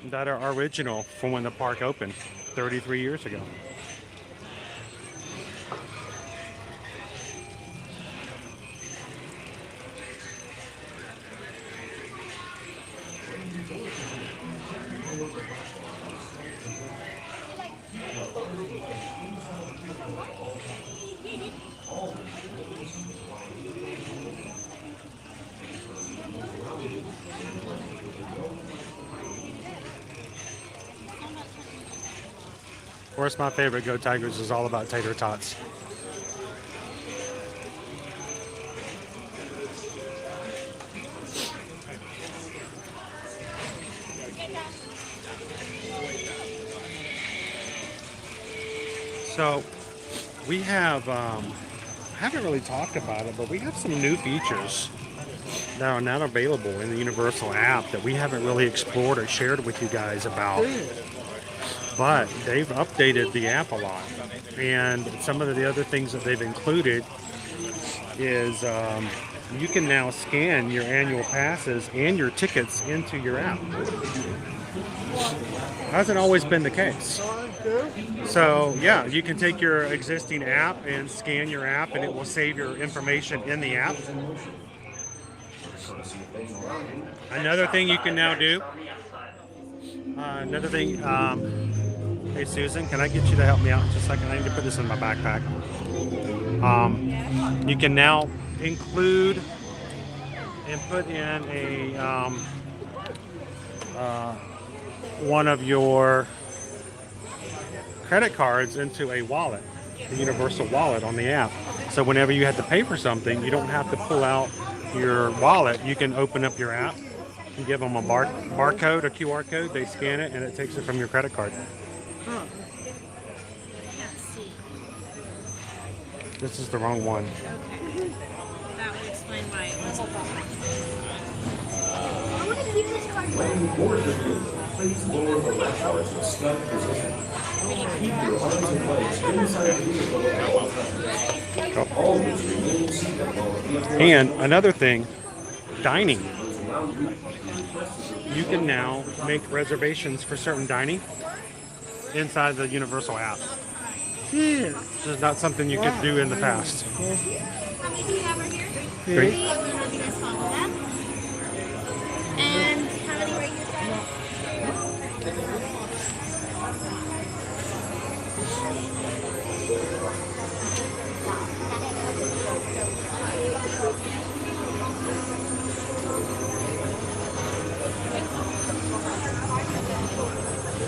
that are original from when the park opened 33 years ago. Of course, my favorite Go Tigers is all about tater tots. So we have, I haven't really talked about it, but we have some new features that are not available in the Universal app that we haven't really explored or shared with you guys about. But they've updated the app a lot. And some of the other things that they've included is you can now scan your annual passes and your tickets into your app. Hasn't always been the case. So yeah, you can take your existing app and scan your app and it will save your information in the app. Another thing you can now do, hey Susan, can I get you to help me out in just a second? I need to put this in my backpack. You can now include and put in a one of your credit cards into a wallet, the universal wallet on the app. So whenever you have to pay for something, you don't have to pull out your wallet. You can open up your app, you give them a barcode, a QR code, they scan it, and it takes it from your credit card. Huh. Let's see. This is the wrong one. Okay. That would explain why it wasn't. When you board the vehicle, please lower the left arm to a snug position. Keep your arms and legs inside the vehicle at all times. Always remain seated while the vehicle. And another thing, dining. You can now make reservations for certain dining inside the Universal app. This is not something you could do in the past. How many do you have right here? 3. I'm going to have you guys follow that. And how many right here?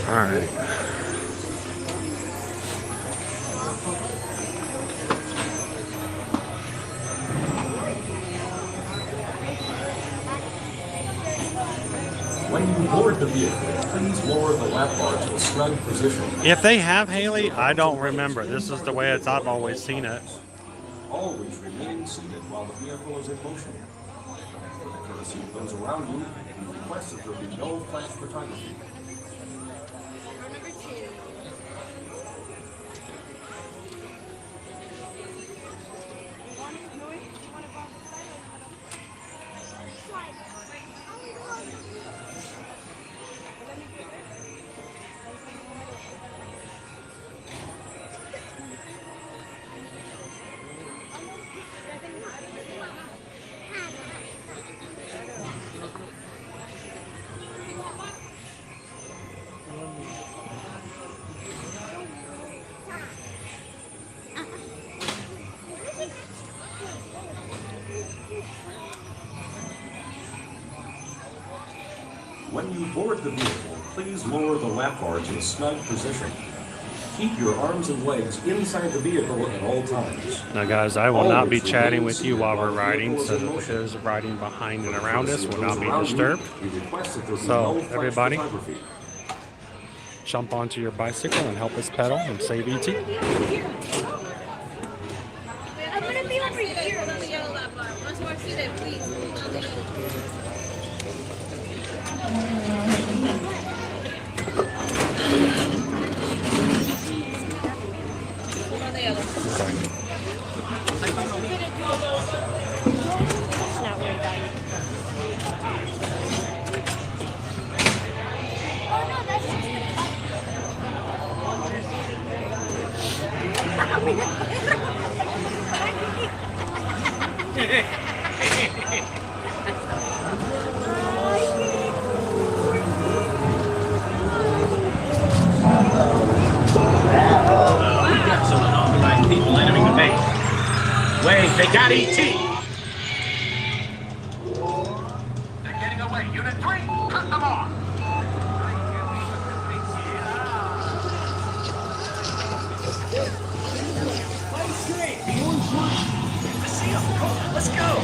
All right. When you board the vehicle, please lower the lap bar to a snug position. If they have Haley, I don't remember. This is the way I've always seen it. Always remain seated while the vehicle is in motion. For the courtesy of those around you, we request that there be no flash photography. Number 2. When you board the vehicle, please lower the lap bar to a snug position. Keep your arms and legs inside the vehicle at all times. Now, guys, I will not be chatting with you while we're riding, so that those riding behind and around us will not be disturbed. So, everybody, jump onto your bicycle and help us pedal and save ET. I'm going to be over here. On the yellow lap bar. Once more seated, please. People entering the bay. Wait, they got ET! They're getting away. Unit 3, cut them off! Let's go!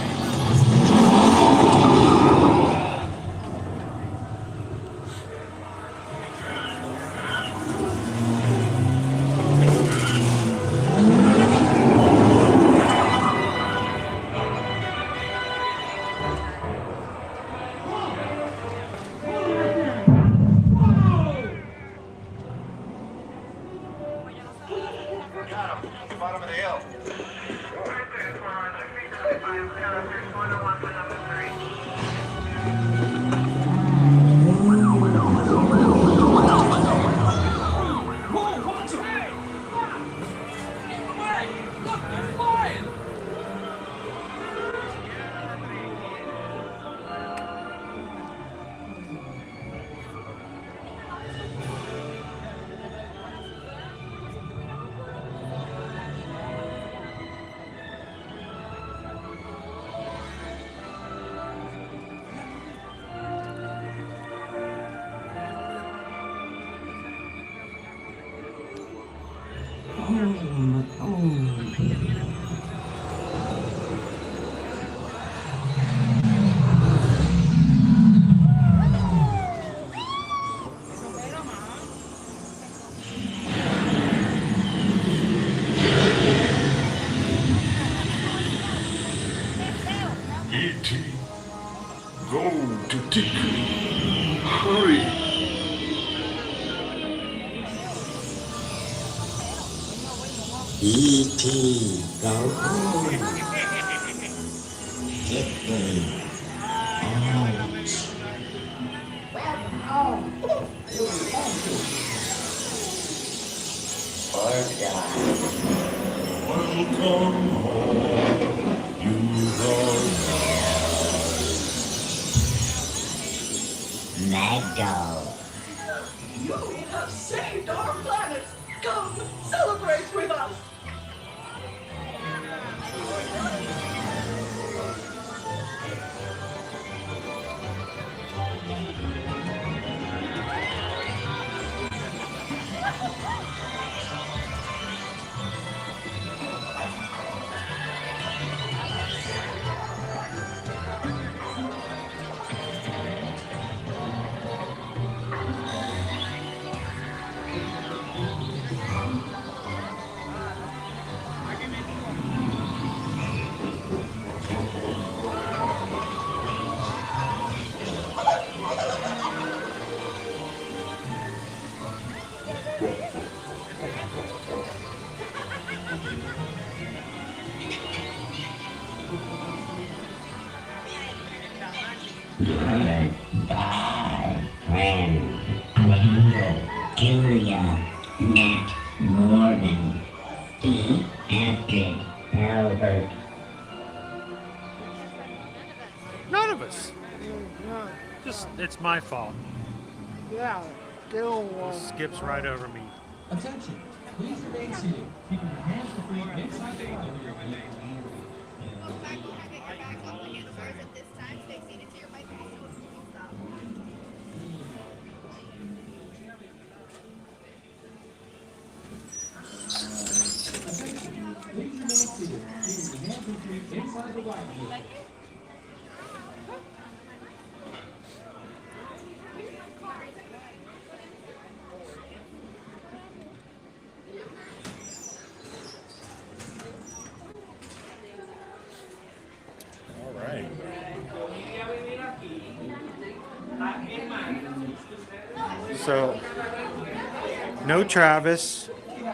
E.T. Go home. Get me out. Welcome home. Welcome home. You Meadow. You have saved our planet. Come, celebrate with us. Bye, friend. I will kill ya. Not Morgan. E. Patrick Albert. None of us. Just, it's my fault. Yeah, kill one. Skips right over me. Attention, please remain seated. Keeping your hands free inside the vehicle. All right. So, no Travis,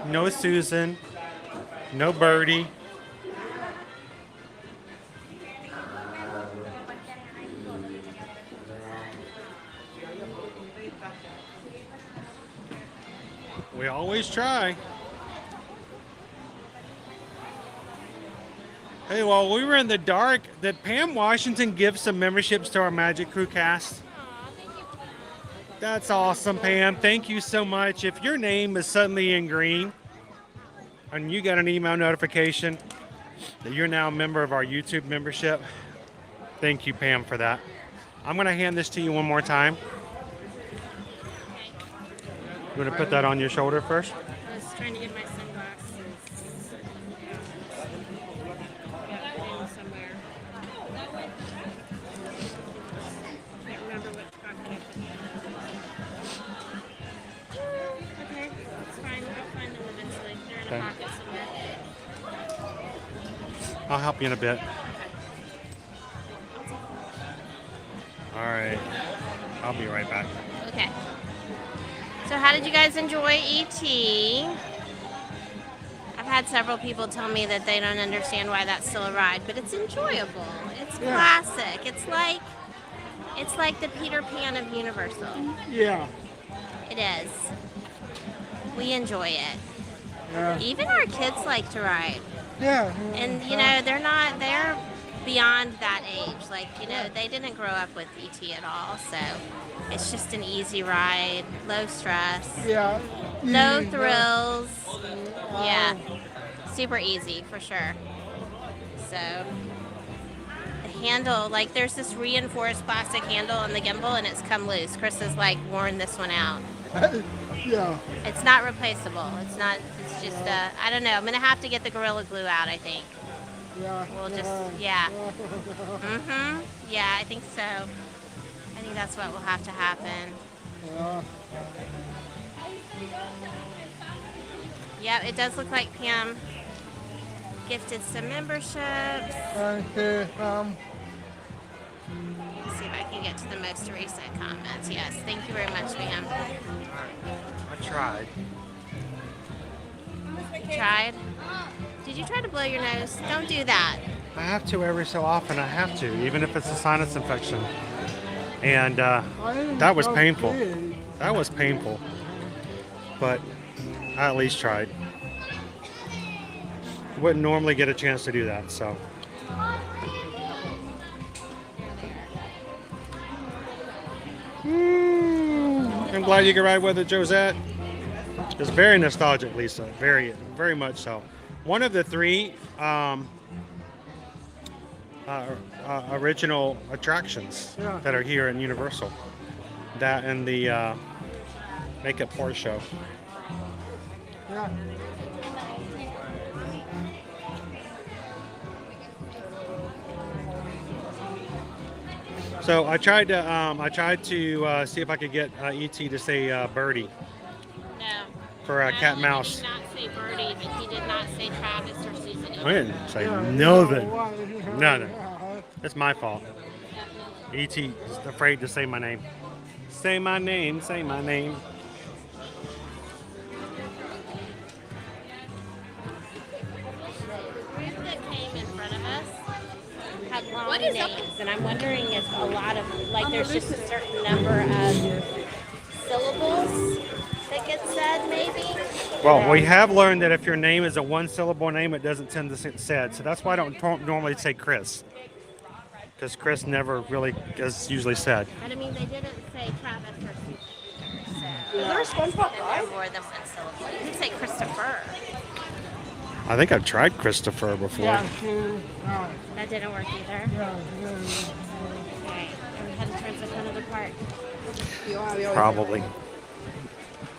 no Susan, no Birdie. We always try. Hey, while we were in the dark, did Pam Washington give some memberships to our Magic Crew cast? That's awesome, Pam. Thank you so much. If your name is suddenly in green and you got an email notification that you're now a member of our YouTube membership, thank you, Pam, for that. I'm going to hand this to you one more time. You want to put that on your shoulder first? I was trying to get my sunglasses. Got them somewhere. Can't remember which pocket I put them. Okay, it's fine. I'll find them eventually. They're in a Okay. pocket somewhere. I'll help you in a bit. All right. I'll be right back. Okay. So how did you guys enjoy E.T.? I've had several people tell me that they don't understand why that's still a ride, but it's enjoyable. It's classic. It's like the Peter Pan of Universal. Yeah. It is. We enjoy it. Yeah. Even our kids like to ride. Yeah. And they're beyond that age. Like, they didn't grow up with E.T. at all, so it's just an easy ride, low stress. Yeah. No thrills. Yeah. Super easy for sure. So the handle, like there's this reinforced plastic handle on the gimbal and it's come loose. Chris has worn this one out. Yeah. It's not replaceable. It's just I don't know. I'm gonna have to get the Gorilla Glue out, I think. Yeah. We'll just, yeah. Yeah, I think so. I think that's what will have to happen. Yeah. Yeah, it does look like Pam gifted some memberships. Thank you. Let's see if I can get to the most recent comments. Yes, thank you very much, Pam. I tried. Tried? Did you try to blow your nose? Don't do that. I have to every so often. I have to, even if it's a sinus infection. And that was painful. That was painful. But I at least tried. Wouldn't normally get a chance to do that, so. I'm glad you could ride with it, Josette. It's very nostalgic, Lisa. Very, very much so. One of the three original attractions that are here in Universal. That and the Make It Port show. Yeah. So I tried to see if I could get ET to say birdie. No. For cat mouse. He did not say Birdie, but he did not say Travis or Susan. I didn't say nothing. Nothing. It's my fault. ET is afraid to say my name. Say my name. Say my name. The group that came in front of us had long names, and I'm wondering if a lot of, like, there's just a certain number of syllables that get said, maybe? Well, we have learned that if your name is a one-syllable name, it doesn't tend to get said. So that's why I don't normally say Chris. Because Chris never really is usually said. But I mean, they didn't say Travis or Susan. So Is there a SpongeBob ride? more than one syllable. You could say Christopher. I think I've tried Christopher before. That didn't work either. Okay, are we headed towards the front of the park? Probably.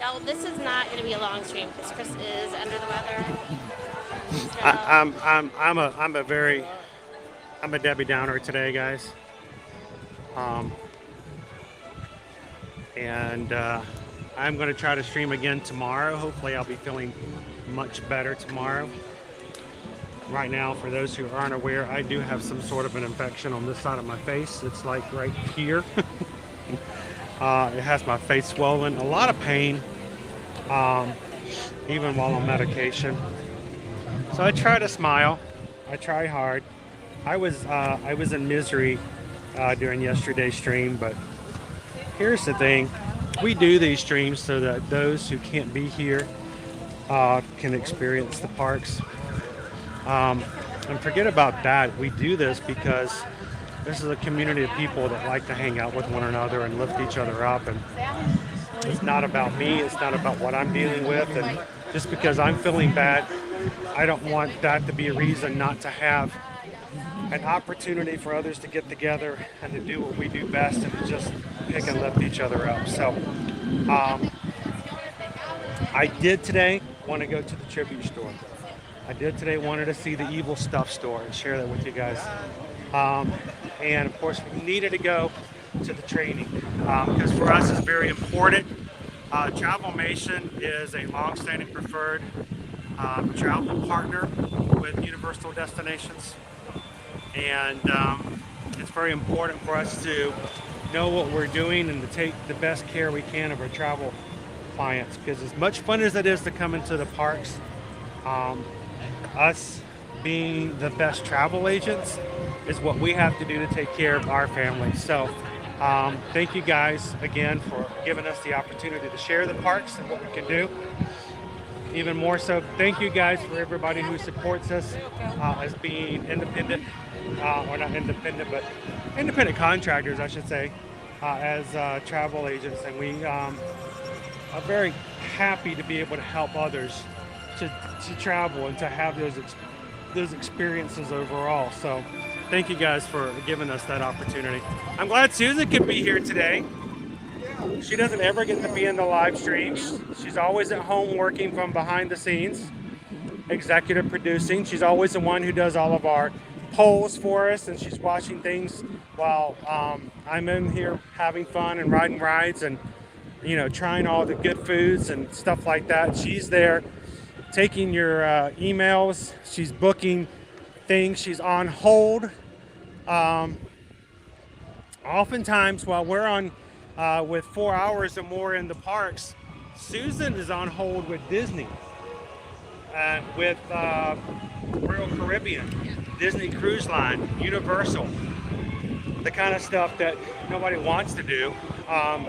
No, this is not going to be a long stream because Chris is under the weather. So, I'm a Debbie Downer today, guys. And I'm going to try to stream again tomorrow. Hopefully I'll be feeling much better tomorrow. Right now, for those who aren't aware, I do have some sort of an infection on this side of my face. It's like right here. It has my face swollen, a lot of pain, even while on medication. So I try to smile. I try hard. I was in misery during yesterday's stream, but here's the thing. We do these streams so that those who can't be here can experience the parks. And forget about that. We do this because this is a community of people that like to hang out with one another and lift each other up. And it's not about me. It's not about what I'm dealing with. And just because I'm feeling bad, I don't want that to be a reason not to have an opportunity for others to get together and to do what we do best and to just pick and lift each other up. So I did today want to go to the tribute store. I did today wanted to see the Evil Stuff store and share that with you guys. And of course we needed to go to the training because for us it's very important. Travelmation is a long-standing preferred travel partner with Universal Destinations. And it's very important for us to know what we're doing and to take the best care we can of our travel clients, because as much fun as it is to come into the parks, us being the best travel agents is what we have to do to take care of our families. So thank you guys again for giving us the opportunity to share the parks and what we can do. Even more so, thank you guys for everybody who supports us as being independent, or not independent, but independent contractors, I should say, as travel agents. And we are very happy to be able to help others to travel and to have those experiences overall. So thank you guys for giving us that opportunity. I'm glad Susan could be here today. She doesn't ever get to be in the live streams. She's always at home working from behind the scenes, executive producing. She's always the one who does all of our polls for us, and she's watching things while I'm in here having fun and riding rides and, you know, trying all the good foods and stuff like that. She's there taking your emails. She's booking things. She's on hold. Oftentimes while we're on with 4 hours or more in the parks, Susan is on hold with Disney. with Royal Caribbean, Disney Cruise Line, Universal, the kind of stuff that nobody wants to do.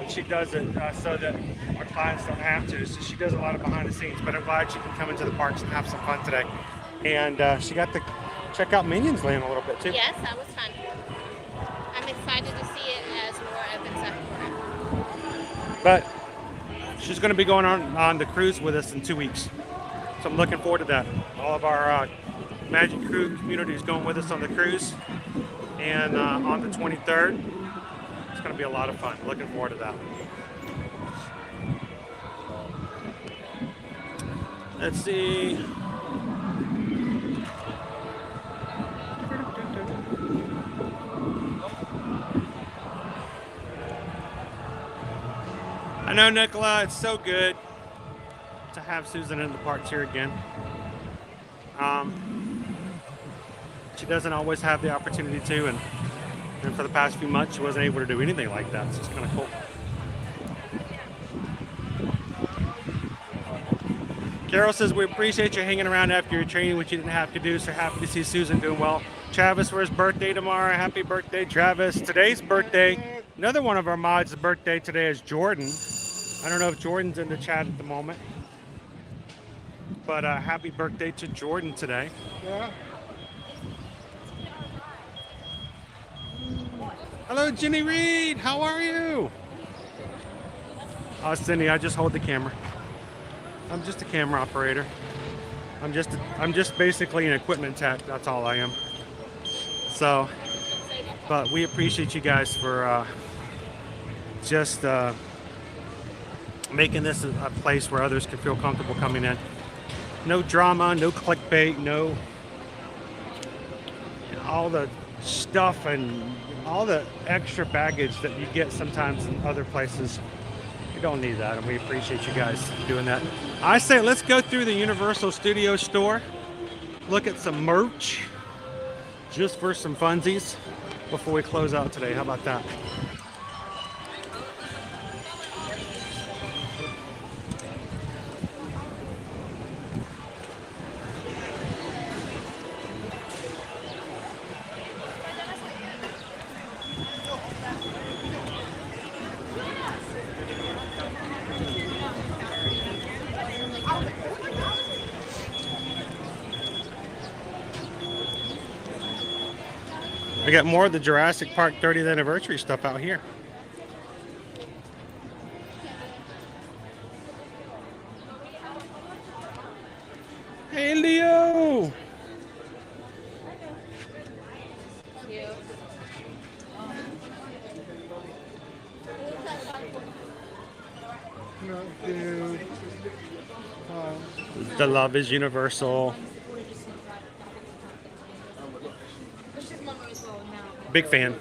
She does it so that our clients don't have to. So she does a lot of behind the scenes, but I'm glad she can come into the parks and have some fun today. And she got to check out Minion Land a little bit too. Yes, that was fun. I'm excited to see it as more opens up for it. But she's going to be going on the cruise with us in 2 weeks. So I'm looking forward to that. All of our Magic Crew community is going with us on the cruise. And on the 23rd, it's going to be a lot of fun. Looking forward to that. Let's see. I know, Nicola, it's so good to have Susan in the parks here again. She doesn't always have the opportunity to, and for the past few months, she wasn't able to do anything like that, so it's kind of cool. Carol says, we appreciate you hanging around after your training, which you didn't have to do, so happy to see Susan doing well. Travis, for his birthday tomorrow. Happy birthday, Travis. Today's birthday, another one of our mods' birthday today is Jordan. I don't know if Jordan's in the chat at the moment, but happy birthday to Jordan today. Yeah. Hello, Jenny Reed. How are you? Oh, Cindy, I just hold the camera. I'm just a camera operator. I'm just basically an equipment tech. That's all I am. So, but we appreciate you guys for just making this a place where others can feel comfortable coming in. No drama, no clickbait, no all the stuff and all the extra baggage that you get sometimes in other places. We don't need that, and we appreciate you guys doing that. I say let's go through the Universal Studios store, look at some merch, just for some funsies before we close out today. How about that? We got more of the Jurassic Park 30th anniversary stuff out here. Hey, Leo! No, dude. The love is universal. Big fan.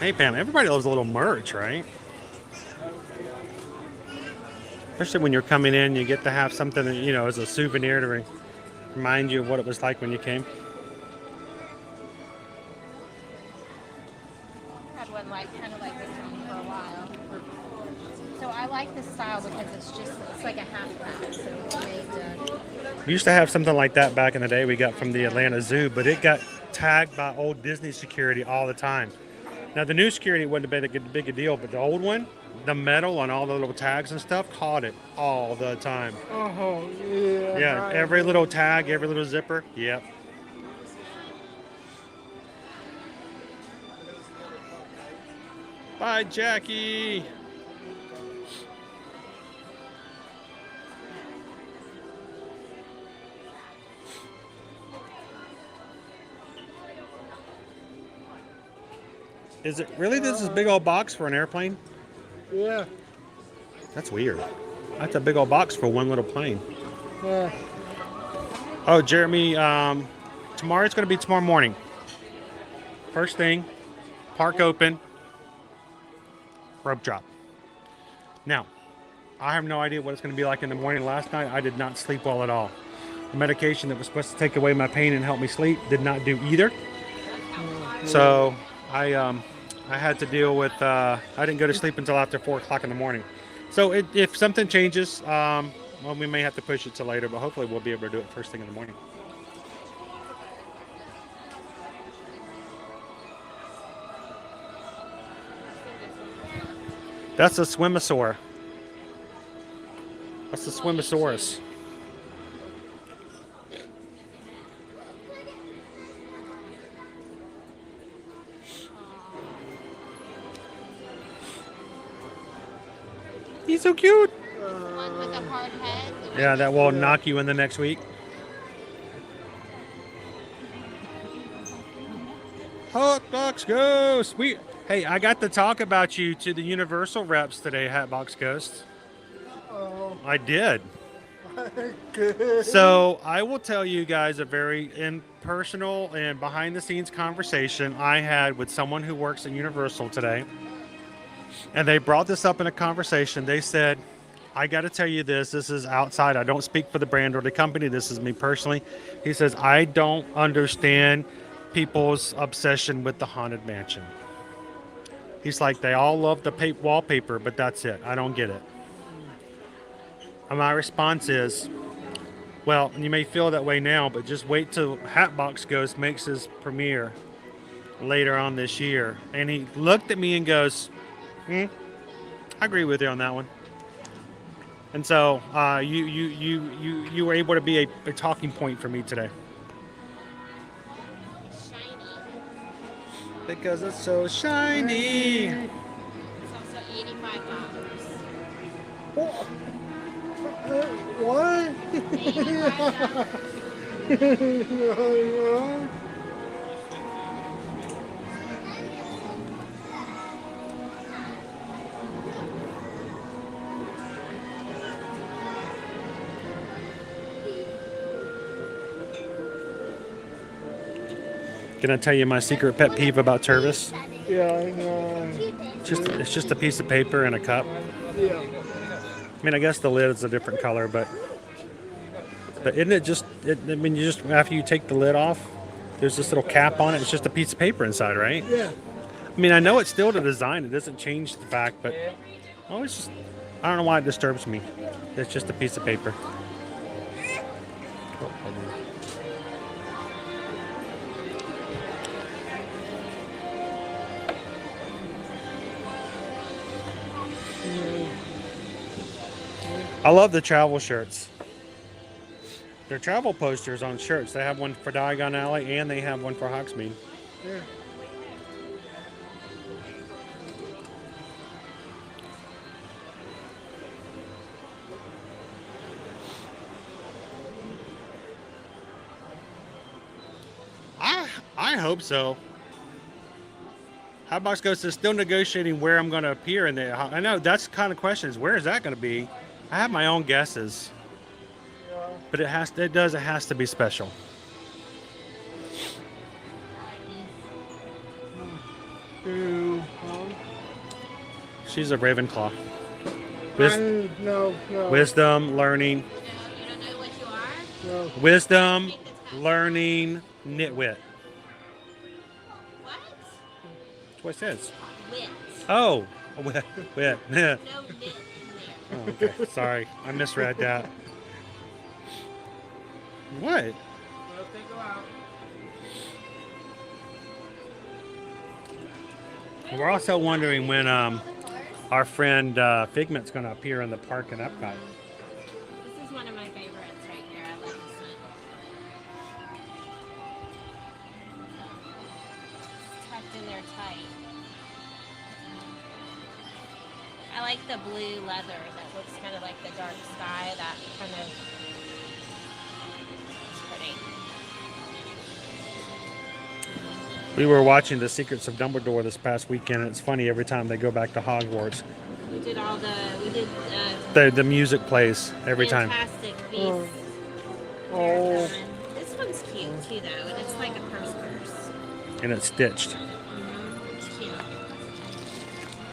Hey Pam, everybody loves a little merch, right? Especially when you're coming in, you get to have something, you know, as a souvenir to remind you of what it was like when you came. Kind of like this one for a while. So I like this style because it's like a half pack. So it's made, We used to have something like that back in the day we got from the Atlanta Zoo, but it got tagged by old Disney security all the time. Now the new security wouldn't have been a big a deal, but the old one, the metal on all the little tags and stuff, caught it all the time. Oh, yeah. Yeah, right. every little tag, every little zipper, yep. Bye, Jackie. Is it really this big old box for an airplane? Yeah. That's weird. That's a big old box for one little plane. Yeah. Oh, Jeremy, tomorrow's going to be tomorrow morning. First thing, park open, rope drop. Now, I have no idea what it's going to be like in the morning. Last night, I did not sleep well at all. The medication that was supposed to take away my pain and help me sleep did not do either. So I had to deal with, I didn't go to sleep until after 4 o'clock in the morning. So if something changes, well, we may have to push it to later, but hopefully we'll be able to do it first thing in the morning. That's a swimosaur. That's the swimosaurus. He's so cute. One with a hard head. Yeah, that will knock you in the next week. Hatbox Ghost. Hey, I got to talk about you to the Universal reps today, Hatbox Ghost. I did. So I will tell you guys a very impersonal and behind the scenes conversation I had with someone who works at Universal today. And they brought this up in a conversation. They said, I got to tell you this is outside. I don't speak for the brand or the company. This is me personally. He says, I don't understand people's obsession with the Haunted Mansion. He's like, they all love the wallpaper, but that's it. I don't get it. And my response is, well, you may feel that way now, but just wait till Hatbox Ghost makes his premiere later on this year. And he looked at me and goes, I agree with you on that one. And so you were able to be a talking point for me today. Because it's so shiny. It's also $85. What? Can I tell you my secret pet peeve about Tervis? Yeah, I know. It's just a piece of paper and a cup. Yeah. I mean, I guess the lid is a different color, but isn't it just? I mean, you just after you take the lid off, there's this little cap on it. It's just a piece of paper inside, right? Yeah. I mean, I know it's still the design. It doesn't change the fact, but I don't know why it disturbs me. It's just a piece of paper. I love the travel shirts. They're travel posters on shirts. They have one for Diagon Alley and they have one for Hogsmeade. Yeah. I hope so. Hatbox Ghost is still negotiating where I'm going to appear in there. I know that's the kind of question is where is that going to be? I have my own guesses, but it has to be special. She's a Ravenclaw. No. Wisdom, learning. You don't know what you are? No. Wisdom, learning, nitwit. What? That's what it says. Wit. Oh, wit. No bit in there. Oh, okay. Sorry, I misread that. What? We're also wondering when our friend Figment's going to appear in the park in Epcot. This is one of my favorites right here. I love this one. It's tucked in there tight. I like the blue leather that looks kind of like the dark sky. That kind of is pretty. We were watching The Secrets of Dumbledore this past weekend, and it's funny every time they go back to Hogwarts. We did The music plays every time. Fantastic Beasts. Oh. This one's cute too, though, and it's like a purse. And it's stitched. It's cute.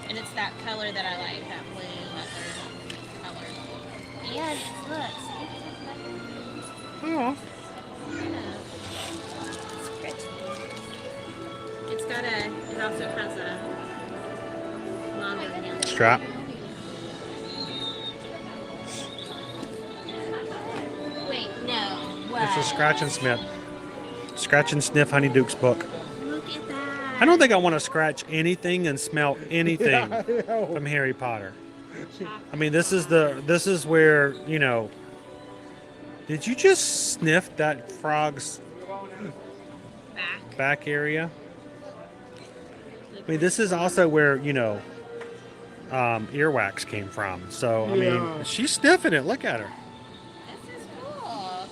And it's that color that I like, that blue leather color. And look, Yeah. It's got a, it also has a longer handle. Strap. Wait, no. What? It's a scratch and sniff. Scratch and sniff Honeyduke's book. Look at that. I don't think I want to scratch anything and smell anything from Harry Potter. I mean, this is where, you know, did you just sniff that frog's back area? I mean, this is also where, you know, earwax came from. So, I mean, she's sniffing it. Look at her. This is cool. Oh,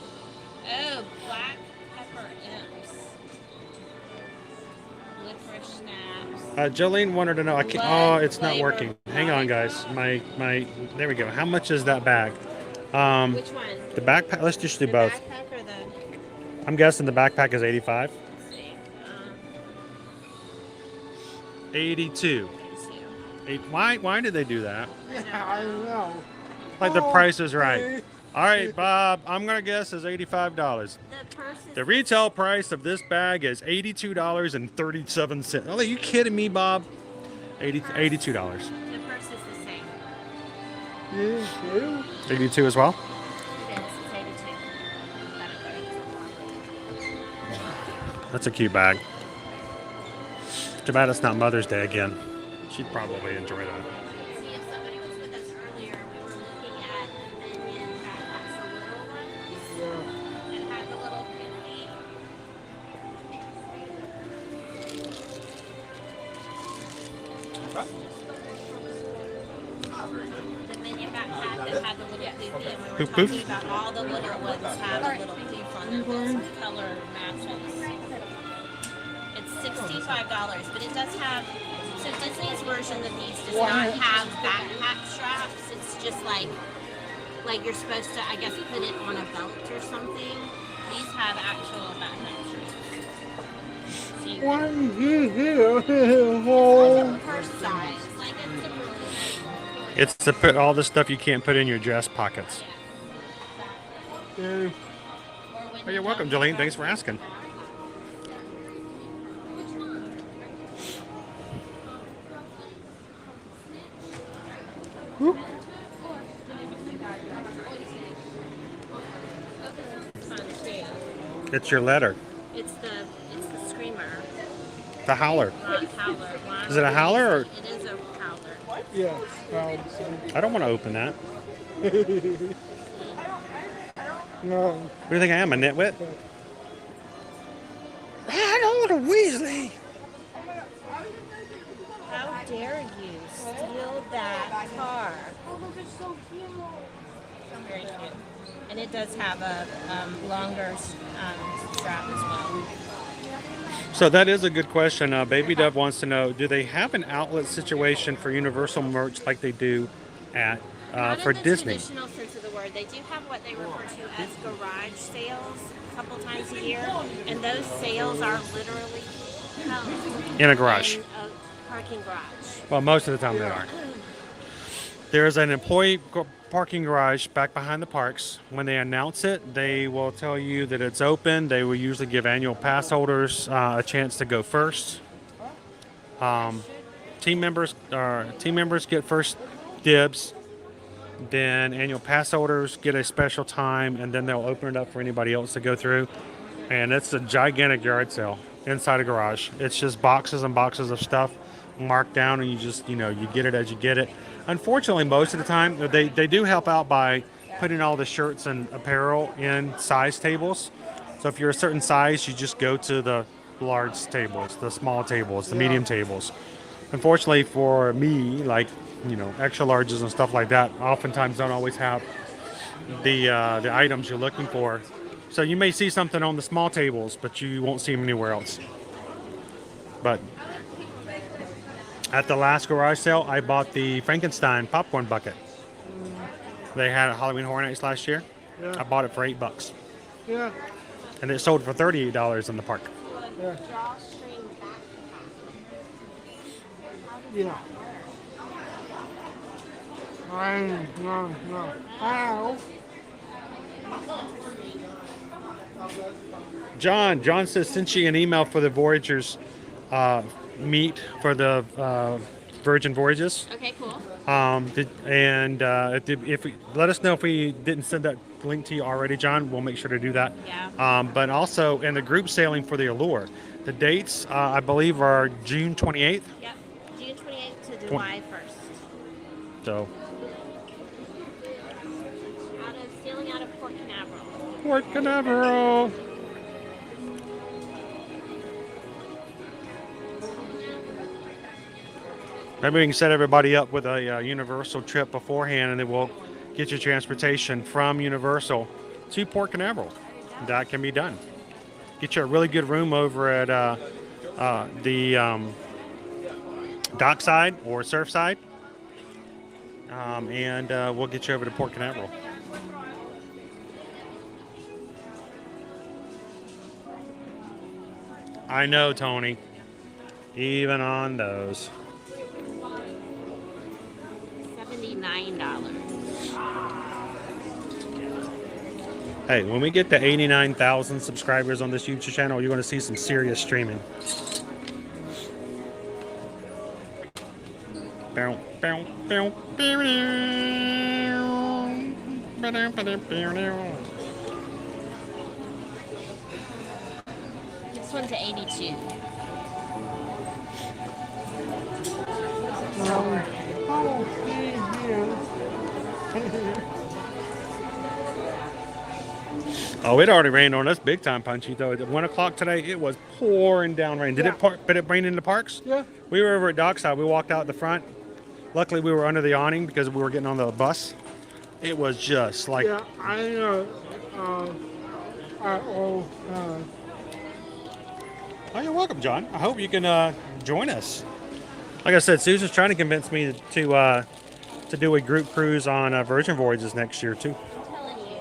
black pepper imps. Licorice snaps. Jolene wanted to know. I can't. Oh, it's not working. Hang on, guys. My. There we go. How much is that bag? Which one? The backpack. Let's just do both. Backpack or the... I'm guessing the backpack is 85. Let's see. 82. Why did they do that? I don't know. Like the price is right. All right, Bob. I'm gonna guess is $85. The retail price of this bag is $82.37. Oh, are you kidding me, Bob? $82. The purse is the same. 82 as well. It is. It's 82. That's a cute bag. Too bad it's not Mother's Day again. She'd probably enjoy that. See, if somebody was with us earlier, we were looking at the Minion backpacks, the little ones. It had the little pinky. The Minion backpack that had the little poof, and we were Poof, poof. talking about all the litter ones have a little poof on them. Those color matches. It's $65, but it does have. So Disney's version of these does not have backpack straps. It's just like you're supposed to, I guess, put it on a belt or something. These have actual backpack straps. So you Why can, is he here? it's like a purse size. Like it's a It's to put all the stuff you can't put in your dress pockets. Oh, you're welcome, Jolene. Thanks for asking. It's your letter. It's the screamer. The howler. Howler. Is it a howler or? It is a howler. Yes. I don't want to open that. No. What do you think I am, a nitwit? I don't want a Weasley. How dare you steal that car? Very cute. And it does have a longer strap as well. So that is a good question. Baby Dove wants to know, do they have an outlet situation for Universal merch like they do at for Disney? Traditional sense of the word, they do have what they refer to as garage sales a couple times a year, and those sales are literally held In a garage. in a parking garage. Well, most of the time they are. There's an employee parking garage back behind the parks. When they announce it, they will tell you that it's open. They will usually give annual pass holders a chance to go first. Team members get first dibs. Then annual pass holders get a special time, and then they'll open it up for anybody else to go through. And it's a gigantic yard sale inside a garage. It's just boxes and boxes of stuff marked down, and you just, you get it as you get it. Unfortunately, most of the time, they do help out by putting all the shirts and apparel in size tables. So if you're a certain size, you just go to the large tables, the small tables, the medium tables. Unfortunately for me, like, extra larges and stuff like that, oftentimes don't always have the items you're looking for. So you may see something on the small tables, but you won't see them anywhere else. But at the last garage sale, I bought the Frankenstein popcorn bucket. They had at Halloween Horror Nights last year. Yeah. I bought it for $8. Yeah. And it sold for $38 in the park. Yeah. Yeah. No. Ow. John says sent you an email for the Voyagers meet for the Virgin Voyages. Okay, cool. If we let us know if we didn't send that link to you already, John, we'll make sure to do that. Yeah. But also in the group sailing for the Allure, the dates I believe are June 28th. Yep, June 28th to July 1st. So. Sailing out of Port Canaveral. Port Canaveral. Maybe we can set everybody up with a Universal trip beforehand, and then we'll get you transportation from Universal to Port Canaveral. That can be done. Get you a really good room over at the dockside or surfside, and we'll get you over to Port Canaveral. I know, Tony. Even on those. $79. Hey, when we get to 89,000 subscribers on this YouTube channel, you're going to see some serious streaming. This one's 82. Oh, it already rained on us big time, Punchy. Though at 1 o'clock today, it was pouring down rain. Did it rain in the parks? Yeah. We were over at Dockside. We walked out the front. Luckily, we were under the awning because we were getting on the bus. It was just like. Yeah, Oh, you're welcome, John. I hope you can join us. Like I said, Susan's trying to convince me to do a group cruise on Virgin Voyages next year too.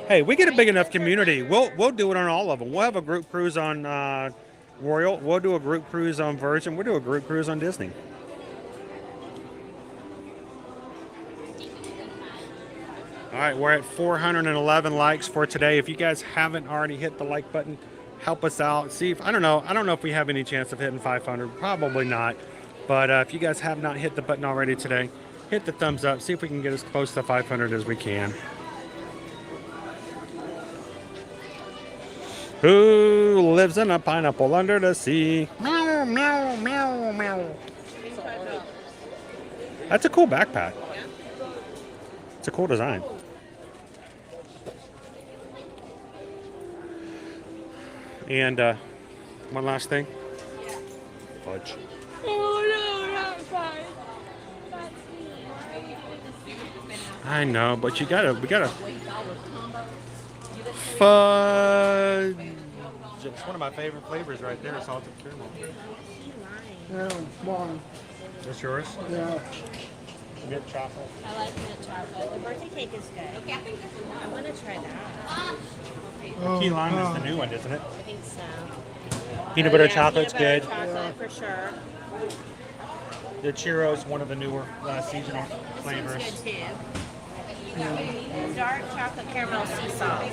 Hey, we get a big enough community. We'll do it on all of them. We'll have a group cruise on Royal. We'll do a group cruise on Virgin. We'll do a group cruise on Disney. All right, we're at 411 likes for today. If you guys haven't already hit the like button, help us out. See if I don't know if we have any chance of hitting 500. Probably not. But if you guys have not hit the button already today, hit the thumbs up. See if we can get as close to 500 as we can. Who lives in a pineapple under the sea? Meow, meow, meow, meow. That's a cool backpack. It's a cool design. And one last thing. Fudge. Oh no, not fudge. I know, but we gotta fudge. It's one of my favorite flavors right there, salted caramel. Yeah, mine. That's yours? Yeah. Mint chocolate. I like mint chocolate. The birthday cake is good. Okay, I want to try that. Key lime is the new one, isn't it? I think so. Peanut butter chocolate's peanut good. butter chocolate for sure. The churros, one of the newer seasonal flavors. This one's good too. Dark chocolate caramel sea sauce.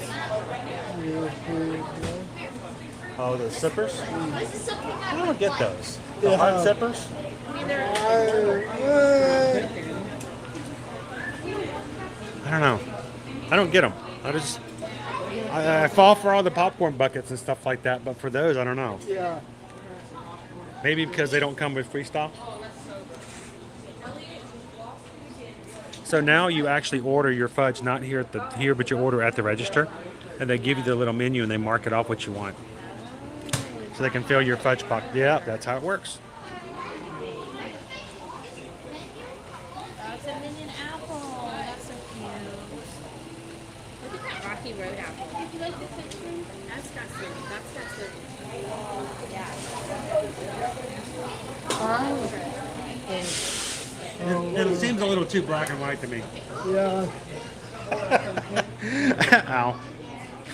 Oh, the sippers? I don't get those. The hard sippers? I mean, they're I don't know. I don't get them. I fall for all the popcorn buckets and stuff like that, but for those, I don't know. Yeah. Maybe because they don't come with freestyle. So now you actually order your fudge not here but you order at the register, and they give you the little menu and they mark it off what you want, so they can fill your fudge pocket. Yeah, that's how it works. That's a Minion apple. That's so cute. Look at that Rocky Road apple. Did you like the picture? That's got some. It seems a little too black and white to me. Yeah. Ow.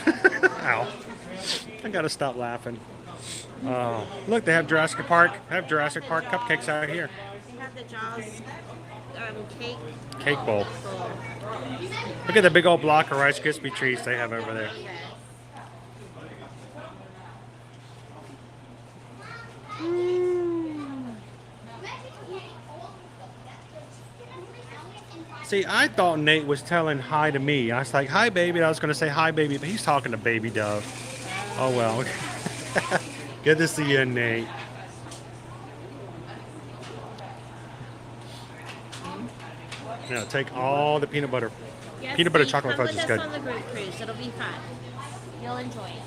Ow. I gotta stop laughing. Oh, look, they have Jurassic Park. They have Jurassic Park cupcakes out here. They have the Jaws cake. Cake bowl. Look at the big old block of Rice Krispie treats they have over there. See, I thought Nate was telling hi to me. I was like, hi, baby. I was going to say hi, baby, but he's talking to Baby Dove. Oh, well. Good to see you, Nate. Now, take all the peanut butter. Yes, Peanut butter Steve, chocolate come fudge with is us good. on the group cruise. It'll be fun. You'll enjoy it.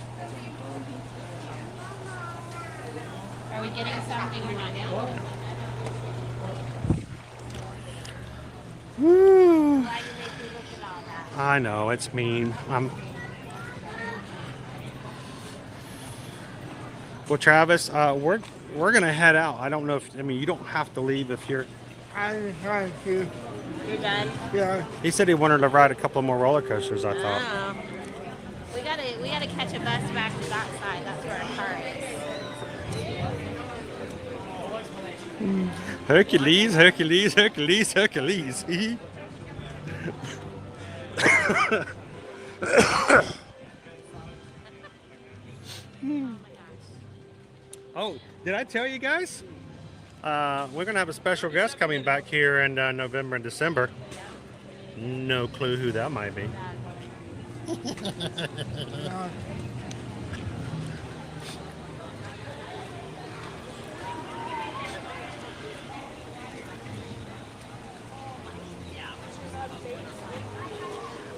Are we getting something or not yet? Woo. I know, it's mean. Well, Travis, we're gonna head out. I don't know if you don't have to leave if you're. I'm trying to. You're done? Yeah. He said he wanted to ride a couple more roller coasters. I thought. Oh. We gotta catch a bus back to that side. That's where our car is. Hercules, Hercules, Hercules, Hercules. Oh, did I tell you guys? We're gonna have a special guest coming back here in November and December. No clue who that might be.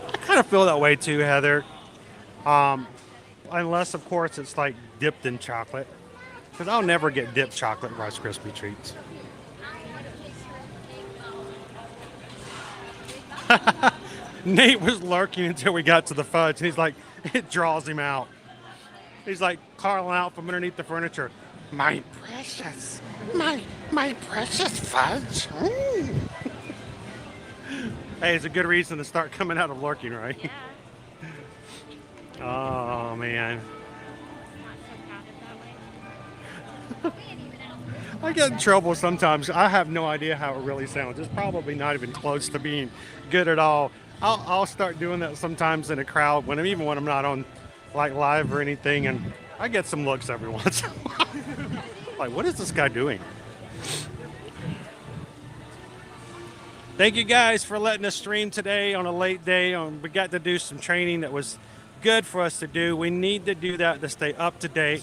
I kind of feel that way too, Heather. Unless, of course, it's like dipped in chocolate. Because I'll never get dipped chocolate Rice Krispie treats. Nate was lurking until we got to the fudge, and he's like, it draws him out. He's like calling out from underneath the furniture, my precious, my precious fudge. Hey, it's a good reason to start coming out of lurking, right? Yeah. Oh, man. I get in trouble sometimes. I have no idea how it really sounds. It's probably not even close to being good at all. I'll start doing that sometimes in a crowd even when I'm not on like live or anything, and I get some looks every once in a while. Like, what is this guy doing? Thank you guys for letting us stream today on a late day. We got to do some training that was good for us to do. We need to do that to stay up to date,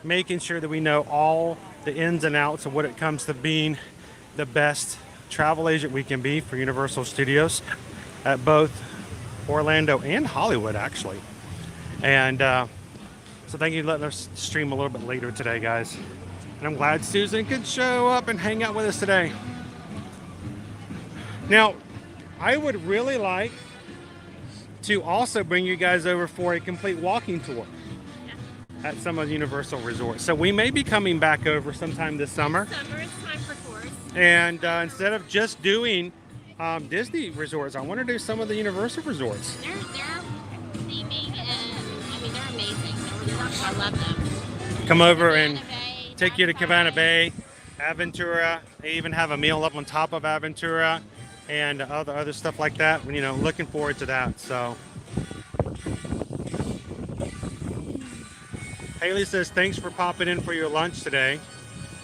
making sure that we know all the ins and outs of what it comes to being the best travel agent we can be for Universal Studios at both Orlando and Hollywood, actually. And so thank you for letting us stream a little bit later today, guys. And I'm glad Susan could show up and hang out with us today. Now, I would really like to also bring you guys over for a complete walking tour at some of the Universal resorts. So we may be coming back over sometime this summer. Summer, it's time for tours. And instead of just doing Disney resorts, I want to do some of the Universal resorts. They're theming, and they're amazing. I love them. Come over and take you to Cabana Bay, Aventura. They even have a meal up on top of Aventura and other stuff like that. Looking forward to that. So Haley says, thanks for popping in for your lunch today.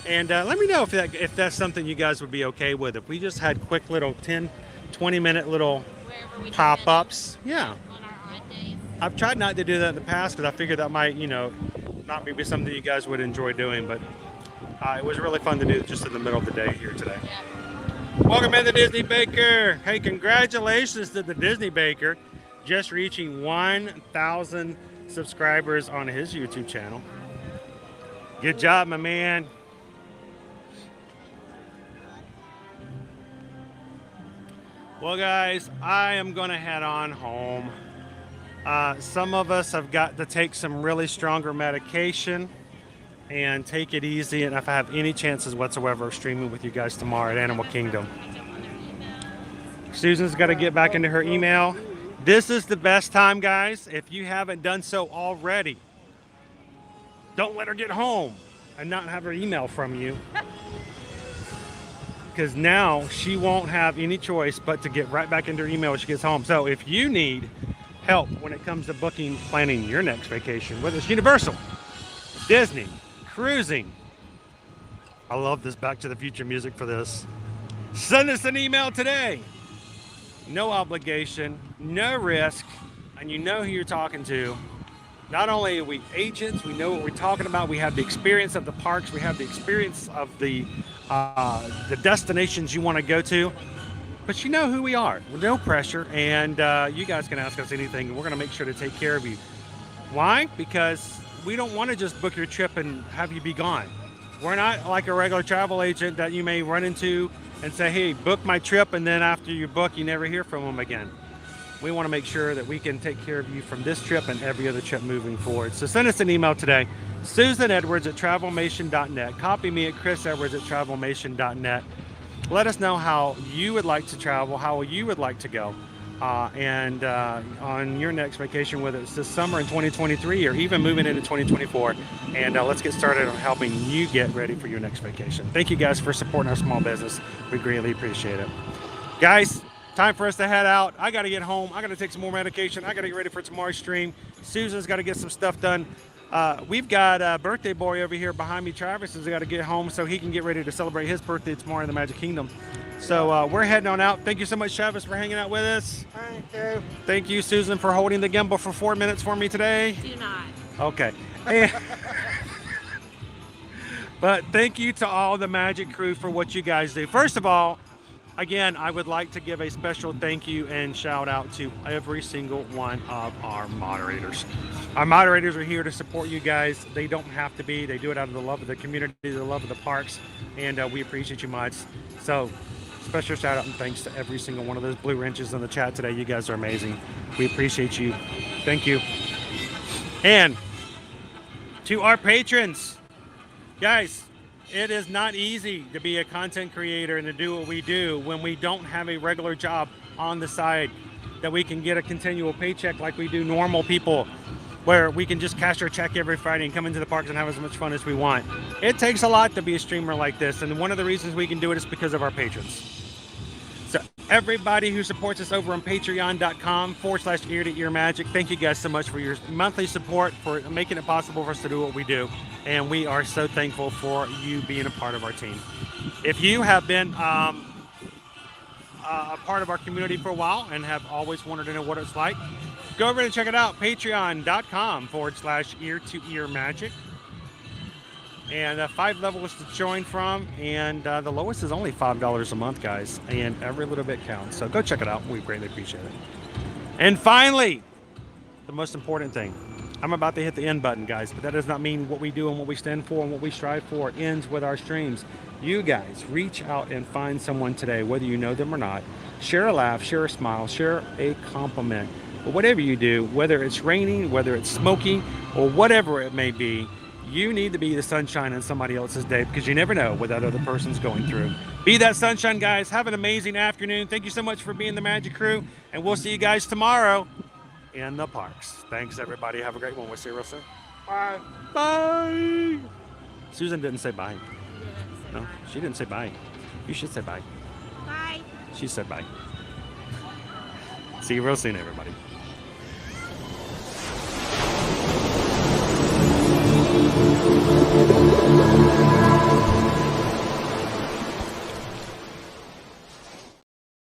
And let me know if that's something you guys would be okay with. If we just had quick little 10, 20-minute little pop-ups. Yeah. I've tried not to do that in the past because I figured that might, not be something you guys would enjoy doing. But it was really fun to do just in the middle of the day here today. Welcome in the Disney Baker. Hey, congratulations to the Disney Baker. Just reaching 1,000 subscribers on his YouTube channel. Good job, my man. Well, guys, I am going to head on home. Some of us have got to take some really stronger medication and take it easy. And if I have any chances whatsoever of streaming with you guys tomorrow at Animal Kingdom. Susan's got to get back into her email. This is the best time, guys. If you haven't done so already, don't let her get home and not have her email from you. Because now she won't have any choice but to get right back into her email when she gets home. So if you need help when it comes to planning your next vacation, whether it's Universal, Disney, cruising. I love this Back to the Future music for this. Send us an email today. no obligation, no risk, and you know who you're talking to. Not only are we agents, we know what we're talking about. We have the experience of the parks. We have the experience of the destinations you want to go to. But you know who we are. With no pressure, and you guys can ask us anything. We're going to make sure to take care of you. Why? Because we don't want to just book your trip and have you be gone. We're not like a regular travel agent that you may run into and say, hey, book my trip, and then after you book, you never hear from them again. We want to make sure that we can take care of you from this trip and every other trip moving forward. So send us an email today, susanedwards@travelmation.net. Copy me at chrisedwards@travelmation.net. Let us know how you would like to travel, how you would like to go, and on your next vacation, whether it's this summer in 2023 or even moving into 2024. And let's get started on helping you get ready for your next vacation. Thank you guys for supporting our small business. We greatly appreciate it. Guys, time for us to head out. I got to get home. I got to take some more medication. I got to get ready for tomorrow's stream. Susan's got to get some stuff done. We've got a birthday boy over here behind me. Travis has got to get home so he can get ready to celebrate his birthday tomorrow in the Magic Kingdom. So we're heading on out. Thank you so much, Travis, for hanging out with us. Thank you. Thank you, Susan, for holding the gimbal for 4 minutes for me today. Do not. Okay. But thank you to all the Magic crew for what you guys do. First of all, again, I would like to give a special thank you and shout out to every single one of our moderators. Our moderators are here to support you guys. They don't have to be. They do it out of the love of the community, the love of the parks, and we appreciate you mods. So special shout out and thanks to every single one of those blue wrenches in the chat today. You guys are amazing. We appreciate you. Thank you. And to our patrons, guys, it is not easy to be a content creator and to do what we do when we don't have a regular job on the side that we can get a continual paycheck like we do normal people, where we can just cash our check every Friday and come into the parks and have as much fun as we want. It takes a lot to be a streamer like this, and one of the reasons we can do it is because of our patrons. So everybody who supports us over on patreon.com/ear to ear magic, thank you guys so much for your monthly support, for making it possible for us to do what we do. And we are so thankful for you being a part of our team. If you have been a part of our community for a while and have always wanted to know what it's like, go over and check it out. Patreon.com/ear to ear magic. And 5 levels to join from, and the lowest is only $5 a month, guys, and every little bit counts. So go check it out. We greatly appreciate it. And finally, the most important thing, I'm about to hit the end button, guys, but that does not mean what we do and what we stand for and what we strive for ends with our streams. You guys reach out and find someone today, whether you know them or not. Share a laugh, share a smile, share a compliment. But whatever you do, whether it's raining, whether it's smoky, or whatever it may be, you need to be the sunshine in somebody else's day, because you never know what that other person's going through. Be that sunshine, guys. Have an amazing afternoon. Thank you so much for being the Magic crew, and we'll see you guys tomorrow in the parks. Thanks, everybody. Have a great one. We'll see you real soon. Bye. Bye. Susan didn't say bye. No, she didn't say bye. You should say bye. Bye. She said bye. See you real soon, everybody.